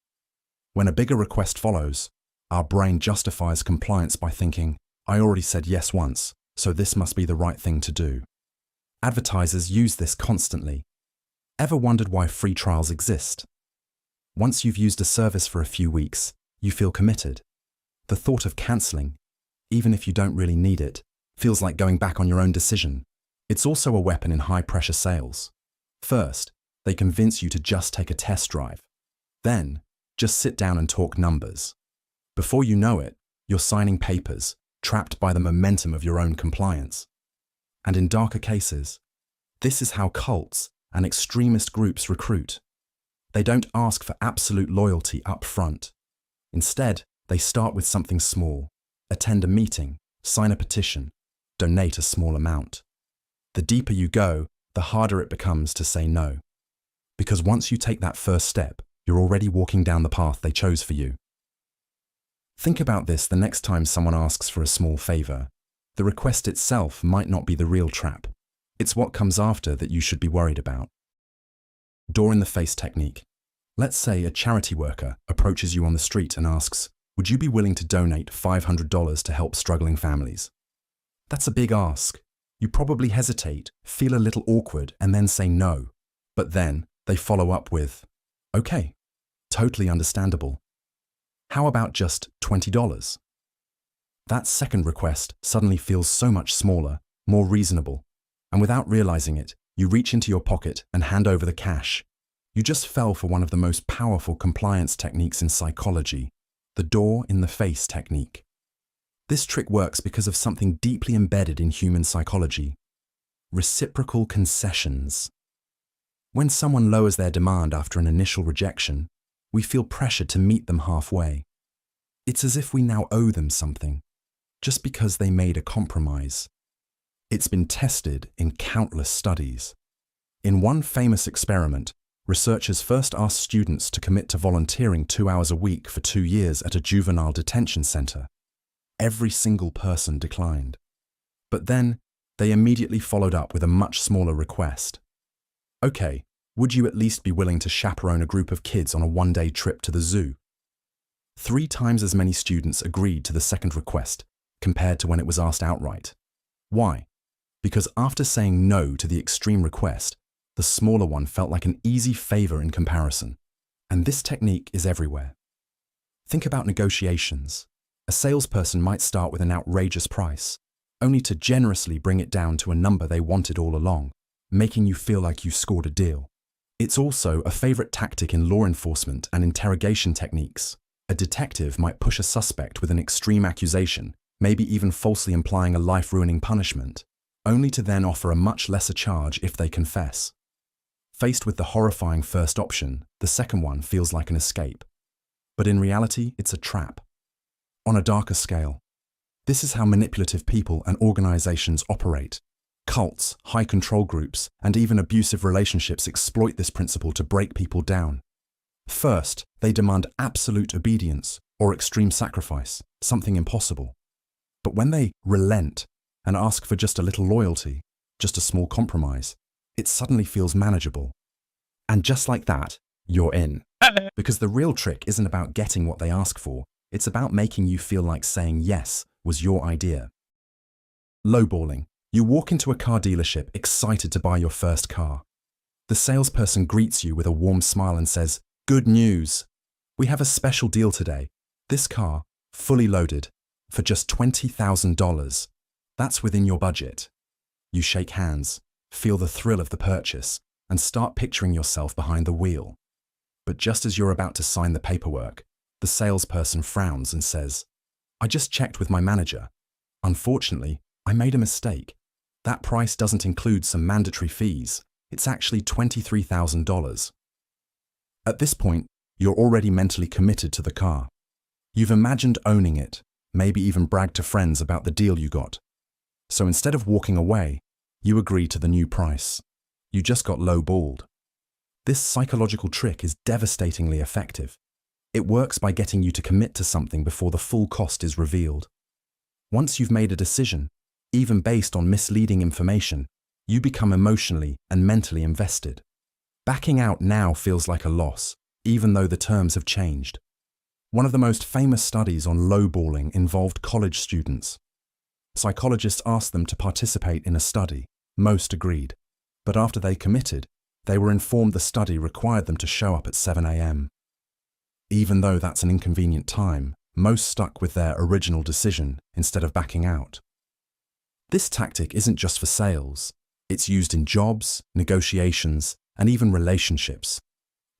Speaker 1: When a bigger request follows, our brain justifies compliance by thinking, I already said yes once, so this must be the right thing to do. Advertisers use this constantly. Ever wondered why free trials exist? Once you've used a service for a few weeks, you feel committed. The thought of cancelling, even if you don't really need it, feels like going back on your own decision. It's also a weapon in high-pressure sales. First, they convince you to just take a test drive. Then, just sit down and talk numbers. Before you know it, you're signing papers, trapped by the momentum of your own compliance. And in darker cases, this is how cults and extremist groups recruit. They don't ask for absolute loyalty up front. Instead, they start with something small: attend a meeting, sign a petition, donate a small amount. The deeper you go, the harder it becomes to say no. Because once you take that first step, you're already walking down the path they chose for you. Think about this the next time someone asks for a small favor. The request itself might not be the real trap. It's what comes after that you should be worried about. Door in the face technique. Let's say a charity worker approaches you on the street and asks, would you be willing to donate $500 to help struggling families? That's a big ask. You probably hesitate, feel a little awkward, and then say no. But then they follow up with, okay, totally understandable. How about just $20? That second request suddenly feels so much smaller, more reasonable, and without realizing it, you reach into your pocket and hand over the cash. You just fell for one of the most powerful compliance techniques in psychology, the door in the face technique. This trick works because of something deeply embedded in human psychology: reciprocal concessions. When someone lowers their demand after an initial rejection, we feel pressured to meet them halfway. It's as if we now owe them something, just because they made a compromise. It's been tested in countless studies. In one famous experiment, researchers first asked students to commit to volunteering 2 hours a week for 2 years at a juvenile detention center. Every single person declined. But then, They immediately followed up with a much smaller request. Okay, would you at least be willing to chaperone a group of kids on a one-day trip to the zoo? 3 times as many students agreed to the second request compared to when it was asked outright. Why? Because after saying no to the extreme request, the smaller one felt like an easy favor in comparison. And this technique is everywhere. Think about negotiations. A salesperson might start with an outrageous price, only to generously bring it down to a number they wanted all along, making you feel like you scored a deal. It's also a favorite tactic in law enforcement and interrogation techniques. A detective might push a suspect with an extreme accusation, maybe even falsely implying a life-ruining punishment, only to then offer a much lesser charge if they confess. Faced with the horrifying first option, the second one feels like an escape. But in reality, it's a trap. On a darker scale, this is how manipulative people and organizations operate. Cults, high control groups, and even abusive relationships exploit this principle to break people down. First, they demand absolute obedience or extreme sacrifice, something impossible. But when they relent and ask for just a little loyalty, just a small compromise, it suddenly feels manageable. And just like that, you're in. Because the real trick isn't about getting what they ask for, it's about making you feel like saying yes was your idea. Lowballing. You walk into a car dealership excited to buy your first car. The salesperson greets you with a warm smile and says, "Good news! We have a special deal today. This car, fully loaded, for just $20,000. That's within your budget." You shake hands, feel the thrill of the purchase, and start picturing yourself behind the wheel. But just as you're about to sign the paperwork, the salesperson frowns and says, "I just checked with my manager. Unfortunately, I made a mistake. That price doesn't include some mandatory fees. It's actually $23,000. At this point, you're already mentally committed to the car. You've imagined owning it, maybe even bragged to friends about the deal you got. So instead of walking away, you agree to the new price. You just got lowballed. This psychological trick is devastatingly effective. It works by getting you to commit to something before the full cost is revealed. Once you've made a decision, even based on misleading information, you become emotionally and mentally invested. Backing out now feels like a loss, even though the terms have changed. One of the most famous studies on lowballing involved college students. Psychologists asked them to participate in a study. Most agreed. But after they committed, they were informed the study required them to show up at 7 a.m. Even though that's an inconvenient time, most stuck with their original decision instead of backing out. This tactic isn't just for sales. It's used in jobs, negotiations, and even relationships.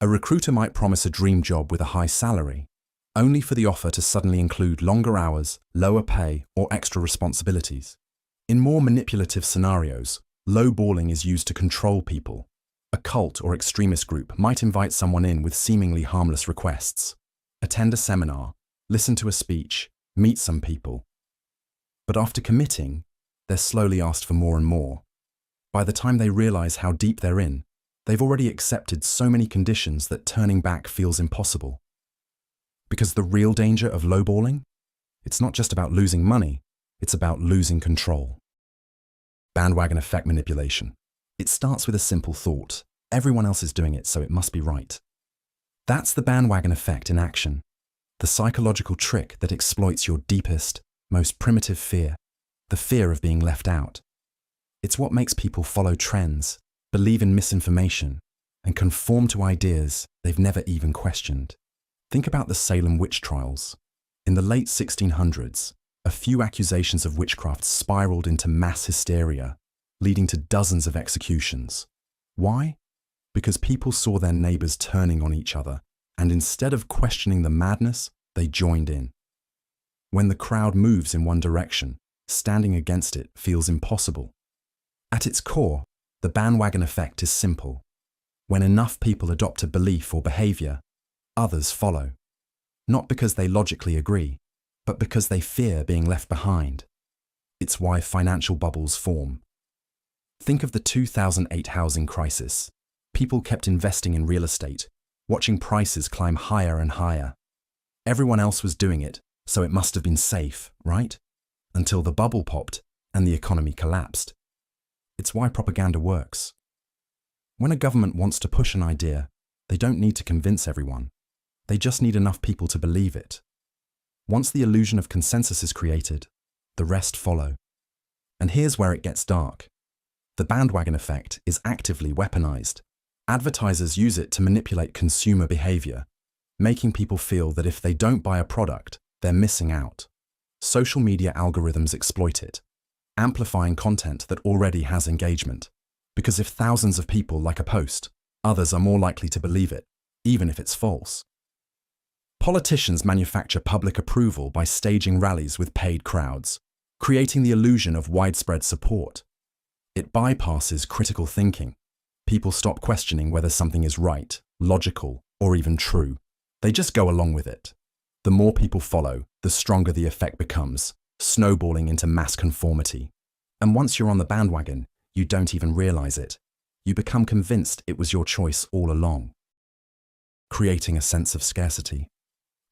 Speaker 1: A recruiter might promise a dream job with a high salary, only for the offer to suddenly include longer hours, lower pay, or extra responsibilities. In more manipulative scenarios, lowballing is used to control people. A cult or extremist group might invite someone in with seemingly harmless requests. Attend a seminar, listen to a speech, meet some people. But after committing, they're slowly asked for more and more. By the time they realize how deep they're in, they've already accepted so many conditions that turning back feels impossible. Because the real danger of lowballing? It's not just about losing money, it's about losing control. Bandwagon effect manipulation. It starts with a simple thought. Everyone else is doing it, so it must be right. That's the bandwagon effect in action. The psychological trick that exploits your deepest, most primitive fear, the fear of being left out. It's what makes people follow trends, believe in misinformation, and conform to ideas they've never even questioned. Think about the Salem witch trials. In the late 1600s, a few accusations of witchcraft spiraled into mass hysteria, leading to dozens of executions. Why? Because people saw their neighbors turning on each other, and instead of questioning the madness, they joined in. When the crowd moves in one direction, standing against it feels impossible. At its core, the bandwagon effect is simple. When enough people adopt a belief or behavior, others follow. Not because they logically agree, but because they fear being left behind. It's why financial bubbles form. Think of the 2008 housing crisis. People kept investing in real estate, watching prices climb higher and higher. Everyone else was doing it, so it must have been safe, right? Until the bubble popped and the economy collapsed. It's why propaganda works. When a government wants to push an idea, they don't need to convince everyone. They just need enough people to believe it. Once the illusion of consensus is created, the rest follow. And here's where it gets dark. The bandwagon effect is actively weaponized. Advertisers use it to manipulate consumer behavior, making people feel that if they don't buy a product, they're missing out. Social media algorithms exploit it, amplifying content that already has engagement. Because if thousands of people like a post, others are more likely to believe it, even if it's false. Politicians manufacture public approval by staging rallies with paid crowds, creating the illusion of widespread support. It bypasses critical thinking. People stop questioning whether something is right, logical, or even true. They just go along with it. The more people follow, the stronger the effect becomes, snowballing into mass conformity. And once you're on the bandwagon, you don't even realize it. You become convinced it was your choice all along. Creating a sense of scarcity.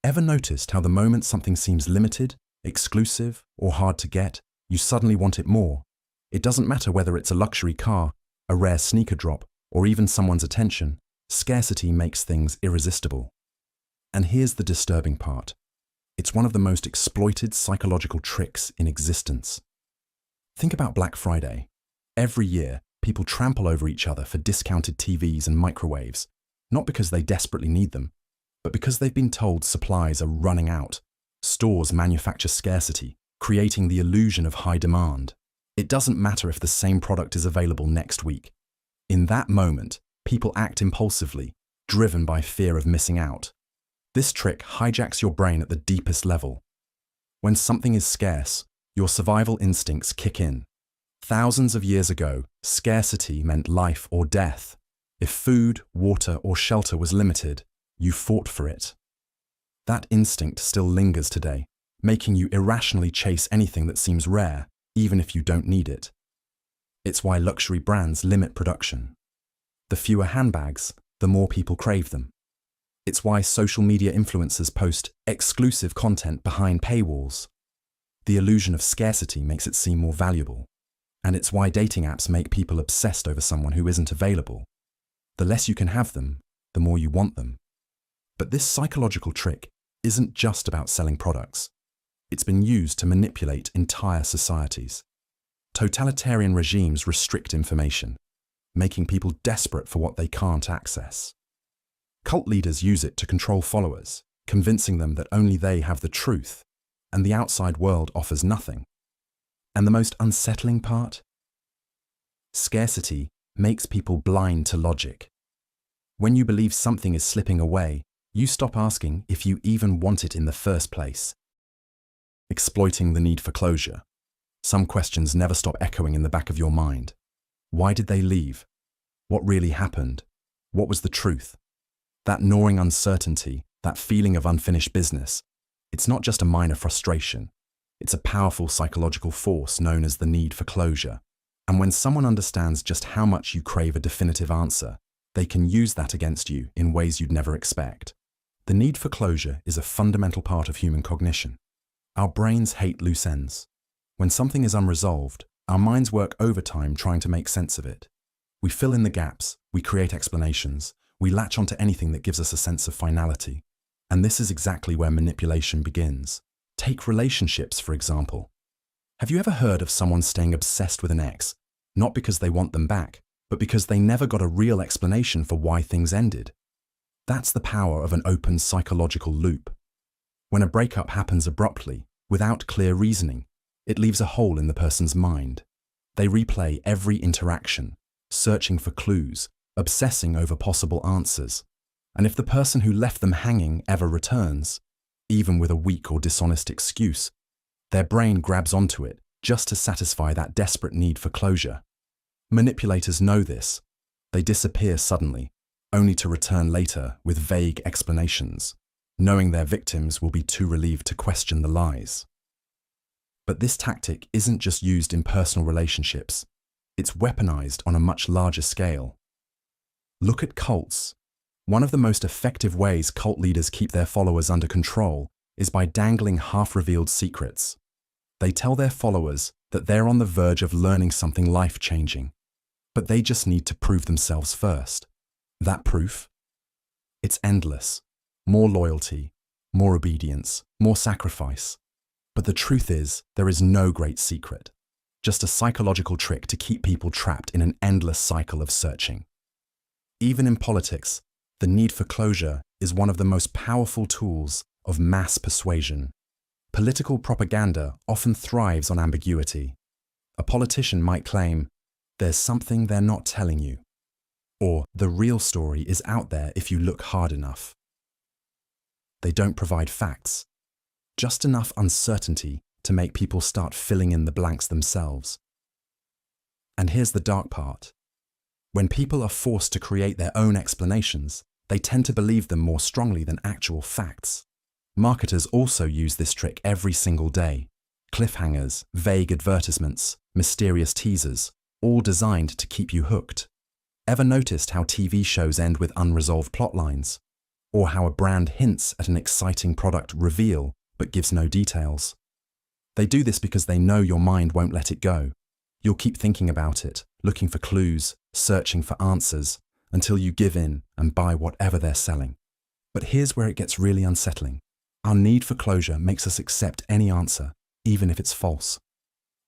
Speaker 1: Ever noticed how the moment something seems limited, exclusive, or hard to get, you suddenly want it more? It doesn't matter whether it's a luxury car, a rare sneaker drop, or even someone's attention. Scarcity makes things irresistible. And here's the disturbing part. It's one of the most exploited psychological tricks in existence. Think about Black Friday. Every year, people trample over each other for discounted TVs and microwaves, not because they desperately need them, but because they've been told supplies are running out. Stores manufacture scarcity, creating the illusion of high demand. It doesn't matter if the same product is available next week. In that moment, people act impulsively, driven by fear of missing out. This trick hijacks your brain at the deepest level. When something is scarce, your survival instincts kick in. Thousands of years ago, scarcity meant life or death. If food, water, or shelter was limited, you fought for it. That instinct still lingers today, making you irrationally chase anything that seems rare, even if you don't need it. It's why luxury brands limit production. The fewer handbags, the more people crave them. It's why social media influencers post exclusive content behind paywalls. The illusion of scarcity makes it seem more valuable. And it's why dating apps make people obsessed over someone who isn't available. The less you can have them, the more you want them. But this psychological trick isn't just about selling products. It's been used to manipulate entire societies. Totalitarian regimes restrict information, making people desperate for what they can't access. Cult leaders use it to control followers, convincing them that only they have the truth, and the outside world offers nothing. And the most unsettling part? Scarcity makes people blind to logic. When you believe something is slipping away, you stop asking if you even want it in the first place. Exploiting the need for closure. Some questions never stop echoing in the back of your mind. Why did they leave? What really happened? What was the truth? That gnawing uncertainty, that feeling of unfinished business, it's not just a minor frustration. It's a powerful psychological force known as the need for closure. And when someone understands just how much you crave a definitive answer, they can use that against you in ways you'd never expect. The need for closure is a fundamental part of human cognition. Our brains hate loose ends. When something is unresolved, our minds work overtime trying to make sense of it. We fill in the gaps, we create explanations, we latch onto anything that gives us a sense of finality. And this is exactly where manipulation begins. Take relationships, for example. Have you ever heard of someone staying obsessed with an ex, not because they want them back, but because they never got a real explanation for why things ended? That's the power of an open psychological loop. When a breakup happens abruptly, without clear reasoning, it leaves a hole in the person's mind. They replay every interaction, searching for clues, obsessing over possible answers. And if the person who left them hanging ever returns, even with a weak or dishonest excuse, their brain grabs onto it just to satisfy that desperate need for closure. Manipulators know this. They disappear suddenly, only to return later with vague explanations, knowing their victims will be too relieved to question the lies. But this tactic isn't just used in personal relationships. It's weaponized on a much larger scale. Look at cults. One of the most effective ways cult leaders keep their followers under control is by dangling half-revealed secrets. They tell their followers that they're on the verge of learning something life-changing, but they just need to prove themselves first. That proof? It's endless. More loyalty, more obedience, more sacrifice. But the truth is, there is no great secret, just a psychological trick to keep people trapped in an endless cycle of searching. Even in politics, the need for closure is one of the most powerful tools of mass persuasion. Political propaganda often thrives on ambiguity. A politician might claim, "There's something they're not telling you," or "The real story is out there if you look hard enough." They don't provide facts, just enough uncertainty to make people start filling in the blanks themselves. And here's the dark part. When people are forced to create their own explanations, they tend to believe them more strongly than actual facts. Marketers also use this trick every single day. Cliffhangers, vague advertisements, mysterious teasers, all designed to keep you hooked. Ever noticed how TV shows end with unresolved plot lines? Or how a brand hints at an exciting product reveal but gives no details? They do this because they know your mind won't let it go. You'll keep thinking about it, looking for clues, searching for answers, until you give in and buy whatever they're selling. But here's where it gets really unsettling. Our need for closure makes us accept any answer, even if it's false.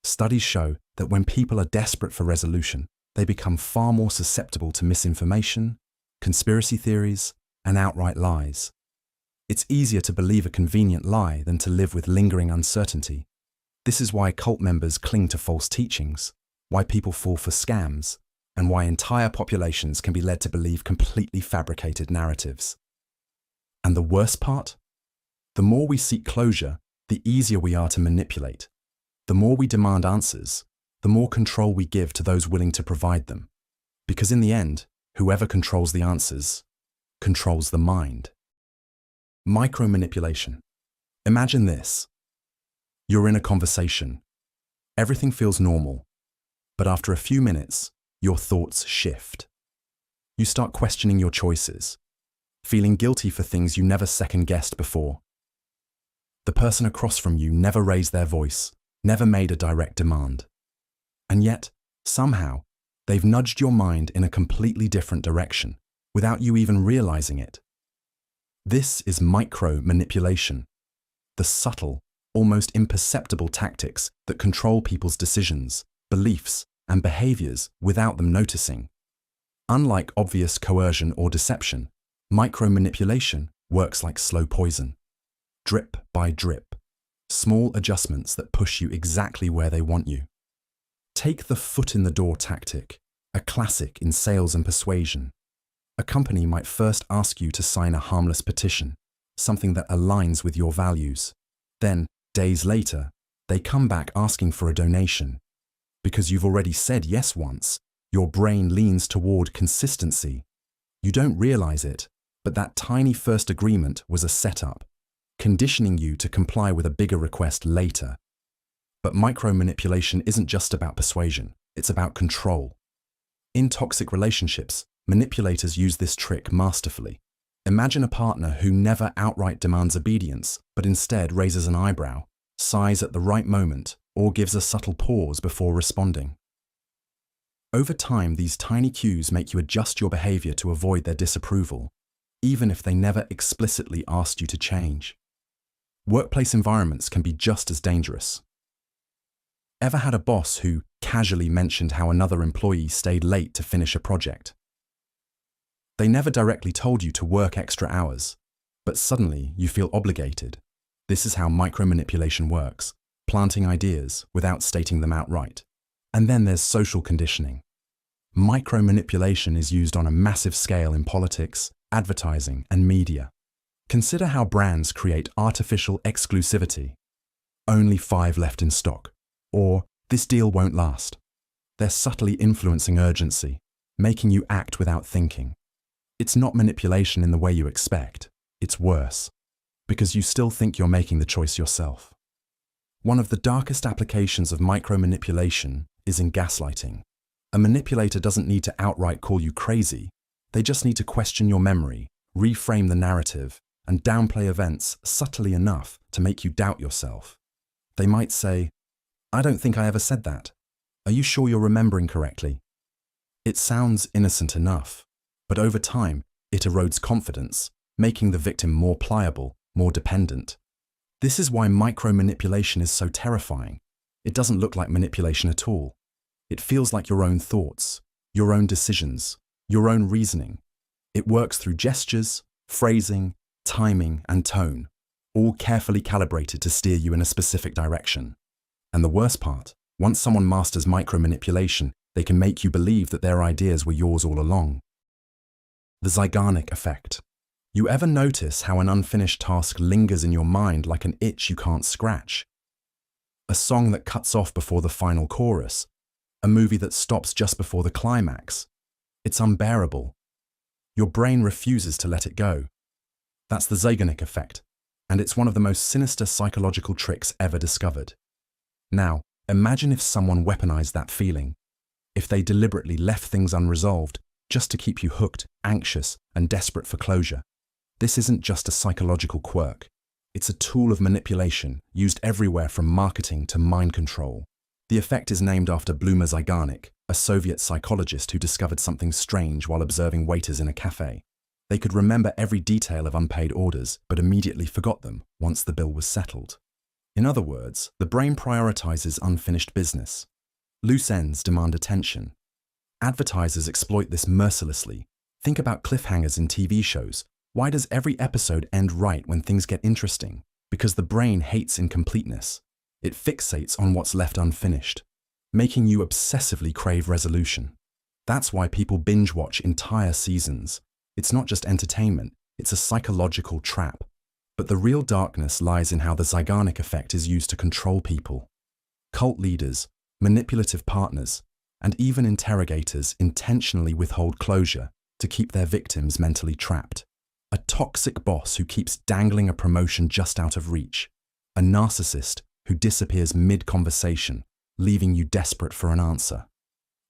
Speaker 1: Studies show that when people are desperate for resolution, they become far more susceptible to misinformation, conspiracy theories, and outright lies. It's easier to believe a convenient lie than to live with lingering uncertainty. This is why cult members cling to false teachings, why people fall for scams, and why entire populations can be led to believe completely fabricated narratives. And the worst part? The more we seek closure, the easier we are to manipulate. The more we demand answers, the more control we give to those willing to provide them. Because in the end, whoever controls the answers controls the mind. Micromanipulation. Imagine this. You're in a conversation. Everything feels normal, but after a few minutes, your thoughts shift. You start questioning your choices, feeling guilty for things you never second-guessed before. The person across from you never raised their voice, never made a direct demand. And yet, somehow, they've nudged your mind in a completely different direction, without you even realizing it. This is micro-manipulation, the subtle, almost imperceptible tactics that control people's decisions, beliefs, and behaviors without them noticing. Unlike obvious coercion or deception, micro-manipulation works like slow poison. Drip by drip, small adjustments that push you exactly where they want you. Take the foot in the door tactic, a classic in sales and persuasion. A company might first ask you to sign a harmless petition, something that aligns with your values. Then, days later, they come back asking for a donation. Because you've already said yes once, your brain leans toward consistency. You don't realize it, but that tiny first agreement was a setup, conditioning you to comply with a bigger request later. But micromanipulation isn't just about persuasion, it's about control. In toxic relationships, manipulators use this trick masterfully. Imagine a partner who never outright demands obedience, but instead raises an eyebrow, sighs at the right moment, or gives a subtle pause before responding. Over time, these tiny cues make you adjust your behavior to avoid their disapproval, even if they never explicitly asked you to change. Workplace environments can be just as dangerous. Ever had a boss who casually mentioned how another employee stayed late to finish a project? They never directly told you to work extra hours, but suddenly you feel obligated. This is how micromanipulation works, planting ideas without stating them outright. And then there's social conditioning. Micromanipulation is used on a massive scale in politics, advertising, and media. Consider how brands create artificial exclusivity. Only 5 left in stock. Or, this deal won't last. They're subtly influencing urgency, making you act without thinking. It's not manipulation in the way you expect. It's worse, because you still think you're making the choice yourself. One of the darkest applications of micromanipulation is in gaslighting. A manipulator doesn't need to outright call you crazy. They just need to question your memory, reframe the narrative, and downplay events subtly enough to make you doubt yourself. They might say, I don't think I ever said that. Are you sure you're remembering correctly? It sounds innocent enough, but over time, it erodes confidence, making the victim more pliable, more dependent. This is why micro-manipulation is so terrifying. It doesn't look like manipulation at all. It feels like your own thoughts, your own decisions, your own reasoning. It works through gestures, phrasing, timing, and tone, all carefully calibrated to steer you in a specific direction. And the worst part, once someone masters micro-manipulation, they can make you believe that their ideas were yours all along. The Zeigarnik Effect. You ever notice how an unfinished task lingers in your mind like an itch you can't scratch? A song that cuts off before the final chorus, a movie that stops just before the climax. It's unbearable. Your brain refuses to let it go. That's the Zeigarnik Effect, and it's one of the most sinister psychological tricks ever discovered. Now, imagine if someone weaponized that feeling, if they deliberately left things unresolved just to keep you hooked, anxious, and desperate for closure. This isn't just a psychological quirk. It's a tool of manipulation used everywhere from marketing to mind control. The effect is named after Bluma Zeigarnik, a Soviet psychologist who discovered something strange while observing waiters in a cafe. They could remember every detail of unpaid orders, but immediately forgot them once the bill was settled. In other words, the brain prioritizes unfinished business. Loose ends demand attention. Advertisers exploit this mercilessly. Think about cliffhangers in TV shows. Why does every episode end right when things get interesting? Because the brain hates incompleteness. It fixates on what's left unfinished, making you obsessively crave resolution. That's why people binge watch entire seasons. It's not just entertainment, it's a psychological trap. But the real darkness lies in how the Zeigarnik Effect is used to control people. Cult leaders, manipulative partners, and even interrogators intentionally withhold closure to keep their victims mentally trapped. A toxic boss who keeps dangling a promotion just out of reach. A narcissist who disappears mid-conversation, leaving you desperate for an answer.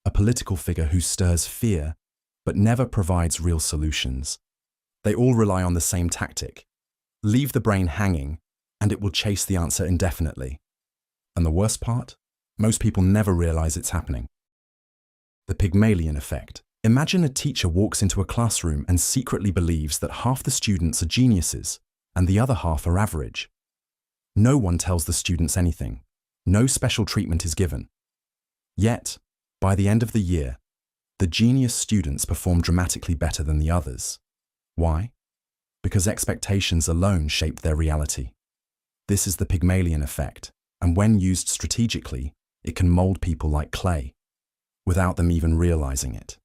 Speaker 1: A political figure who stirs fear, but never provides real solutions. They all rely on the same tactic. Leave the brain hanging, and it will chase the answer indefinitely. And the worst part? Most people never realize it's happening. The Pygmalion Effect. Imagine a teacher walks into a classroom and secretly believes that half the students are geniuses and the other half are average. No one tells the students anything. No special treatment is given. Yet, by the end of the year, the genius students perform dramatically better than the others. Why? Because expectations alone shape their reality. This is the Pygmalion Effect, and when used strategically, it can mold people like clay, without them even realizing it.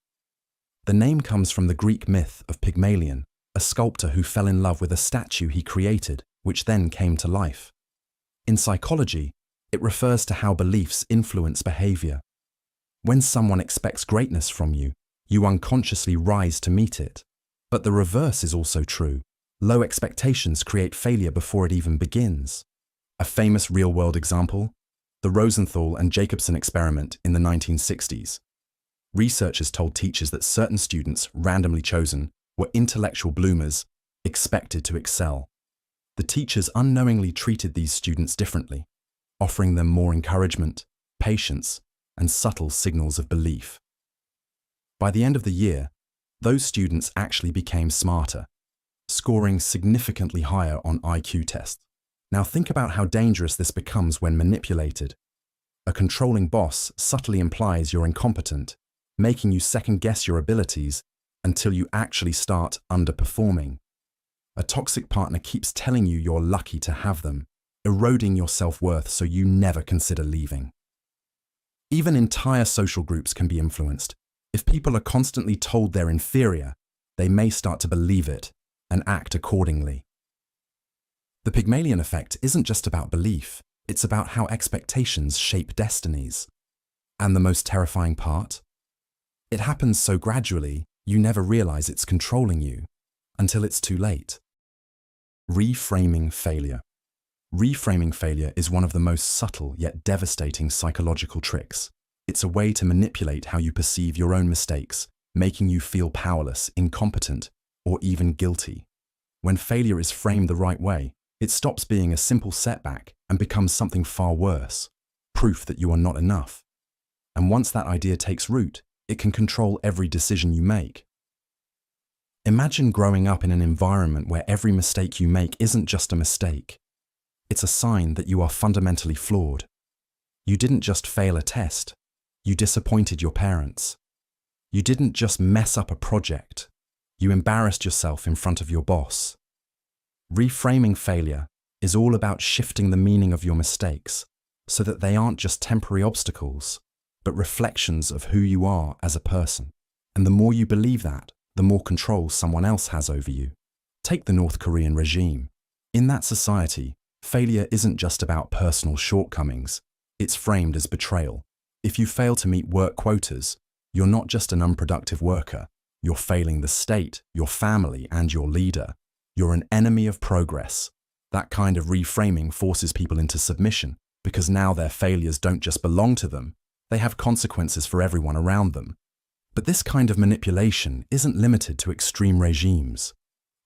Speaker 1: The name comes from the Greek myth of Pygmalion, a sculptor who fell in love with a statue he created, which then came to life. In psychology, it refers to how beliefs influence behavior. When someone expects greatness from you, you unconsciously rise to meet it. But the reverse is also true. Low expectations create failure before it even begins. A famous real-world example? The Rosenthal and Jacobson experiment in the 1960s. Researchers told teachers that certain students, randomly chosen, were intellectual bloomers, expected to excel. The teachers unknowingly treated these students differently, offering them more encouragement, patience, and subtle signals of belief. By the end of the year, those students actually became smarter, scoring significantly higher on IQ tests. Now think about how dangerous this becomes when manipulated. A controlling boss subtly implies you're incompetent, making you second-guess your abilities until you actually start underperforming. A toxic partner keeps telling you you're lucky to have them, eroding your self-worth so you never consider leaving. Even entire social groups can be influenced. If people are constantly told they're inferior, they may start to believe it and act accordingly. The Pygmalion Effect isn't just about belief, it's about how expectations shape destinies. And the most terrifying part? It happens so gradually, you never realize it's controlling you, until it's too late. Reframing failure. Reframing failure is one of the most subtle yet devastating psychological tricks. It's a way to manipulate how you perceive your own mistakes, making you feel powerless, incompetent, or even guilty. When failure is framed the right way, it stops being a simple setback and becomes something far worse: proof that you are not enough. And once that idea takes root, it can control every decision you make. Imagine growing up in an environment where every mistake you make isn't just a mistake. It's a sign that you are fundamentally flawed. You didn't just fail a test. You disappointed your parents. You didn't just mess up a project. You embarrassed yourself in front of your boss. Reframing failure is all about shifting the meaning of your mistakes so that they aren't just temporary obstacles, but reflections of who you are as a person. And the more you believe that, the more control someone else has over you. Take the North Korean regime. In that society, failure isn't just about personal shortcomings. It's framed as betrayal. If you fail to meet work quotas, you're not just an unproductive worker. You're failing the state, your family, and your leader. You're an enemy of progress. That kind of reframing forces people into submission because now their failures don't just belong to them, they have consequences for everyone around them. But this kind of manipulation isn't limited to extreme regimes.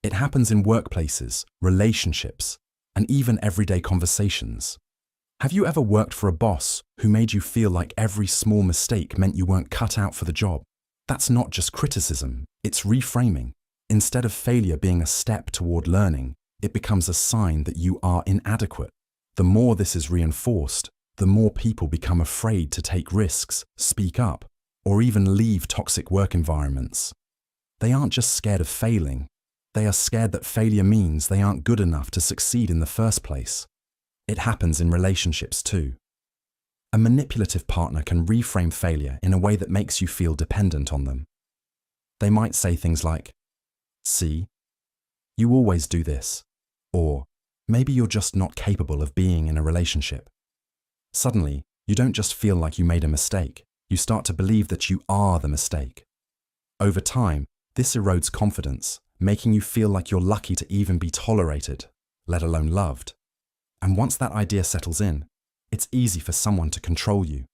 Speaker 1: It happens in workplaces, relationships, and even everyday conversations. Have you ever worked for a boss who made you feel like every small mistake meant you weren't cut out for the job? That's not just criticism, it's reframing. Instead of failure being a step toward learning, it becomes a sign that you are inadequate. The more this is reinforced, the more people become afraid to take risks, speak up, or even leave toxic work environments. They aren't just scared of failing, they are scared that failure means they aren't good enough to succeed in the first place. It happens in relationships too. A manipulative partner can reframe failure in a way that makes you feel dependent on them. They might say things like, "See, you always do this," or "Maybe you're just not capable of being in a relationship." Suddenly, you don't just feel like you made a mistake, you start to believe that you are the mistake. Over time, this erodes confidence, making you feel like you're lucky to even be tolerated, let alone loved. And once that idea settles in, it's easy for someone to control you.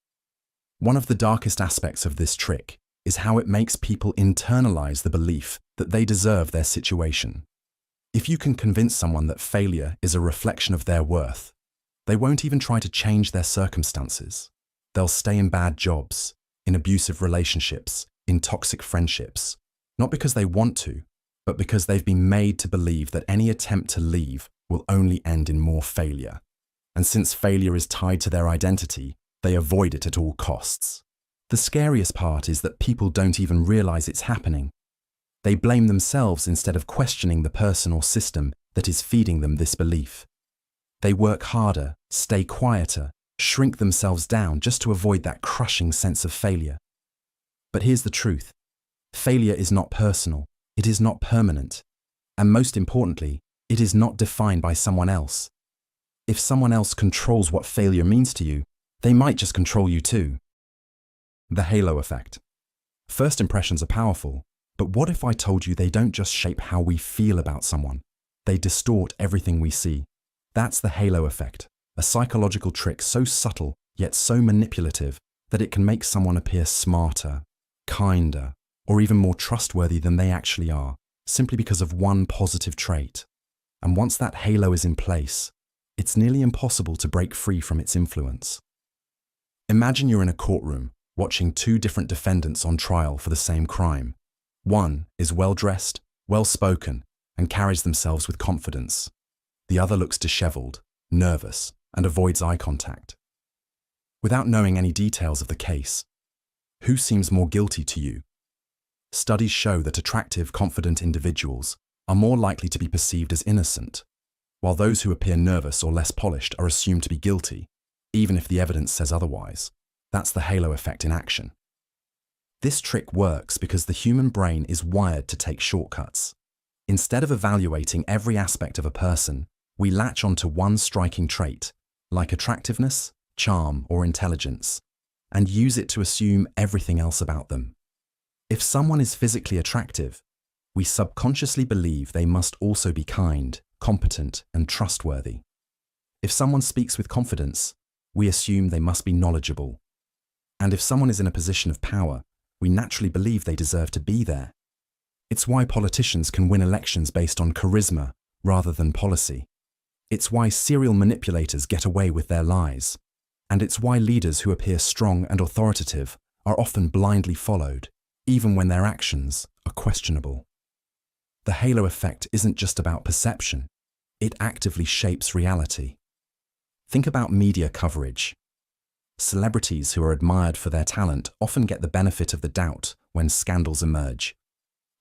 Speaker 1: One of the darkest aspects of this trick is how it makes people internalize the belief that they deserve their situation. If you can convince someone that failure is a reflection of their worth, they won't even try to change their circumstances. They'll stay in bad jobs, in abusive relationships, in toxic friendships, not because they want to, but because they've been made to believe that any attempt to leave will only end in more failure. And since failure is tied to their identity, they avoid it at all costs. The scariest part is that people don't even realize it's happening. They blame themselves instead of questioning the person or system that is feeding them this belief. They work harder, stay quieter, shrink themselves down just to avoid that crushing sense of failure. But here's the truth. Failure is not personal, it is not permanent, and most importantly, it is not defined by someone else. If someone else controls what failure means to you, they might just control you too. The halo effect. First impressions are powerful, but what if I told you they don't just shape how we feel about someone? They distort everything we see. That's the halo effect, a psychological trick so subtle yet so manipulative that it can make someone appear smarter, kinder, or even more trustworthy than they actually are, simply because of one positive trait. And once that halo is in place, it's nearly impossible to break free from its influence. Imagine you're in a courtroom, watching two different defendants on trial for the same crime. One is well-dressed, well-spoken, and carries themselves with confidence. The other looks disheveled, nervous, and avoids eye contact. Without knowing any details of the case, who seems more guilty to you? Studies show that attractive, confident individuals are more likely to be perceived as innocent, while those who appear nervous or less polished are assumed to be guilty, even if the evidence says otherwise. That's the halo effect in action. This trick works because the human brain is wired to take shortcuts. Instead of evaluating every aspect of a person, we latch onto one striking trait, like attractiveness, charm, or intelligence, and use it to assume everything else about them. If someone is physically attractive, we subconsciously believe they must also be kind, competent, and trustworthy. If someone speaks with confidence, we assume they must be knowledgeable. And if someone is in a position of power, we naturally believe they deserve to be there. It's why politicians can win elections based on charisma rather than policy. It's why serial manipulators get away with their lies. And it's why leaders who appear strong and authoritative are often blindly followed, even when their actions are questionable. The halo effect isn't just about perception, it actively shapes reality. Think about media coverage. Celebrities who are admired for their talent often get the benefit of the doubt when scandals emerge,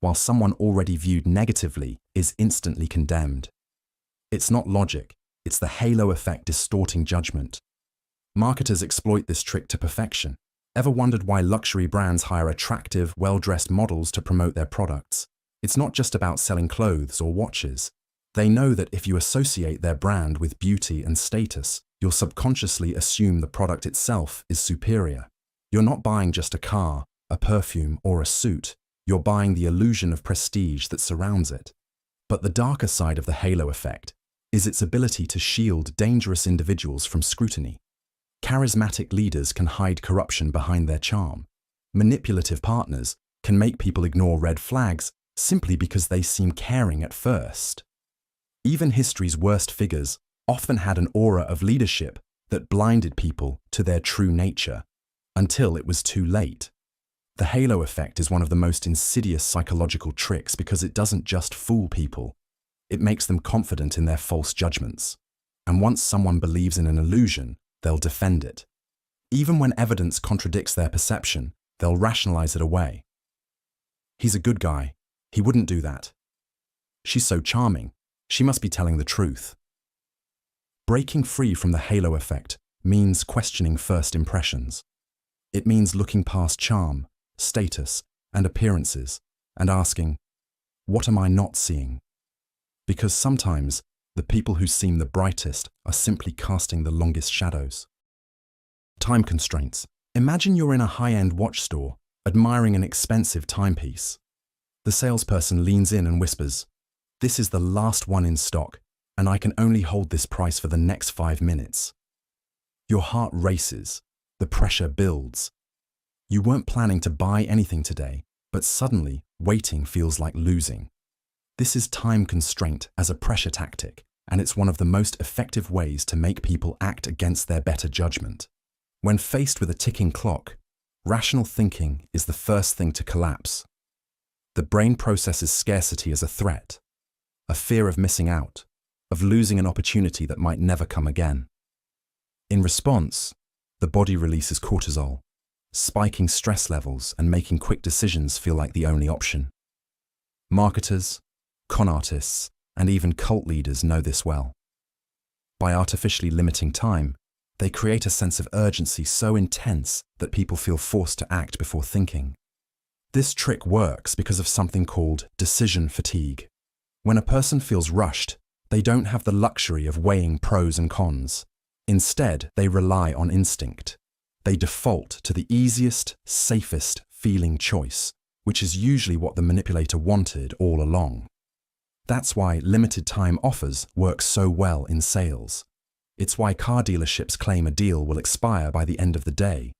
Speaker 1: while someone already viewed negatively is instantly condemned. It's not logic, it's the halo effect distorting judgment. Marketers exploit this trick to perfection. Ever wondered why luxury brands hire attractive, well-dressed models to promote their products? It's not just about selling clothes or watches. They know that if you associate their brand with beauty and status, you'll subconsciously assume the product itself is superior. You're not buying just a car, a perfume, or a suit. You're buying the illusion of prestige that surrounds it. But the darker side of the halo effect is its ability to shield dangerous individuals from scrutiny. Charismatic leaders can hide corruption behind their charm. Manipulative partners can make people ignore red flags simply because they seem caring at first. Even history's worst figures often had an aura of leadership that blinded people to their true nature until it was too late. The halo effect is one of the most insidious psychological tricks because it doesn't just fool people, it makes them confident in their false judgments. And once someone believes in an illusion, they'll defend it. Even when evidence contradicts their perception, they'll rationalize it away. He's a good guy. He wouldn't do that. She's so charming. She must be telling the truth. Breaking free from the halo effect means questioning first impressions. It means looking past charm, status, and appearances and asking, what am I not seeing? Because sometimes the people who seem the brightest are simply casting the longest shadows. Time constraints. Imagine you're in a high-end watch store, admiring an expensive timepiece. The salesperson leans in and whispers, "This is the last one in stock, and I can only hold this price for the next 5 minutes." Your heart races, the pressure builds. You weren't planning to buy anything today, but suddenly waiting feels like losing. This is time constraint as a pressure tactic, and it's one of the most effective ways to make people act against their better judgment. When faced with a ticking clock, rational thinking is the first thing to collapse. The brain processes scarcity as a threat, a fear of missing out, of losing an opportunity that might never come again. In response, the body releases cortisol, spiking stress levels and making quick decisions feel like the only option. Marketers, con artists, and even cult leaders know this well. By artificially limiting time, they create a sense of urgency so intense that people feel forced to act before thinking. This trick works because of something called decision fatigue. When a person feels rushed, they don't have the luxury of weighing pros and cons. Instead, they rely on instinct. They default to the easiest, safest feeling choice, which is usually what the manipulator wanted all along. That's why limited time offers work so well in sales. It's why car dealerships claim a deal will expire by the end of the day,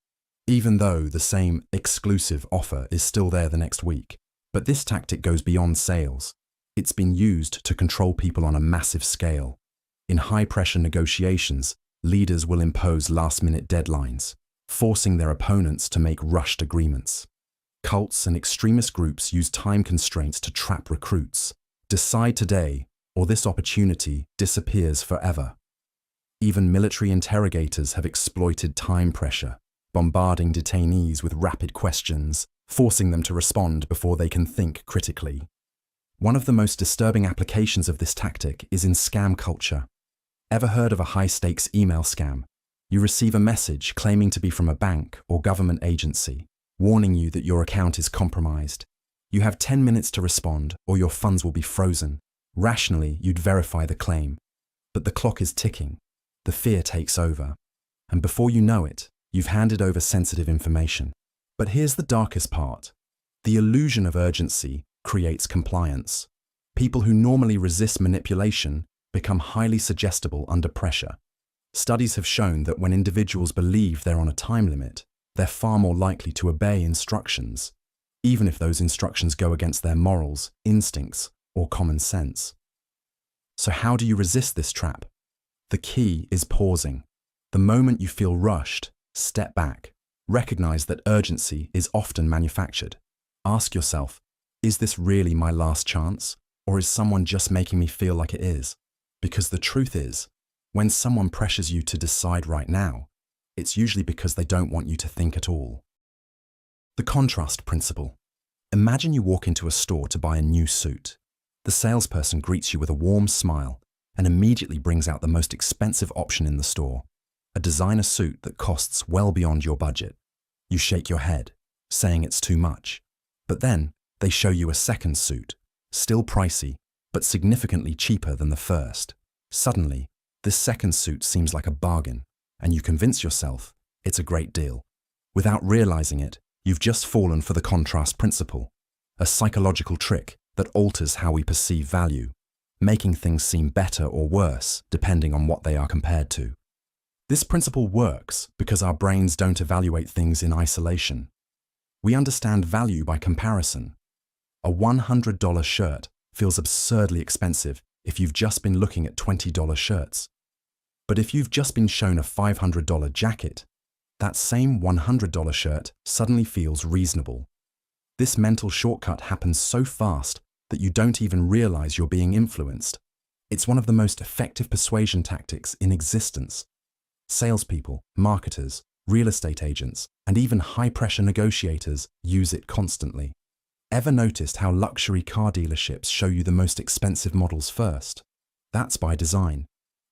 Speaker 1: even though the same exclusive offer is still there the next week. But this tactic goes beyond sales. It's been used to control people on a massive scale. In high-pressure negotiations, leaders will impose last-minute deadlines, forcing their opponents to make rushed agreements. Cults and extremist groups use time constraints to trap recruits. Decide today, or this opportunity disappears forever. Even military interrogators have exploited time pressure, bombarding detainees with rapid questions, forcing them to respond before they can think critically. One of the most disturbing applications of this tactic is in scam culture. Ever heard of a high-stakes email scam? You receive a message claiming to be from a bank or government agency, warning you that your account is compromised. You have 10 minutes to respond, or your funds will be frozen. Rationally, you'd verify the claim. But the clock is ticking. The fear takes over. And before you know it, you've handed over sensitive information. But here's the darkest part. The illusion of urgency creates compliance. People who normally resist manipulation become highly suggestible under pressure. Studies have shown that when individuals believe they're on a time limit, they're far more likely to obey instructions, even if those instructions go against their morals, instincts, or common sense. So how do you resist this trap? The key is pausing. The moment you feel rushed, step back. Recognize that urgency is often manufactured. Ask yourself, is this really my last chance? Or is someone just making me feel like it is? Because the truth is, when someone pressures you to decide right now, it's usually because they don't want you to think at all. The contrast principle. Imagine you walk into a store to buy a new suit. The salesperson greets you with a warm smile and immediately brings out the most expensive option in the store, a designer suit that costs well beyond your budget. You shake your head, saying it's too much. But then they show you a second suit, still pricey, but significantly cheaper than the first. Suddenly, this second suit seems like a bargain, and you convince yourself it's a great deal. Without realizing it, you've just fallen for the contrast principle, a psychological trick that alters how we perceive value, making things seem better or worse depending on what they are compared to. This principle works because our brains don't evaluate things in isolation. We understand value by comparison. A $100 shirt feels absurdly expensive if you've just been looking at $20 shirts. But if you've just been shown a $500 jacket, that same $100 shirt suddenly feels reasonable. This mental shortcut happens so fast that you don't even realize you're being influenced. It's one of the most effective persuasion tactics in existence. Salespeople, marketers, real estate agents, and even high-pressure negotiators use it constantly. Ever noticed how luxury car dealerships show you the most expensive models first? That's by design.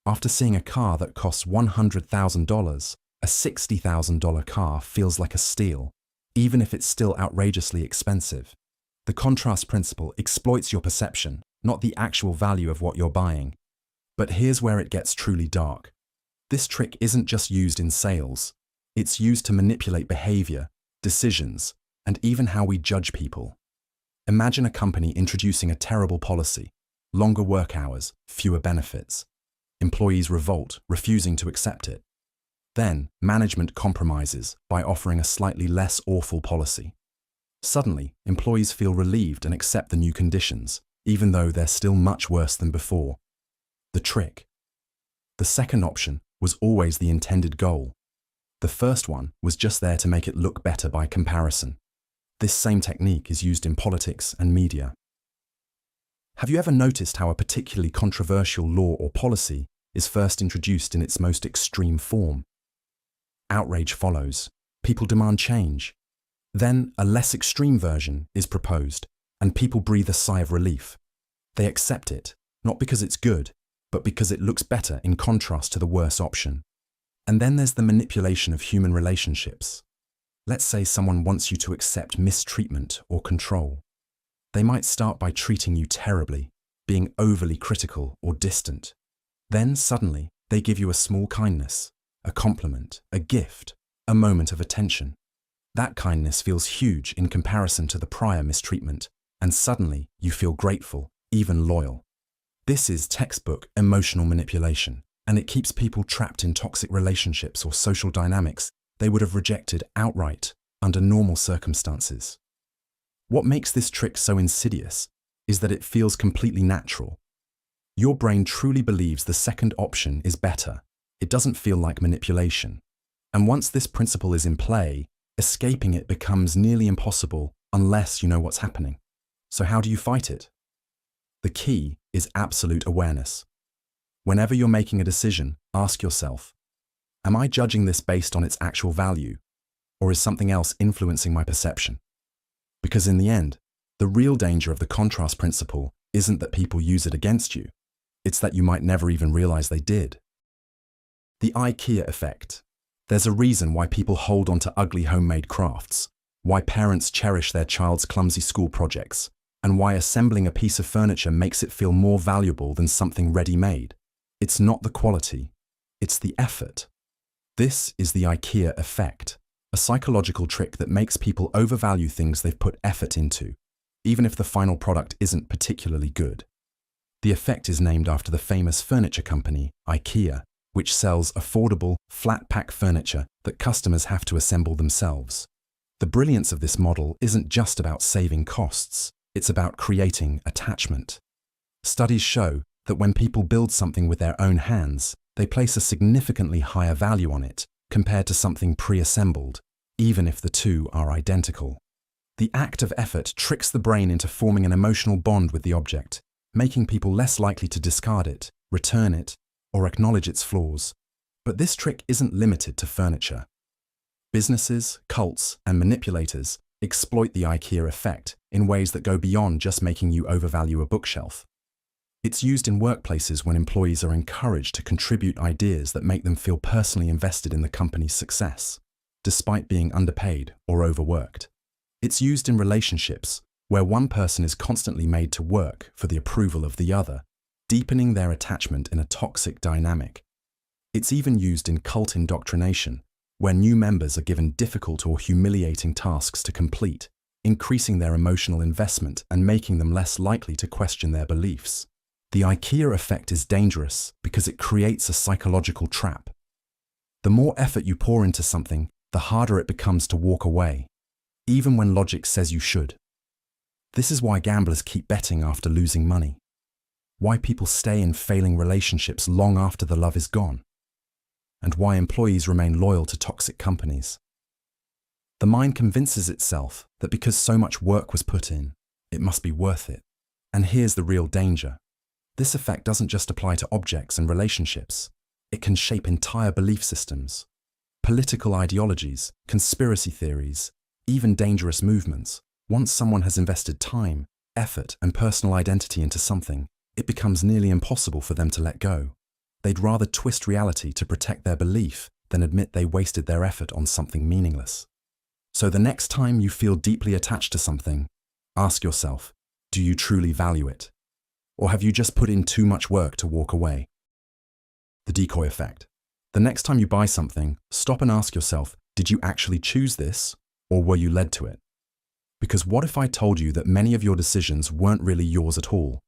Speaker 1: After seeing a car that costs $100,000, a $60,000 car feels like a steal, even if it's still outrageously expensive. The contrast principle exploits your perception, not the actual value of what you're buying. But here's where it gets truly dark. This trick isn't just used in sales. It's used to manipulate behavior, decisions, and even how we judge people. Imagine a company introducing a terrible policy: longer work hours, fewer benefits. Employees revolt, refusing to accept it. Then, management compromises by offering a slightly less awful policy. Suddenly, employees feel relieved and accept the new conditions, even though they're still much worse than before. The trick. The second option was always the intended goal. The first one was just there to make it look better by comparison. This same technique is used in politics and media. Have you ever noticed how a particularly controversial law or policy is first introduced in its most extreme form? Outrage follows. People demand change. Then a less extreme version is proposed, and people breathe a sigh of relief. They accept it, not because it's good, but because it looks better in contrast to the worse option. And then there's the manipulation of human relationships. Let's say someone wants you to accept mistreatment or control. They might start by treating you terribly, being overly critical or distant. Then suddenly, they give you a small kindness, a compliment, a gift, a moment of attention. That kindness feels huge in comparison to the prior mistreatment, and suddenly you feel grateful, even loyal. This is textbook emotional manipulation, and it keeps people trapped in toxic relationships or social dynamics they would have rejected outright under normal circumstances. What makes this trick so insidious is that it feels completely natural. Your brain truly believes the second option is better. It doesn't feel like manipulation. And once this principle is in play, escaping it becomes nearly impossible unless you know what's happening. So how do you fight it? The key is absolute awareness. Whenever you're making a decision, ask yourself, am I judging this based on its actual value, or is something else influencing my perception? Because in the end, the real danger of the contrast principle isn't that people use it against you, it's that you might never even realize they did. The Ikea Effect. There's a reason why people hold on to ugly homemade crafts, why parents cherish their child's clumsy school projects, and why assembling a piece of furniture makes it feel more valuable than something ready-made. It's not the quality, it's the effort. This is the Ikea Effect, a psychological trick that makes people overvalue things they've put effort into, even if the final product isn't particularly good. The effect is named after the famous furniture company, Ikea, which sells affordable, flat-pack furniture that customers have to assemble themselves. The brilliance of this model isn't just about saving costs, it's about creating attachment. Studies show that when people build something with their own hands, They place a significantly higher value on it compared to something pre-assembled, even if the two are identical. The act of effort tricks the brain into forming an emotional bond with the object, making people less likely to discard it, return it, or acknowledge its flaws. But this trick isn't limited to furniture. Businesses, cults, and manipulators exploit the Ikea effect in ways that go beyond just making you overvalue a bookshelf. It's used in workplaces when employees are encouraged to contribute ideas that make them feel personally invested in the company's success, despite being underpaid or overworked. It's used in relationships where one person is constantly made to work for the approval of the other, deepening their attachment in a toxic dynamic. It's even used in cult indoctrination, where new members are given difficult or humiliating tasks to complete, increasing their emotional investment and making them less likely to question their beliefs. The Ikea effect is dangerous because it creates a psychological trap. The more effort you pour into something, the harder it becomes to walk away, even when logic says you should. This is why gamblers keep betting after losing money. Why people stay in failing relationships long after the love is gone. And why employees remain loyal to toxic companies. The mind convinces itself that because so much work was put in, it must be worth it. And here's the real danger. This effect doesn't just apply to objects and relationships. It can shape entire belief systems, political ideologies, conspiracy theories, even dangerous movements. Once someone has invested time, effort, and personal identity into something, it becomes nearly impossible for them to let go. They'd rather twist reality to protect their belief than admit they wasted their effort on something meaningless. So the next time you feel deeply attached to something, ask yourself, do you truly value it? Or have you just put in too much work to walk away? The decoy effect. The next time you buy something, stop and ask yourself, did you actually choose this, or were you led to it? Because what if I told you that many of your decisions weren't really yours at all,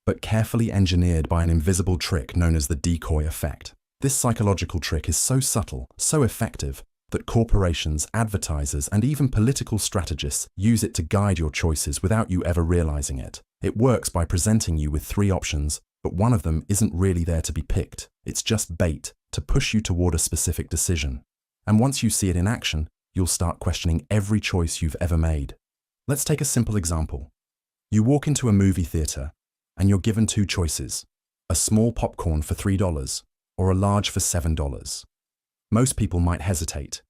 Speaker 1: but carefully engineered by an invisible trick known as the decoy effect? This psychological trick is so subtle, so effective, that corporations, advertisers, and even political strategists use it to guide your choices without you ever realizing it. It works by presenting you with 3 options, but one of them isn't really there to be picked. It's just bait to push you toward a specific decision. And once you see it in action, you'll start questioning every choice you've ever made. Let's take a simple example. You walk into a movie theater, and you're given 2 choices, a small popcorn for $3 or a large for $7. Most people might hesitate.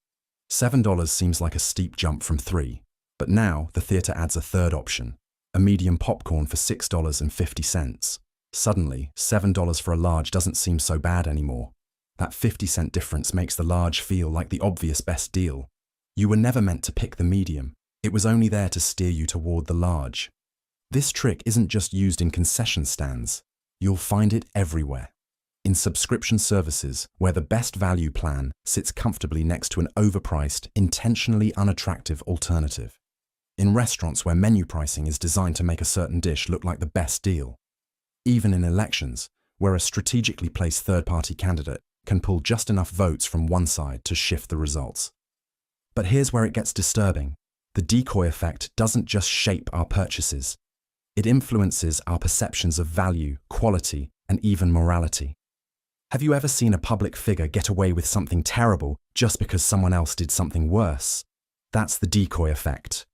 Speaker 1: $7 seems like a steep jump from 3, but now the theater adds a third option, a medium popcorn for $6.50. Suddenly, $7 for a large doesn't seem so bad anymore. That 50-cent difference makes the large feel like the obvious best deal. You were never meant to pick the medium. It was only there to steer you toward the large. This trick isn't just used in concession stands. You'll find it everywhere. In subscription services, where the best value plan sits comfortably next to an overpriced, intentionally unattractive alternative. In restaurants where menu pricing is designed to make a certain dish look like the best deal. Even in elections, where a strategically placed third-party candidate can pull just enough votes from one side to shift the results. But here's where it gets disturbing. The decoy effect doesn't just shape our purchases. It influences our perceptions of value, quality, and even morality. Have you ever seen a public figure get away with something terrible just because someone else did something worse? That's the decoy effect.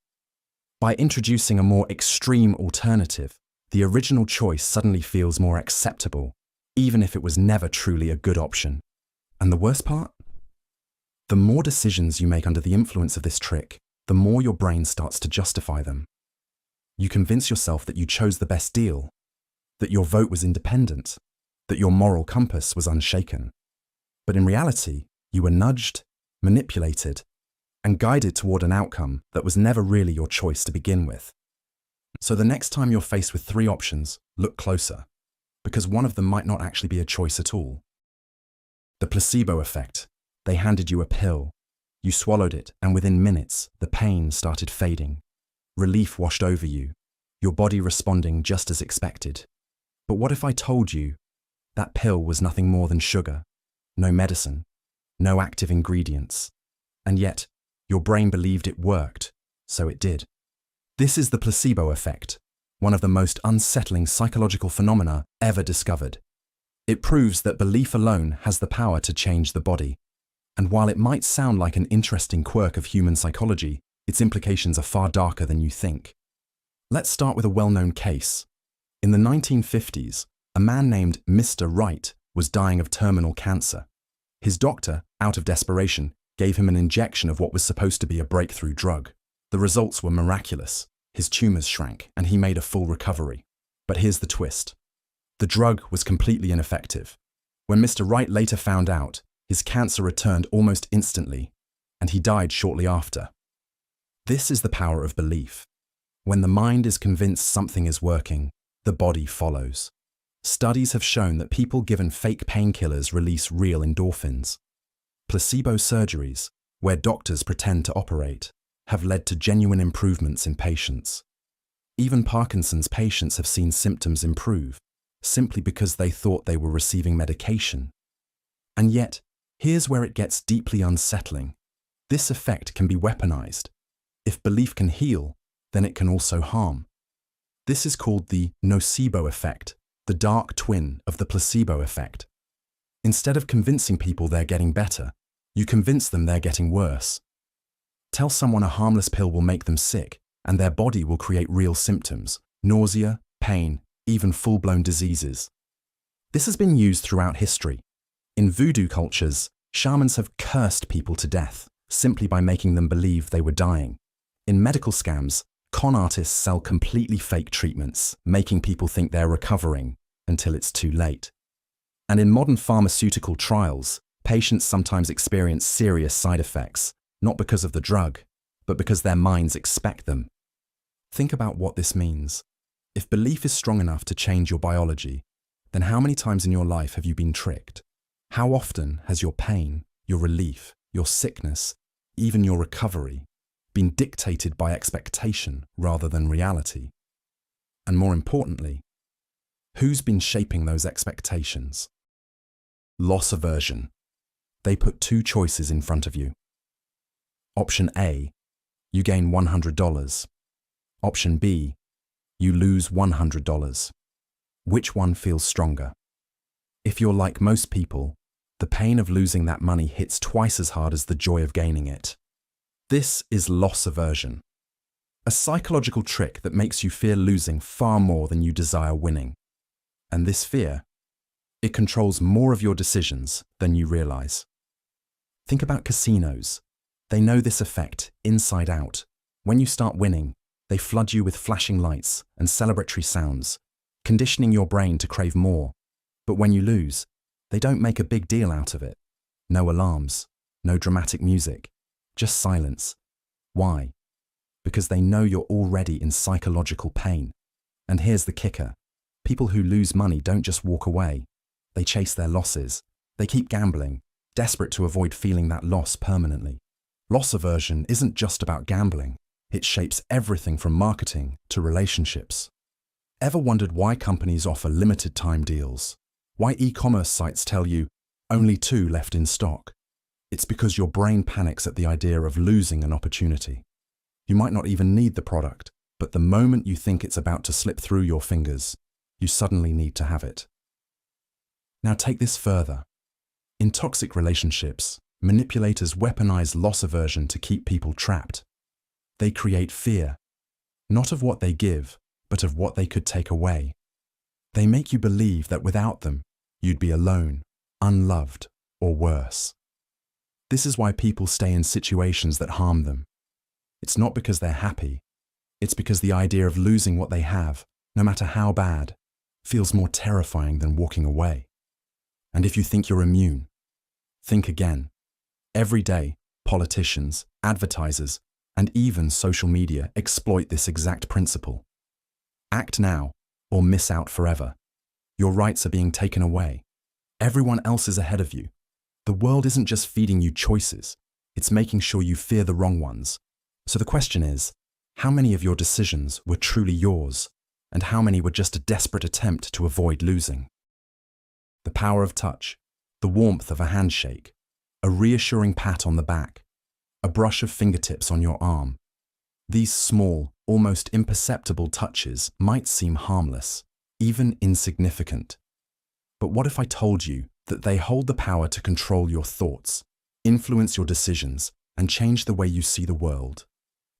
Speaker 1: By introducing a more extreme alternative, the original choice suddenly feels more acceptable, even if it was never truly a good option. And the worst part? The more decisions you make under the influence of this trick, the more your brain starts to justify them. You convince yourself that you chose the best deal, that your vote was independent, that your moral compass was unshaken. But in reality, you were nudged, manipulated, and guided toward an outcome that was never really your choice to begin with. So the next time you're faced with 3 options, look closer, because one of them might not actually be a choice at all. The placebo effect. They handed you a pill. You swallowed it, and within minutes, the pain started fading. Relief washed over you, your body responding just as expected. But what if I told you that pill was nothing more than sugar, no medicine, no active ingredients, and yet your brain believed it worked, so it did. This is the placebo effect, one of the most unsettling psychological phenomena ever discovered. It proves that belief alone has the power to change the body. And while it might sound like an interesting quirk of human psychology, its implications are far darker than you think. Let's start with a well-known case. In the 1950s, a man named Mr. Right was dying of terminal cancer. His doctor, out of desperation, gave him an injection of what was supposed to be a breakthrough drug. The results were miraculous. His tumors shrank, and he made a full recovery. But here's the twist. The drug was completely ineffective. When Mr. Right later found out, his cancer returned almost instantly, and he died shortly after. This is the power of belief. When the mind is convinced something is working, the body follows. Studies have shown that people given fake painkillers release real endorphins. Placebo surgeries, where doctors pretend to operate, have led to genuine improvements in patients. Even Parkinson's patients have seen symptoms improve, simply because they thought they were receiving medication. And yet, here's where it gets deeply unsettling. This effect can be weaponized. If belief can heal, then it can also harm. This is called the nocebo effect, the dark twin of the placebo effect. Instead of convincing people they're getting better, you convince them they're getting worse. Tell someone a harmless pill will make them sick, and their body will create real symptoms, nausea, pain, even full-blown diseases. This has been used throughout history. In voodoo cultures, shamans have cursed people to death simply by making them believe they were dying. In medical scams, con artists sell completely fake treatments, making people think they're recovering until it's too late. And in modern pharmaceutical trials, patients sometimes experience serious side effects, not because of the drug, but because their minds expect them. Think about what this means. If belief is strong enough to change your biology, then how many times in your life have you been tricked? How often has your pain, your relief, your sickness, even your recovery, been dictated by expectation rather than reality? And more importantly, who's been shaping those expectations? Loss aversion. They put two choices in front of you. Option A, you gain $100. Option B, you lose $100. Which one feels stronger? If you're like most people, the pain of losing that money hits twice as hard as the joy of gaining it. This is loss aversion, a psychological trick that makes you fear losing far more than you desire winning. And this fear, it controls more of your decisions than you realize. Think about casinos. They know this effect inside out. When you start winning, they flood you with flashing lights and celebratory sounds, conditioning your brain to crave more. But when you lose, they don't make a big deal out of it. No alarms, no dramatic music, just silence. Why? Because they know you're already in psychological pain. And here's the kicker. People who lose money don't just walk away. They chase their losses. They keep gambling, desperate to avoid feeling that loss permanently. Loss aversion isn't just about gambling. It shapes everything from marketing to relationships. Ever wondered why companies offer limited time deals? Why e-commerce sites tell you, only 2 left in stock? It's because your brain panics at the idea of losing an opportunity. You might not even need the product, but the moment you think it's about to slip through your fingers, you suddenly need to have it. Now take this further. In toxic relationships, manipulators weaponize loss aversion to keep people trapped. They create fear, not of what they give, but of what they could take away. They make you believe that without them, you'd be alone, unloved, or worse. This is why people stay in situations that harm them. It's not because they're happy. It's because the idea of losing what they have, no matter how bad, feels more terrifying than walking away. And if you think you're immune, think again. Every day, politicians, advertisers, and even social media exploit this exact principle. Act now, or miss out forever. Your rights are being taken away. Everyone else is ahead of you. The world isn't just feeding you choices, it's making sure you fear the wrong ones. So the question is, how many of your decisions were truly yours, and how many were just a desperate attempt to avoid losing? The power of touch, the warmth of a handshake, a reassuring pat on the back, a brush of fingertips on your arm. These small, almost imperceptible touches might seem harmless, even insignificant. But what if I told you that they hold the power to control your thoughts, influence your decisions, and change the way you see the world?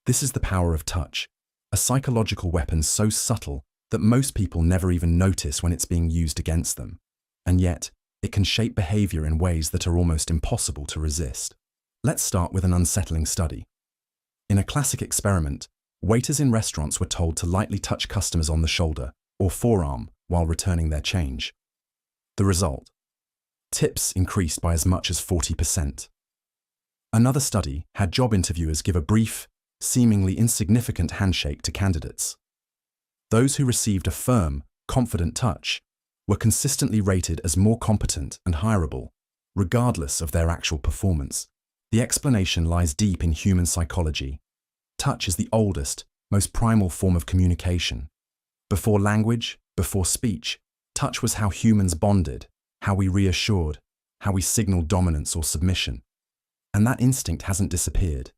Speaker 1: This is the power of touch, a psychological weapon so subtle that most people never even notice when it's being used against them. And yet, it can shape behavior in ways that are almost impossible to resist. Let's start with an unsettling study. In a classic experiment, waiters in restaurants were told to lightly touch customers on the shoulder or forearm while returning their change. The result: tips increased by as much as 40%. Another study had job interviewers give a brief, seemingly insignificant handshake to candidates. Those who received a firm, confident touch were consistently rated as more competent and hireable, regardless of their actual performance. The explanation lies deep in human psychology. Touch is the oldest, most primal form of communication. Before language, before speech, touch was how humans bonded, how we reassured, how we signaled dominance or submission. And that instinct hasn't disappeared.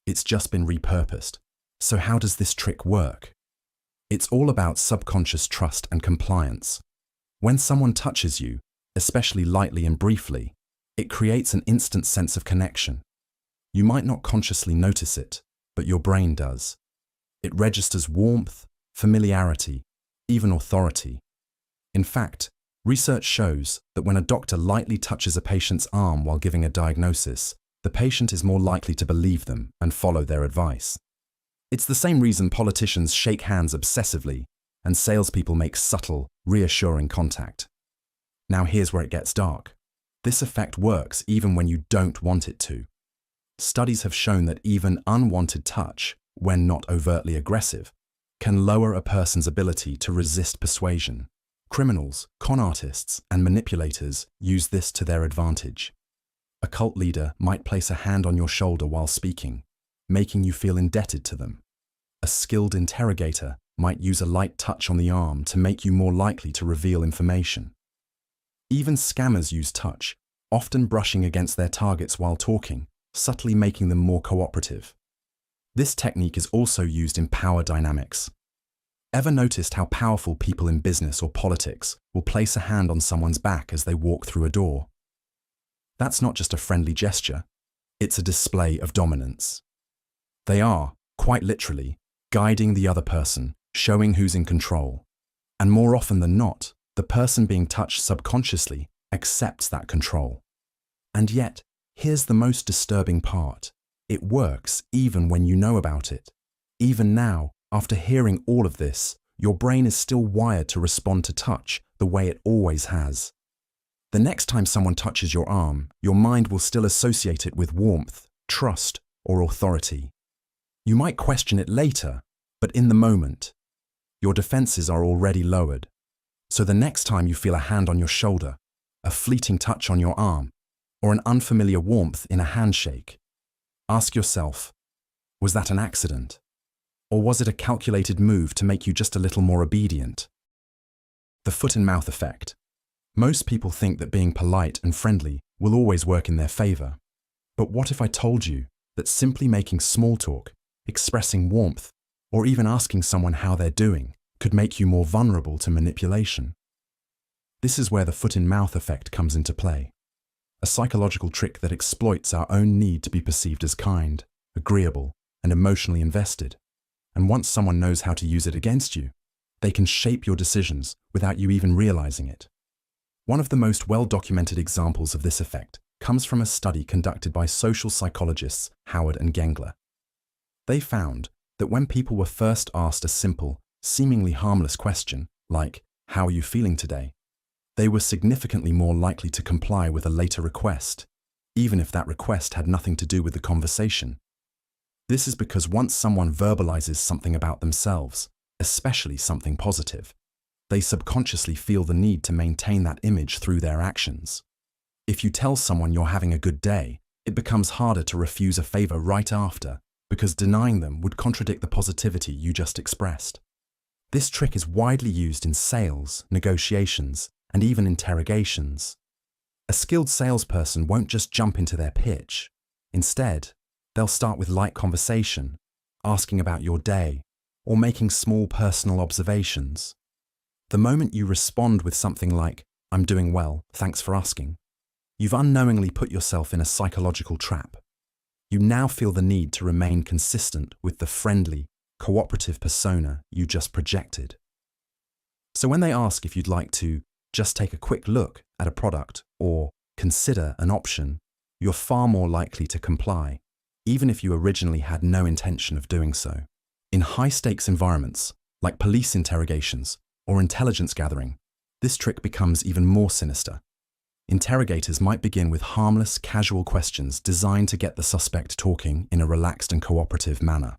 Speaker 1: It's just been repurposed. So how does this trick work? It's all about subconscious trust and compliance. When someone touches you, especially lightly and briefly, it creates an instant sense of connection. You might not consciously notice it, but your brain does. It registers warmth, familiarity, even authority. In fact, research shows that when a doctor lightly touches a patient's arm while giving a diagnosis, the patient is more likely to believe them and follow their advice. It's the same reason politicians shake hands obsessively and salespeople make subtle, reassuring contact. Now here's where it gets dark. This effect works even when you don't want it to. Studies have shown that even unwanted touch, when not overtly aggressive, can lower a person's ability to resist persuasion. Criminals, con artists, and manipulators use this to their advantage. A cult leader might place a hand on your shoulder while speaking, making you feel indebted to them. A skilled interrogator might use a light touch on the arm to make you more likely to reveal information. Even scammers use touch, often brushing against their targets while talking, subtly making them more cooperative. This technique is also used in power dynamics. Ever noticed how powerful people in business or politics will place a hand on someone's back as they walk through a door? That's not just a friendly gesture, it's a display of dominance. They are, quite literally, guiding the other person, showing who's in control. And more often than not, the person being touched subconsciously accepts that control. And yet, here's the most disturbing part. It works even when you know about it. Even now, after hearing all of this, your brain is still wired to respond to touch the way it always has. The next time someone touches your arm, your mind will still associate it with warmth, trust, or authority. You might question it later, but in the moment, your defenses are already lowered. So the next time you feel a hand on your shoulder, a fleeting touch on your arm, or an unfamiliar warmth in a handshake, ask yourself, was that an accident? Or was it a calculated move to make you just a little more obedient? The foot and mouth effect. Most people think that being polite and friendly will always work in their favor. But what if I told you that simply making small talk, expressing warmth, or even asking someone how they're doing could make you more vulnerable to manipulation? This is where the foot and mouth effect comes into play. A psychological trick that exploits our own need to be perceived as kind, agreeable, and emotionally invested. And once someone knows how to use it against you, they can shape your decisions without you even realizing it. One of the most well-documented examples of this effect comes from a study conducted by social psychologists Howard and Gengler. They found that when people were first asked a simple, seemingly harmless question, like, "How are you feeling today?" they were significantly more likely to comply with a later request, even if that request had nothing to do with the conversation. This is because once someone verbalizes something about themselves, especially something positive, they subconsciously feel the need to maintain that image through their actions. If you tell someone you're having a good day, it becomes harder to refuse a favor right after, because denying them would contradict the positivity you just expressed. This trick is widely used in sales, negotiations, and even interrogations. A skilled salesperson won't just jump into their pitch. Instead, they'll start with light conversation, asking about your day, or making small personal observations. The moment you respond with something like, "I'm doing well, thanks for asking," you've unknowingly put yourself in a psychological trap. You now feel the need to remain consistent with the friendly, cooperative persona you just projected. So when they ask if you'd like to just take a quick look at a product or consider an option, you're far more likely to comply, even if you originally had no intention of doing so. In high-stakes environments, like police interrogations or intelligence gathering, this trick becomes even more sinister. Interrogators might begin with harmless, casual questions designed to get the suspect talking in a relaxed and cooperative manner.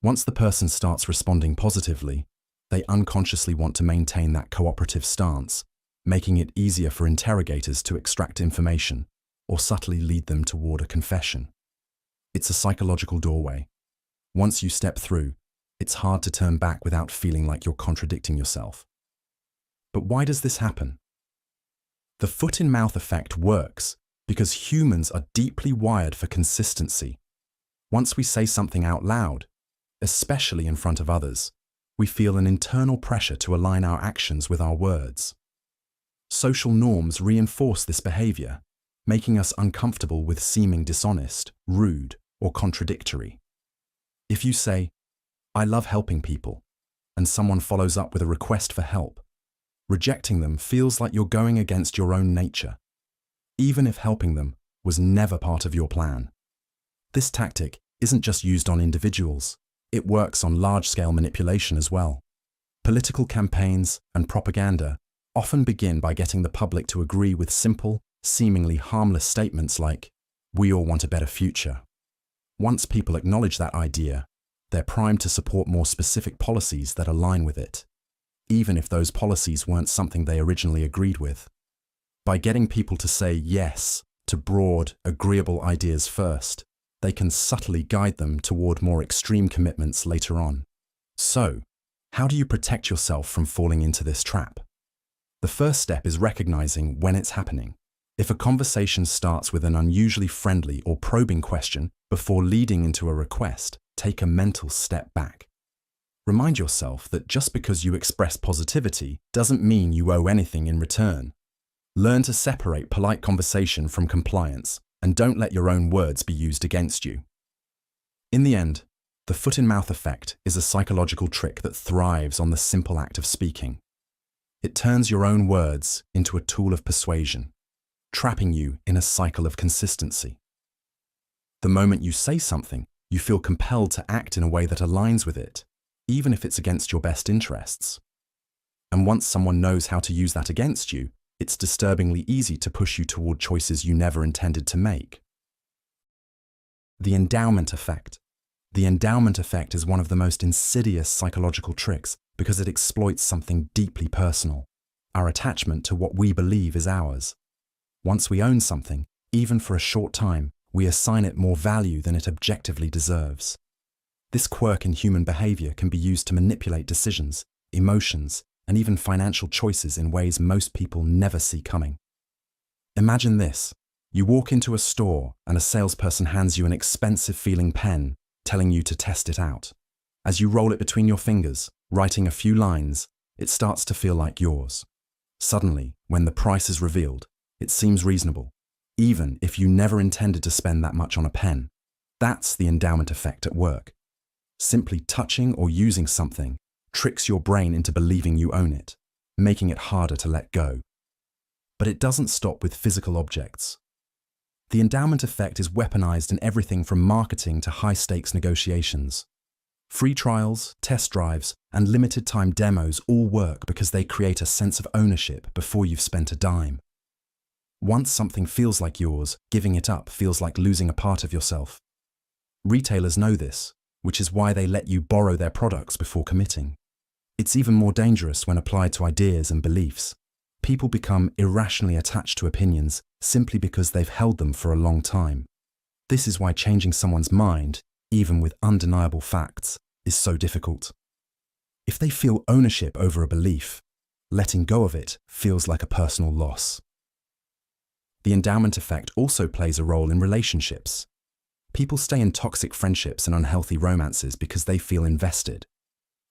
Speaker 1: Once the person starts responding positively, they unconsciously want to maintain that cooperative stance, making it easier for interrogators to extract information or subtly lead them toward a confession. It's a psychological doorway. Once you step through, it's hard to turn back without feeling like you're contradicting yourself. But why does this happen? The foot-in-mouth effect works because humans are deeply wired for consistency. Once we say something out loud, especially in front of others, we feel an internal pressure to align our actions with our words. Social norms reinforce this behavior, making us uncomfortable with seeming dishonest, rude, or contradictory. If you say, "I love helping people," and someone follows up with a request for help, rejecting them feels like you're going against your own nature, even if helping them was never part of your plan. This tactic isn't just used on individuals, it works on large-scale manipulation as well. Political campaigns and propaganda often begin by getting the public to agree with simple, seemingly harmless statements like, "We all want a better future." Once people acknowledge that idea, they're primed to support more specific policies that align with it, even if those policies weren't something they originally agreed with. By getting people to say yes to broad, agreeable ideas first, they can subtly guide them toward more extreme commitments later on. So, how do you protect yourself from falling into this trap? The first step is recognizing when it's happening. If a conversation starts with an unusually friendly or probing question before leading into a request, take a mental step back. Remind yourself that just because you express positivity doesn't mean you owe anything in return. Learn to separate polite conversation from compliance, and don't let your own words be used against you. In the end, the foot-in-mouth effect is a psychological trick that thrives on the simple act of speaking. It turns your own words into a tool of persuasion, trapping you in a cycle of consistency. The moment you say something, you feel compelled to act in a way that aligns with it, even if it's against your best interests. And once someone knows how to use that against you, it's disturbingly easy to push you toward choices you never intended to make. The Endowment Effect. The Endowment Effect is one of the most insidious psychological tricks because it exploits something deeply personal, our attachment to what we believe is ours. Once we own something, even for a short time, we assign it more value than it objectively deserves. This quirk in human behavior can be used to manipulate decisions, emotions, and even financial choices in ways most people never see coming. Imagine this. You walk into a store and a salesperson hands you an expensive-feeling pen, telling you to test it out. As you roll it between your fingers, writing a few lines, it starts to feel like yours. Suddenly, when the price is revealed, it seems reasonable, even if you never intended to spend that much on a pen. That's the endowment effect at work. Simply touching or using something tricks your brain into believing you own it, making it harder to let go. But it doesn't stop with physical objects. The endowment effect is weaponized in everything from marketing to high-stakes negotiations. Free trials, test drives, and limited-time demos all work because they create a sense of ownership before you've spent a dime. Once something feels like yours, giving it up feels like losing a part of yourself. Retailers know this, which is why they let you borrow their products before committing. It's even more dangerous when applied to ideas and beliefs. People become irrationally attached to opinions simply because they've held them for a long time. This is why changing someone's mind, even with undeniable facts, is so difficult. If they feel ownership over a belief, letting go of it feels like a personal loss. The endowment effect also plays a role in relationships. People stay in toxic friendships and unhealthy romances because they feel invested.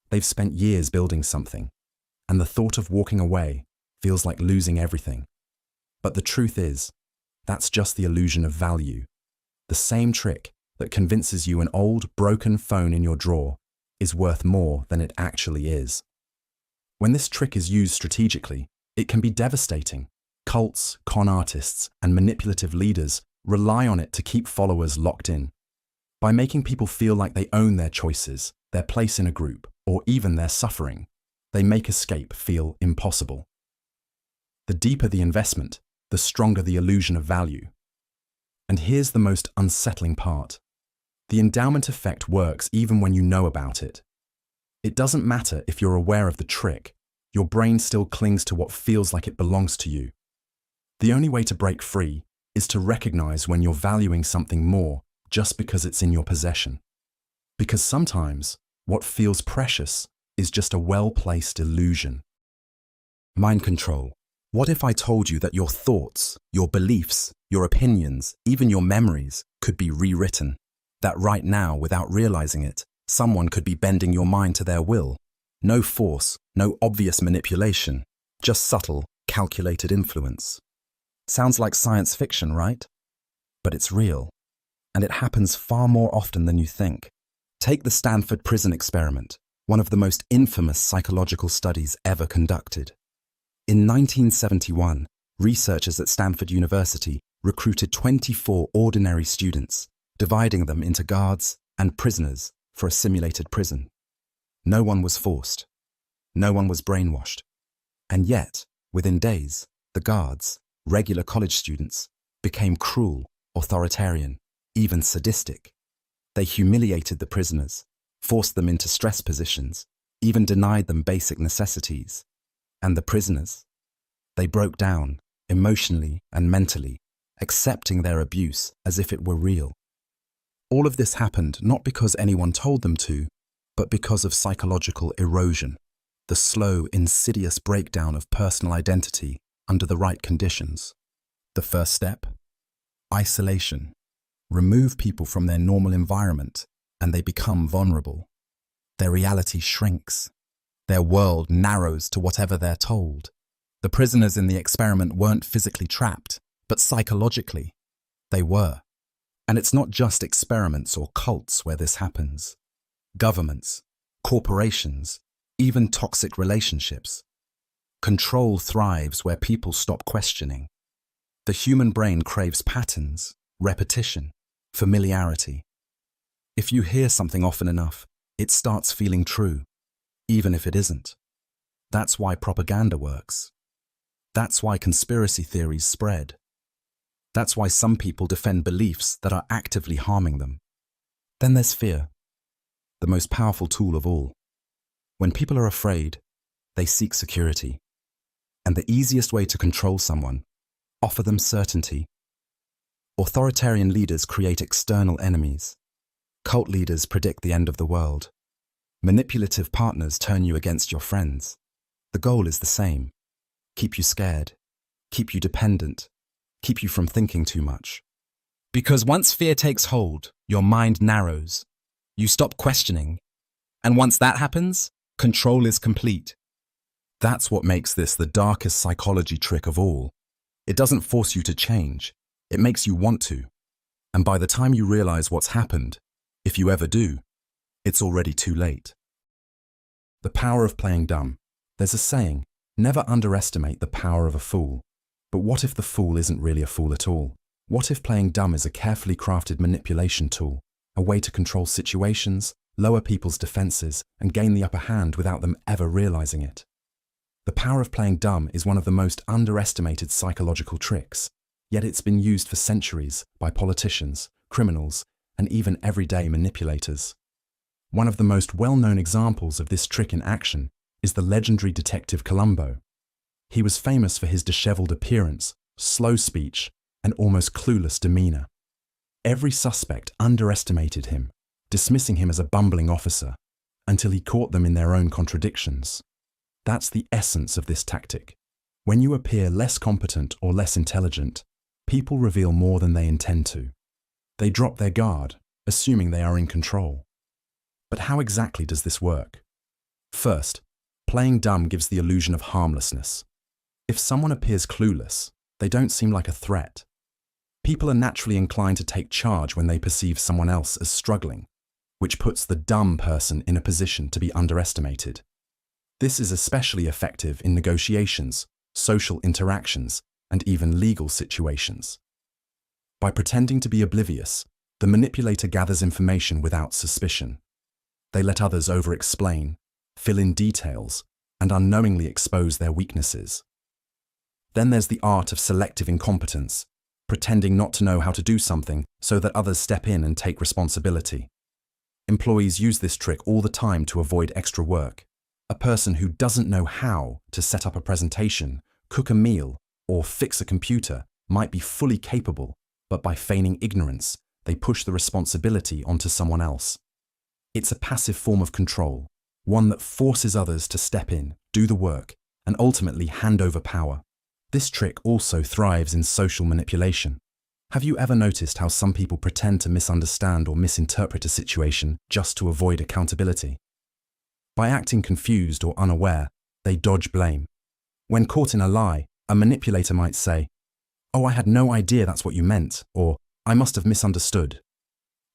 Speaker 1: They've spent years building something, and the thought of walking away feels like losing everything. But the truth is, that's just the illusion of value. The same trick that convinces you an old, broken phone in your drawer is worth more than it actually is. When this trick is used strategically, it can be devastating. Cults, con artists, and manipulative leaders rely on it to keep followers locked in. By making people feel like they own their choices, their place in a group, or even their suffering, they make escape feel impossible. The deeper the investment, the stronger the illusion of value. And here's the most unsettling part. The endowment effect works even when you know about it. It doesn't matter if you're aware of the trick, your brain still clings to what feels like it belongs to you. The only way to break free is to recognize when you're valuing something more just because it's in your possession. Because sometimes what feels precious is just a well-placed illusion.
Speaker 2: Mind control. What if I told you that your thoughts, your beliefs, your opinions, even your memories could be rewritten? That right now, without realizing it, someone could be bending your mind to their will. No force, no obvious manipulation, just subtle, calculated influence. Sounds like science fiction, right? But it's real. And it happens far more often than you think. Take the Stanford Prison Experiment, one of the most infamous psychological studies ever conducted. In 1971, researchers at Stanford University recruited 24 ordinary students, dividing them into guards and prisoners for a simulated prison. No one was forced. No one was brainwashed. And yet, within days, the guards, regular college students, became cruel, authoritarian, even sadistic. They humiliated the prisoners, forced them into stress positions, even denied them basic necessities. And the prisoners? They broke down, emotionally and mentally, accepting their abuse as if it were real. All of this happened not because anyone told them to, but because of psychological erosion, the slow, insidious breakdown of personal identity under the right conditions. The first step? Isolation. Remove people from their normal environment, and they become vulnerable. Their reality shrinks. Their world narrows to whatever they're told. The prisoners in the experiment weren't physically trapped, but psychologically, they were. And it's not just experiments or cults where this happens. Governments, corporations, even toxic relationships. Control thrives where people stop questioning. The human brain craves patterns, repetition, familiarity. If you hear something often enough, it starts feeling true, even if it isn't. That's why propaganda works. That's why conspiracy theories spread. That's why some people defend beliefs that are actively harming them. Then there's fear, the most powerful tool of all. When people are afraid, they seek security. And the easiest way to control someone, offer them certainty. Authoritarian leaders create external enemies. Cult leaders predict the end of the world. Manipulative partners turn you against your friends. The goal is the same. Keep you scared, keep you dependent, keep you from thinking too much. Because once fear takes hold, your mind narrows. You stop questioning. And once that happens, control is complete. That's what makes this the darkest psychology trick of all. It doesn't force you to change. It makes you want to. And by the time you realize what's happened, if you ever do, it's already too late. The power of playing dumb. There's a saying, never underestimate the power of a fool. But what if the fool isn't really a fool at all? What if playing dumb is a carefully crafted manipulation tool, a way to control situations, lower people's defenses, and gain the upper hand without them ever realizing it? The power of playing dumb is one of the most underestimated psychological tricks, yet it's been used for centuries by politicians, criminals, and even everyday manipulators. One of the most well-known examples of this trick in action is the legendary detective Columbo. He was famous for his disheveled appearance, slow speech, and almost clueless demeanor. Every suspect underestimated him, dismissing him as a bumbling officer, until he caught them in their own contradictions. That's the essence of this tactic. When you appear less competent or less intelligent, people reveal more than they intend to. They drop their guard, assuming they are in control. But how exactly does this work? First, playing dumb gives the illusion of harmlessness.
Speaker 1: If someone appears clueless, they don't seem like a threat. People are naturally inclined to take charge when they perceive someone else as struggling, which puts the dumb person in a position to be underestimated. This is especially effective in negotiations, social interactions, and even legal situations. By pretending to be oblivious, the manipulator gathers information without suspicion. They let others over-explain, fill in details, and unknowingly expose their weaknesses. Then there's the art of selective incompetence, pretending not to know how to do something so that others step in and take responsibility. Employees use this trick all the time to avoid extra work. A person who doesn't know how to set up a presentation, cook a meal, or fix a computer might be fully capable, but by feigning ignorance, they push the responsibility onto someone else. It's a passive form of control, one that forces others to step in, do the work, and ultimately hand over power. This trick also thrives in social manipulation. Have you ever noticed how some people pretend to misunderstand or misinterpret a situation just to avoid accountability? By acting confused or unaware, they dodge blame. When caught in a lie, a manipulator might say, "Oh, I had no idea that's what you meant," or "I must have misunderstood."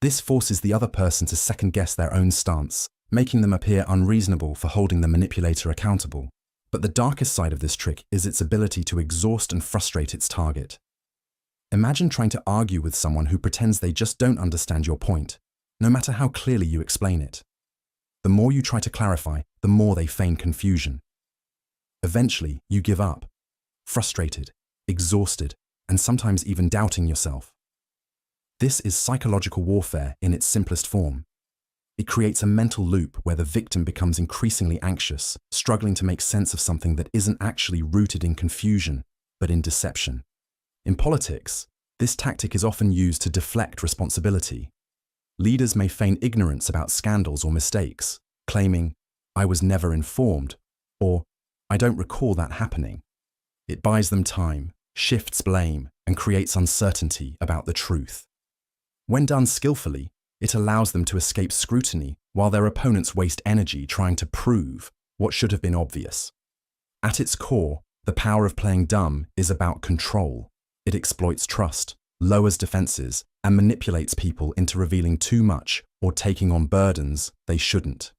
Speaker 1: This forces the other person to second-guess their own stance, making them appear unreasonable for holding the manipulator accountable. But the darkest side of this trick is its ability to exhaust and frustrate its target. Imagine trying to argue with someone who pretends they just don't understand your point, no matter how clearly you explain it. The more you try to clarify, the more they feign confusion. Eventually, you give up, frustrated, exhausted, and sometimes even doubting yourself. This is psychological warfare in its simplest form. It creates a mental loop where the victim becomes increasingly anxious, struggling to make sense of something that isn't actually rooted in confusion, but in deception. In politics, this tactic is often used to deflect responsibility. Leaders may feign ignorance about scandals or mistakes, claiming, "I was never informed," or "I don't recall that happening." It buys them time, shifts blame, and creates uncertainty about the truth. When done skillfully, it allows them to escape scrutiny while their opponents waste energy trying to prove what should have been obvious. At its core, the power of playing dumb is about control. It exploits trust, lowers defenses, and manipulates people into revealing too much or taking on burdens they shouldn't.